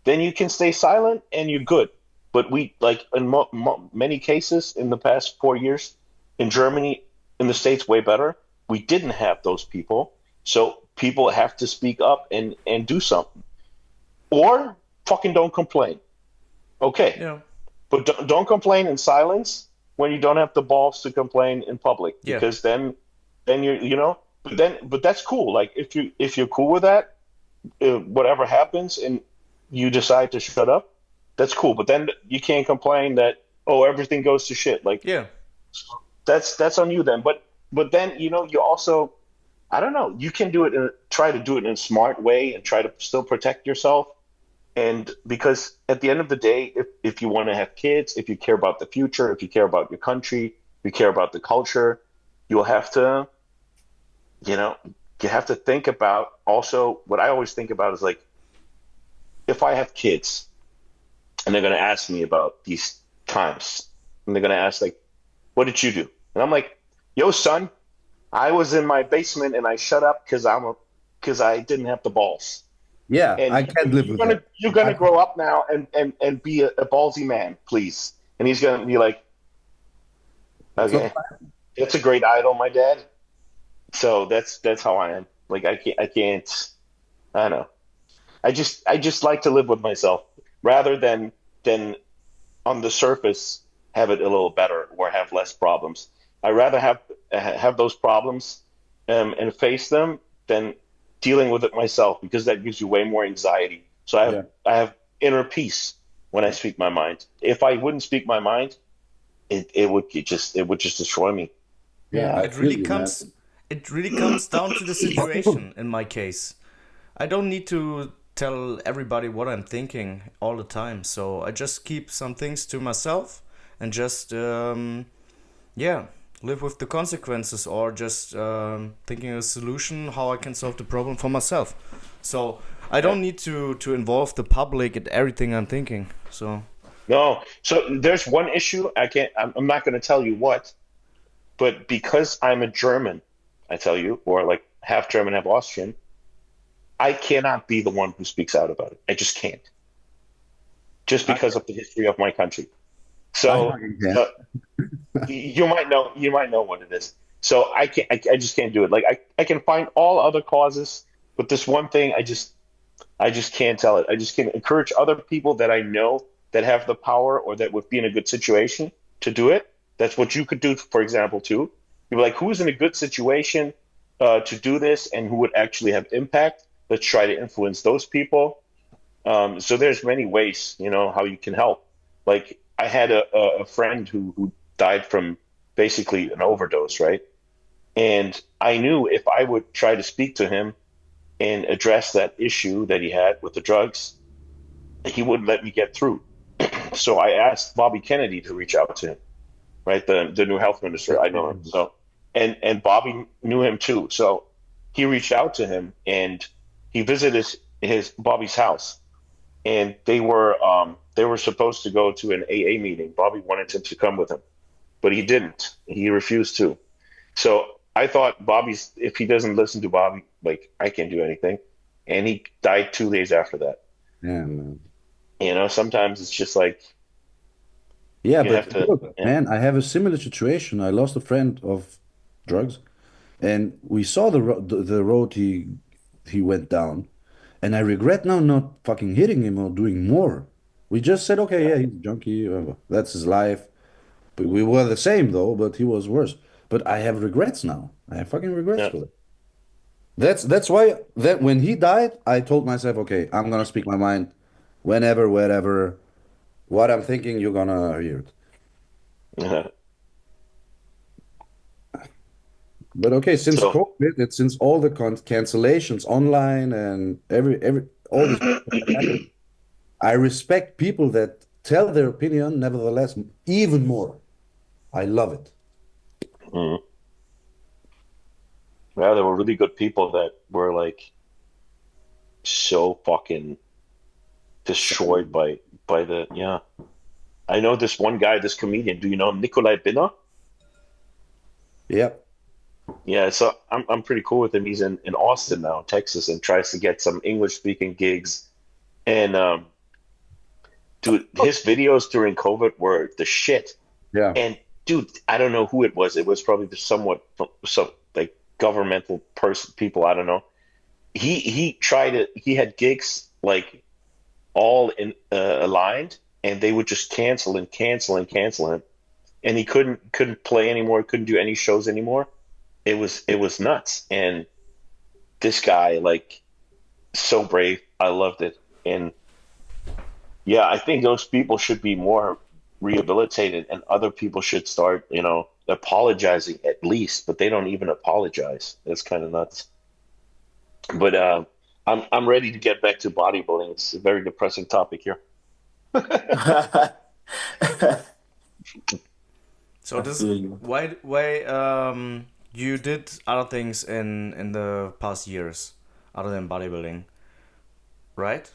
then you can stay silent and you're good. But we, like in many cases in the past 4 years in Germany, in the States, way better. We didn't have those people, so people have to speak up and do something, or fucking don't complain. Okay, Yeah. but don't complain in silence when you don't have the balls to complain in public, Yeah. because then but that's cool. Like if you're cool with that, whatever happens and you decide to shut up, that's cool. But then you can't complain that, oh, everything goes to shit. Like, Yeah. that's on you then. But then, you also, I don't know, you can try to do it in a smart way and try to still protect yourself. And because at the end of the day, if you want to have kids, if you care about the future, if you care about your country, if you care about the culture, you'll have to, you have to think about also, what I always think about is like, if I have kids and they're gonna ask me about these times, and they're gonna ask like, "What did you do?" And I'm like, "Yo, son, I was in my basement and I shut up because I didn't have the balls." Yeah, And I can't live with that. you're gonna grow up now and be a ballsy man, please. And he's gonna be like, It's not okay, that's a great idol, my dad. So that's how I am. Like I don't know. I just like to live with myself rather than on the surface have it a little better or have less problems. I rather have those problems and face them than dealing with it myself because that gives you way more anxiety. So yeah. I have inner peace when I speak my mind. If I wouldn't speak my mind, it would just destroy me. Yeah, Yeah. I It feel really you, man. comes down to the situation in my case. I don't need to tell everybody what I'm thinking all the time, so I just keep some things to myself and just yeah, live with the consequences or just thinking a solution how I can solve the problem for myself. So I Yeah. don't need to involve the public in everything I'm thinking. So No. So there's one issue I can't. I'm not going to tell you what, but because I'm a German, I tell you, or like half German, half Austrian, I cannot be the one who speaks out about it. I just can't, just I, because of the history of my country. I So fucking can. uh, you might know what it is. So I can't. I just can't do it. Like I can find all other causes, but this one thing, I just can't tell it. I just can encourage other people that I know that have the power or that would be in a good situation to do it. That's what you could do, for example, too. You're like, who's in a good situation to do this and who would actually have impact? Let's try to influence those people. So there's many ways, how you can help. Like I had a friend who died from basically an overdose, right? And I knew if I would try to speak to him and address that issue that he had with the drugs, he wouldn't let me get through. So I asked Bobby Kennedy to reach out to him, right? The new health minister. I know him. So and Bobby knew him too. So he reached out to him and he visited his Bobby's house. And they were supposed to go to an AA meeting. Bobby wanted him to come with him, but he didn't. He refused to. So I thought if he doesn't listen to Bobby, like I can't do anything. And he died 2 days after that. Yeah, man. Sometimes it's just like Yeah, you have but to, look, yeah, man, I have a similar situation. I lost a friend of drugs, and we saw the road he went down, and I regret now not fucking hitting him or doing more. We just said, okay, yeah, he's a junkie, that's his life. But we were the same though, but he was worse. But I have regrets now. I have fucking regrets yeah, for that. That's why that when he died, I told myself, okay, I'm gonna speak my mind whenever, wherever. What I'm thinking, you're gonna hear it. yeah. But okay, since So COVID, since all the cancellations online and every all this that happened, I respect people that tell their opinion, nevertheless, even more. I love it. mm, yeah, there were really good people that were like so fucking destroyed by the yeah. I know this one guy, this comedian. Do you know Nikolai Binner? Yeah. Yeah, so I'm pretty cool with him. He's in Austin now, Texas, and tries to get some English speaking gigs. And dude, his videos during COVID were the shit. Yeah. And dude, I don't know who it was. It was probably somewhat some like governmental person, people. I don't know. He tried it. He had gigs like all in aligned, and they would just cancel and cancel and cancel him, and he couldn't play anymore. Couldn't do any shows anymore. It was nuts. And this guy, like, so brave. I loved it. And yeah, I think those people should be more rehabilitated, and other people should start, apologizing at least. But they don't even apologize. It's kind of nuts. But I'm ready to get back to bodybuilding. It's a very depressing topic here. so I this feel you. why you did other things in the past years other than bodybuilding, right?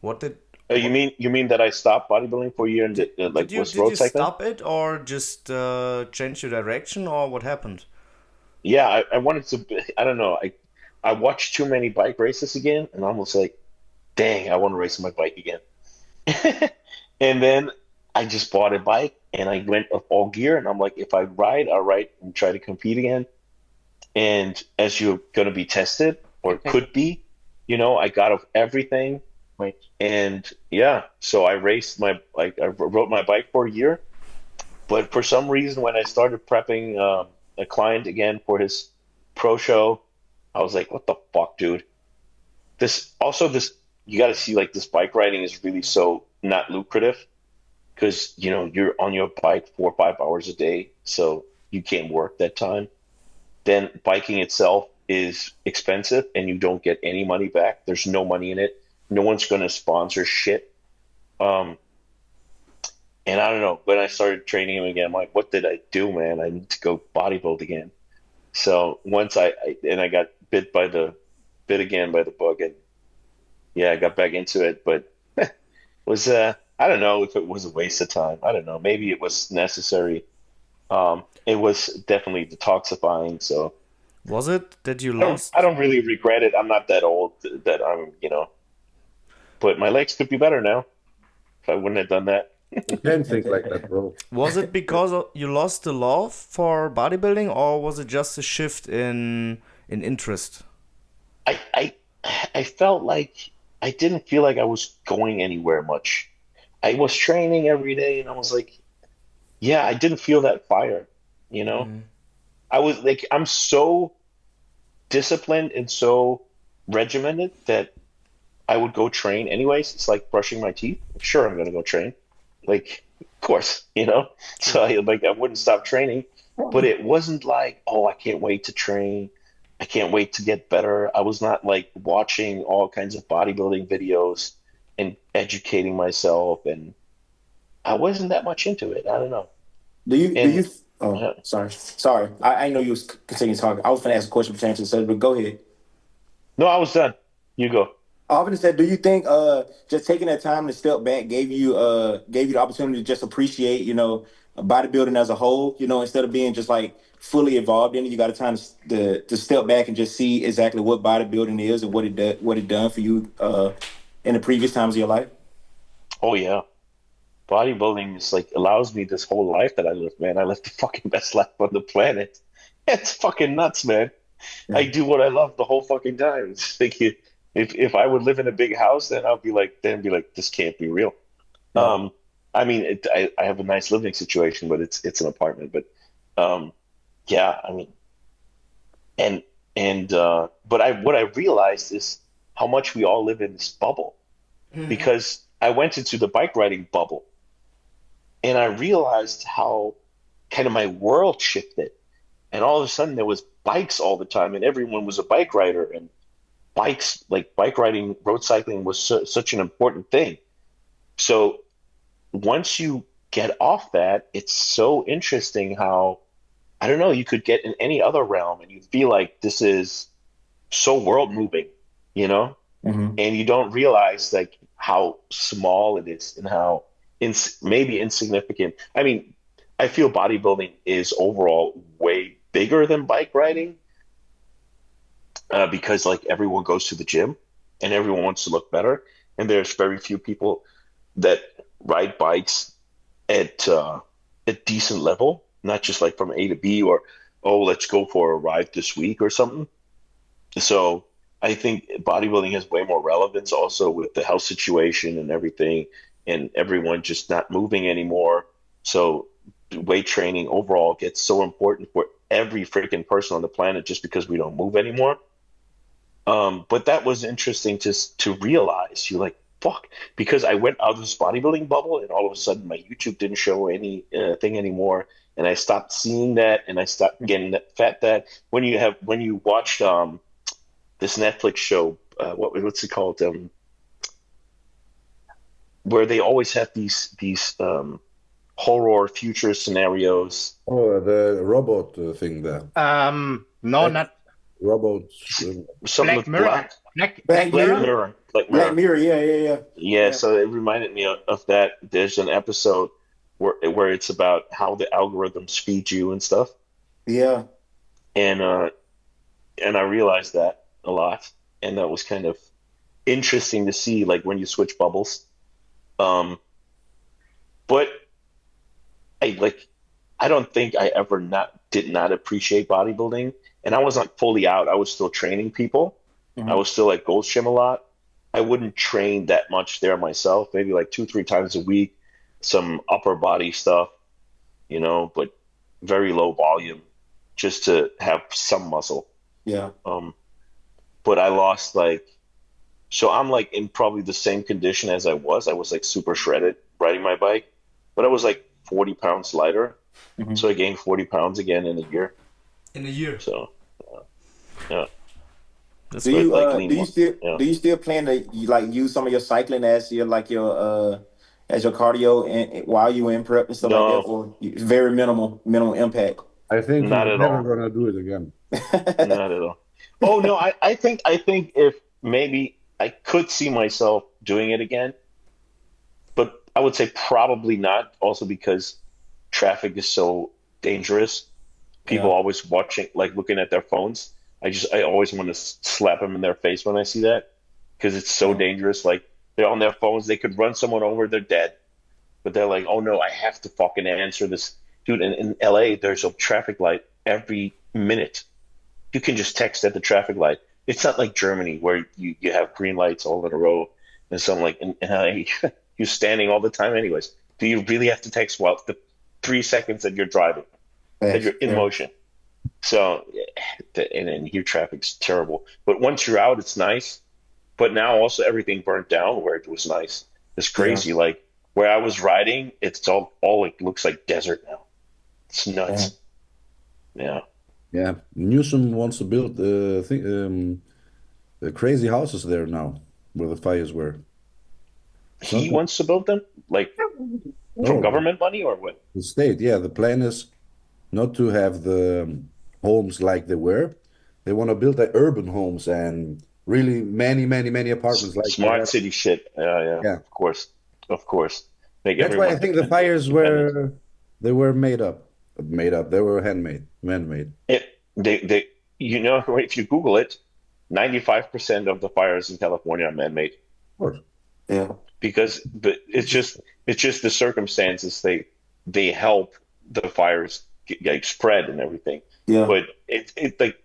What did You mean that I stopped bodybuilding for a year and like was did road you cycling? stop it or just change your direction or what happened? Yeah, I wanted to. I don't know. I watched too many bike races again, and I was like, dang, I want to race my bike again. And then I just bought a bike and I went of all gear, and I'm like, if I ride, I'll ride and try to compete again. And as you're gonna be tested or Okay. could be, I got off everything. Wait. And yeah, so I raced I rode my bike for a year, but for some reason, when I started prepping a client again for his pro show, I was like, "What the fuck, dude? This you got to see like this bike riding is really so not lucrative because you're on your bike 4 or 5 hours a day, so you can't work that time. Then biking itself is expensive, and you don't get any money back. There's no money in it. No one's gonna sponsor shit. Um, And I don't know, when I started training him again, I'm like, what did I do, man? I need to go bodybuild again. So once I got bit again by the bug, and yeah, I got back into it, but it was I don't know if it was a waste of time. I don't know. Maybe it was necessary. It was definitely detoxifying. So Was it that you I lost? don't really regret it. I'm not that old that but my legs could be better now if I wouldn't have done that. You can think like that, bro. Was it because you lost the love for bodybuilding, or was it just a shift in interest? I I felt like I didn't feel like I was going anywhere much. I was training every day and I was like, yeah, I didn't feel that fire, you know? Mm. I was like I'm so disciplined and so regimented that I would go train anyways. It's like brushing my teeth. Sure, I'm gonna go train. Like, of course, you know? So I wouldn't stop training, but it wasn't like, oh, I can't wait to train. I can't wait to get better. I was not like watching all kinds of bodybuilding videos and educating myself, and I wasn't that much into it. I don't know. Do And you? Oh, uh, sorry. I know you was continuing talking. I was going to ask a question pertaining to the subject, but go ahead. no, I was done. You go. I often said, do you think just taking that time to step back gave you the opportunity to just appreciate bodybuilding as a whole, instead of being just like fully involved in it, you got a time to step back and just see exactly what bodybuilding is and what it done for you in the previous times of your life. Oh yeah. Bodybuilding is like allows me this whole life that I live, man. I live the fucking best life on the planet. It's fucking nuts, man. I Yeah. do what I love the whole fucking time. It's like if I would live in a big house, then be like, this can't be real. Yeah. I mean, I have a nice living situation, but it's an apartment. But yeah, I mean, and but what I realized is how much we all live in this bubble because I went into the bike riding bubble and I realized how kind of my world shifted. And all of a sudden there was bikes all the time and everyone was a bike rider and bikes like bike riding, road cycling was such an important thing. So once you get off that, it's so interesting how I don't know, you could get in any other realm and you feel like this is so world moving, you know? Hmm. And you don't realize like how small it is and how maybe insignificant. I mean, I feel bodybuilding is overall way bigger than bike riding because like everyone goes to the gym and everyone wants to look better, and there's very few people that ride bikes at a decent level, not just like from A to B or oh let's go for a ride this week or something. So I think bodybuilding has way more relevance also with the health situation and everything, and everyone just not moving anymore. So weight training overall gets so important for every freaking person on the planet just because we don't move anymore. But that was interesting to realize. You're like, fuck, because I went out of this bodybuilding bubble, and all of a sudden my YouTube didn't show any thing anymore, and I stopped seeing that, and I stopped getting that fat. That when you watched this Netflix show, what's it called? Where they always have these horror future scenarios. Oh, the robot thing there. No, Black not robots. Something Black with Mirror. black Black Black Black Black Mirror? Mirror. Mirror. Black Black Mirror. Mirror, yeah. Yeah, so it reminded me of that. There's an episode where it's about how the algorithms feed you and stuff, Yeah. and uh, and I realized that a lot, and that was kind of interesting to see, like when you switch bubbles. Um, but I like, I don't think I ever not did not appreciate bodybuilding, and I wasn't fully out. I was still training people. I Mhm. was still at Gold Gym a lot. I wouldn't train that much there myself, maybe like 2, 3 times a week, some upper body stuff, but very low volume just to have some muscle. Yeah. Um, but I lost so I'm like in probably the same condition as I was. I was like super shredded riding my bike, but I was like 40 pounds lighter. Mhm. So I gained 40 pounds again in a year. In a year. So, yeah, That's Do good. but you like lean, yeah. do you still plan to like use some of your cycling as your cardio and while you were in prep and stuff like that, No, or very minimal impact? I think not he's at never all. gonna do it again. Not at all. Oh no, I think if maybe I could see myself doing it again, but I would say probably not. Also because traffic is so dangerous. People Yeah. always watching, like looking at their phones. I always want to slap them in their face when I see that because it's so Yeah. dangerous. Like they're on their phones, they could run someone over, they're dead. But they're like, oh no, I have to fucking answer this, dude. In LA, there's a traffic light every minute. You can just text at the traffic light. It's not like Germany where you have green lights all in a row and something like in LA, you're standing all the time anyways. Do you really have to text while the 3 seconds that you're driving, that Thanks. you're in Yeah. motion? So, and here traffic's terrible. But once you're out, it's nice. But now also everything burnt down where it was nice. It's Yeah. crazy. Like where I was riding, it's all it looks like desert now. It's Yeah. nuts. Yeah. Yeah, Newsom wants to build crazy houses there now, where the fires were. He Something. wants to build them, like from No, government money or what? the state. Yeah, the plan is not to have the homes like they were. They want to build the urban homes and really many apartments like they Smart have. city shit. Yeah, yeah. Yeah, Of course. Make that's why I everyone think the fires dependent. were made up, made up. They were handmade, man-made. It they if you Google it, 95% of the fires in California are man-made Of course. Yeah. but it's just the circumstances they help the fires get spread and everything. Yeah. But it like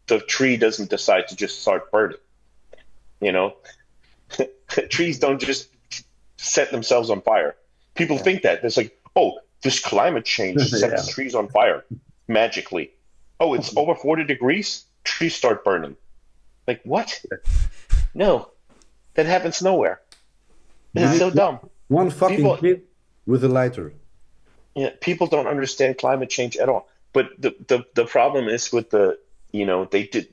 the tree doesn't decide to just start burning. You know, trees don't just set themselves on fire. People think that it's like, oh, this climate change sets Yeah. trees on fire magically. Oh, it's over 40 degrees, trees start burning. Like what? No, that happens nowhere. It's so dumb. One fucking People, kid with a lighter. yeah, people don't understand climate change at all. But the problem is with they did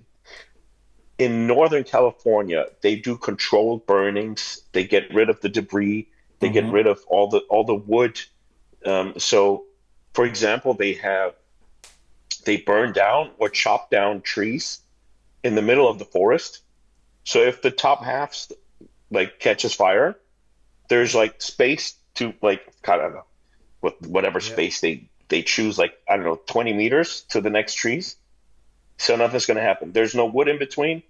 in Northern California, they do controlled burnings. They get rid of the debris. They get rid of all the wood. So, for example, they burn down or chop down trees in the middle of the forest. So if the top half like catches fire, there's like space to like I don't know whatever space they choose, like I don't know, 20 meters to the next trees. So nothing's gonna happen. There's no wood in between,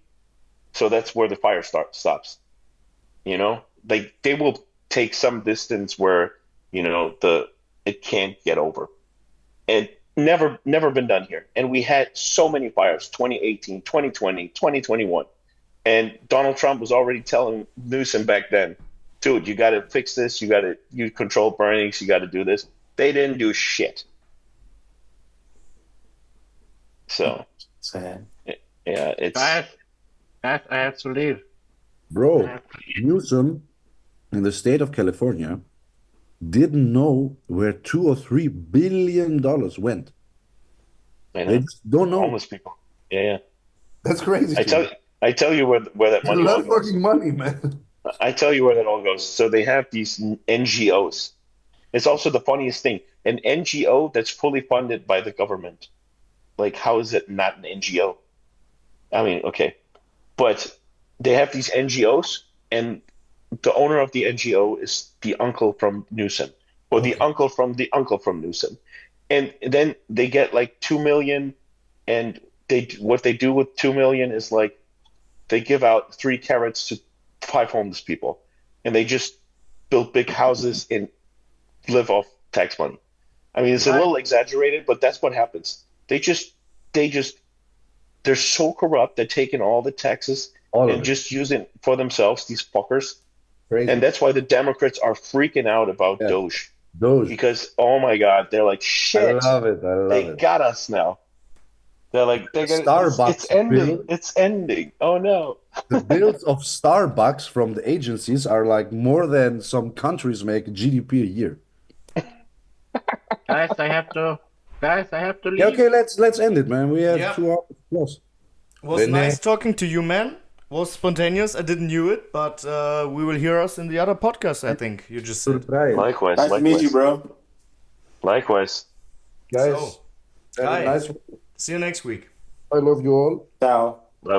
so that's where the fire stops. Like they will take some distance where it can't get over, and never been done here. And we had so many fires: 2018, 2020, 2021, and Donald Trump was already telling Newsom back then, dude, you got to fix this. You control burnings. You got to do this. They didn't do shit. So Sad. yeah, it's Guys, guys, I have to leave. Bro, Newsom in the state of California didn't know where $2 or $3 billion went. I They know just don't know. homeless people. Yeah. That's crazy. I tell you where that It's a money lot all of goes. fucking money, man. I tell you where that all goes. So they have these NGOs. It's also the funniest thing. An NGO that's fully funded by the government. Like, how is it not an NGO? I mean, okay. But they have these NGOs and the owner of the NGO is the uncle from Newsom, or the uncle from the uncle from Newsom, and then they get like 2 million, and what they do with 2 million is like they give out 3 carrots to 5 homeless people, and they just build big houses and live off tax money. I mean, it's a little exaggerated, but that's what happens. They're so corrupt. They're taking all the taxes and just using it for themselves, these fuckers. Crazy. And that's why the Democrats are freaking out about Doge. Because, oh my God, they're like, shit. I love it. They got us now. They're like, Starbucks it's ending. bill. It's ending. Oh no. The bills of Starbucks from the agencies are like more than some countries make GDP a year. Guys, I have to leave. Yeah, okay, let's end it, man. We have Yeah. 2 hours plus. Was nice talking to you, man. Was spontaneous. I didn't knew it, but we will hear us in the other podcast. I think you just said. Likewise. Nice to meet you, bro. Likewise. Guys, So, have a guys. nice. See you next week. I love you all. Ciao.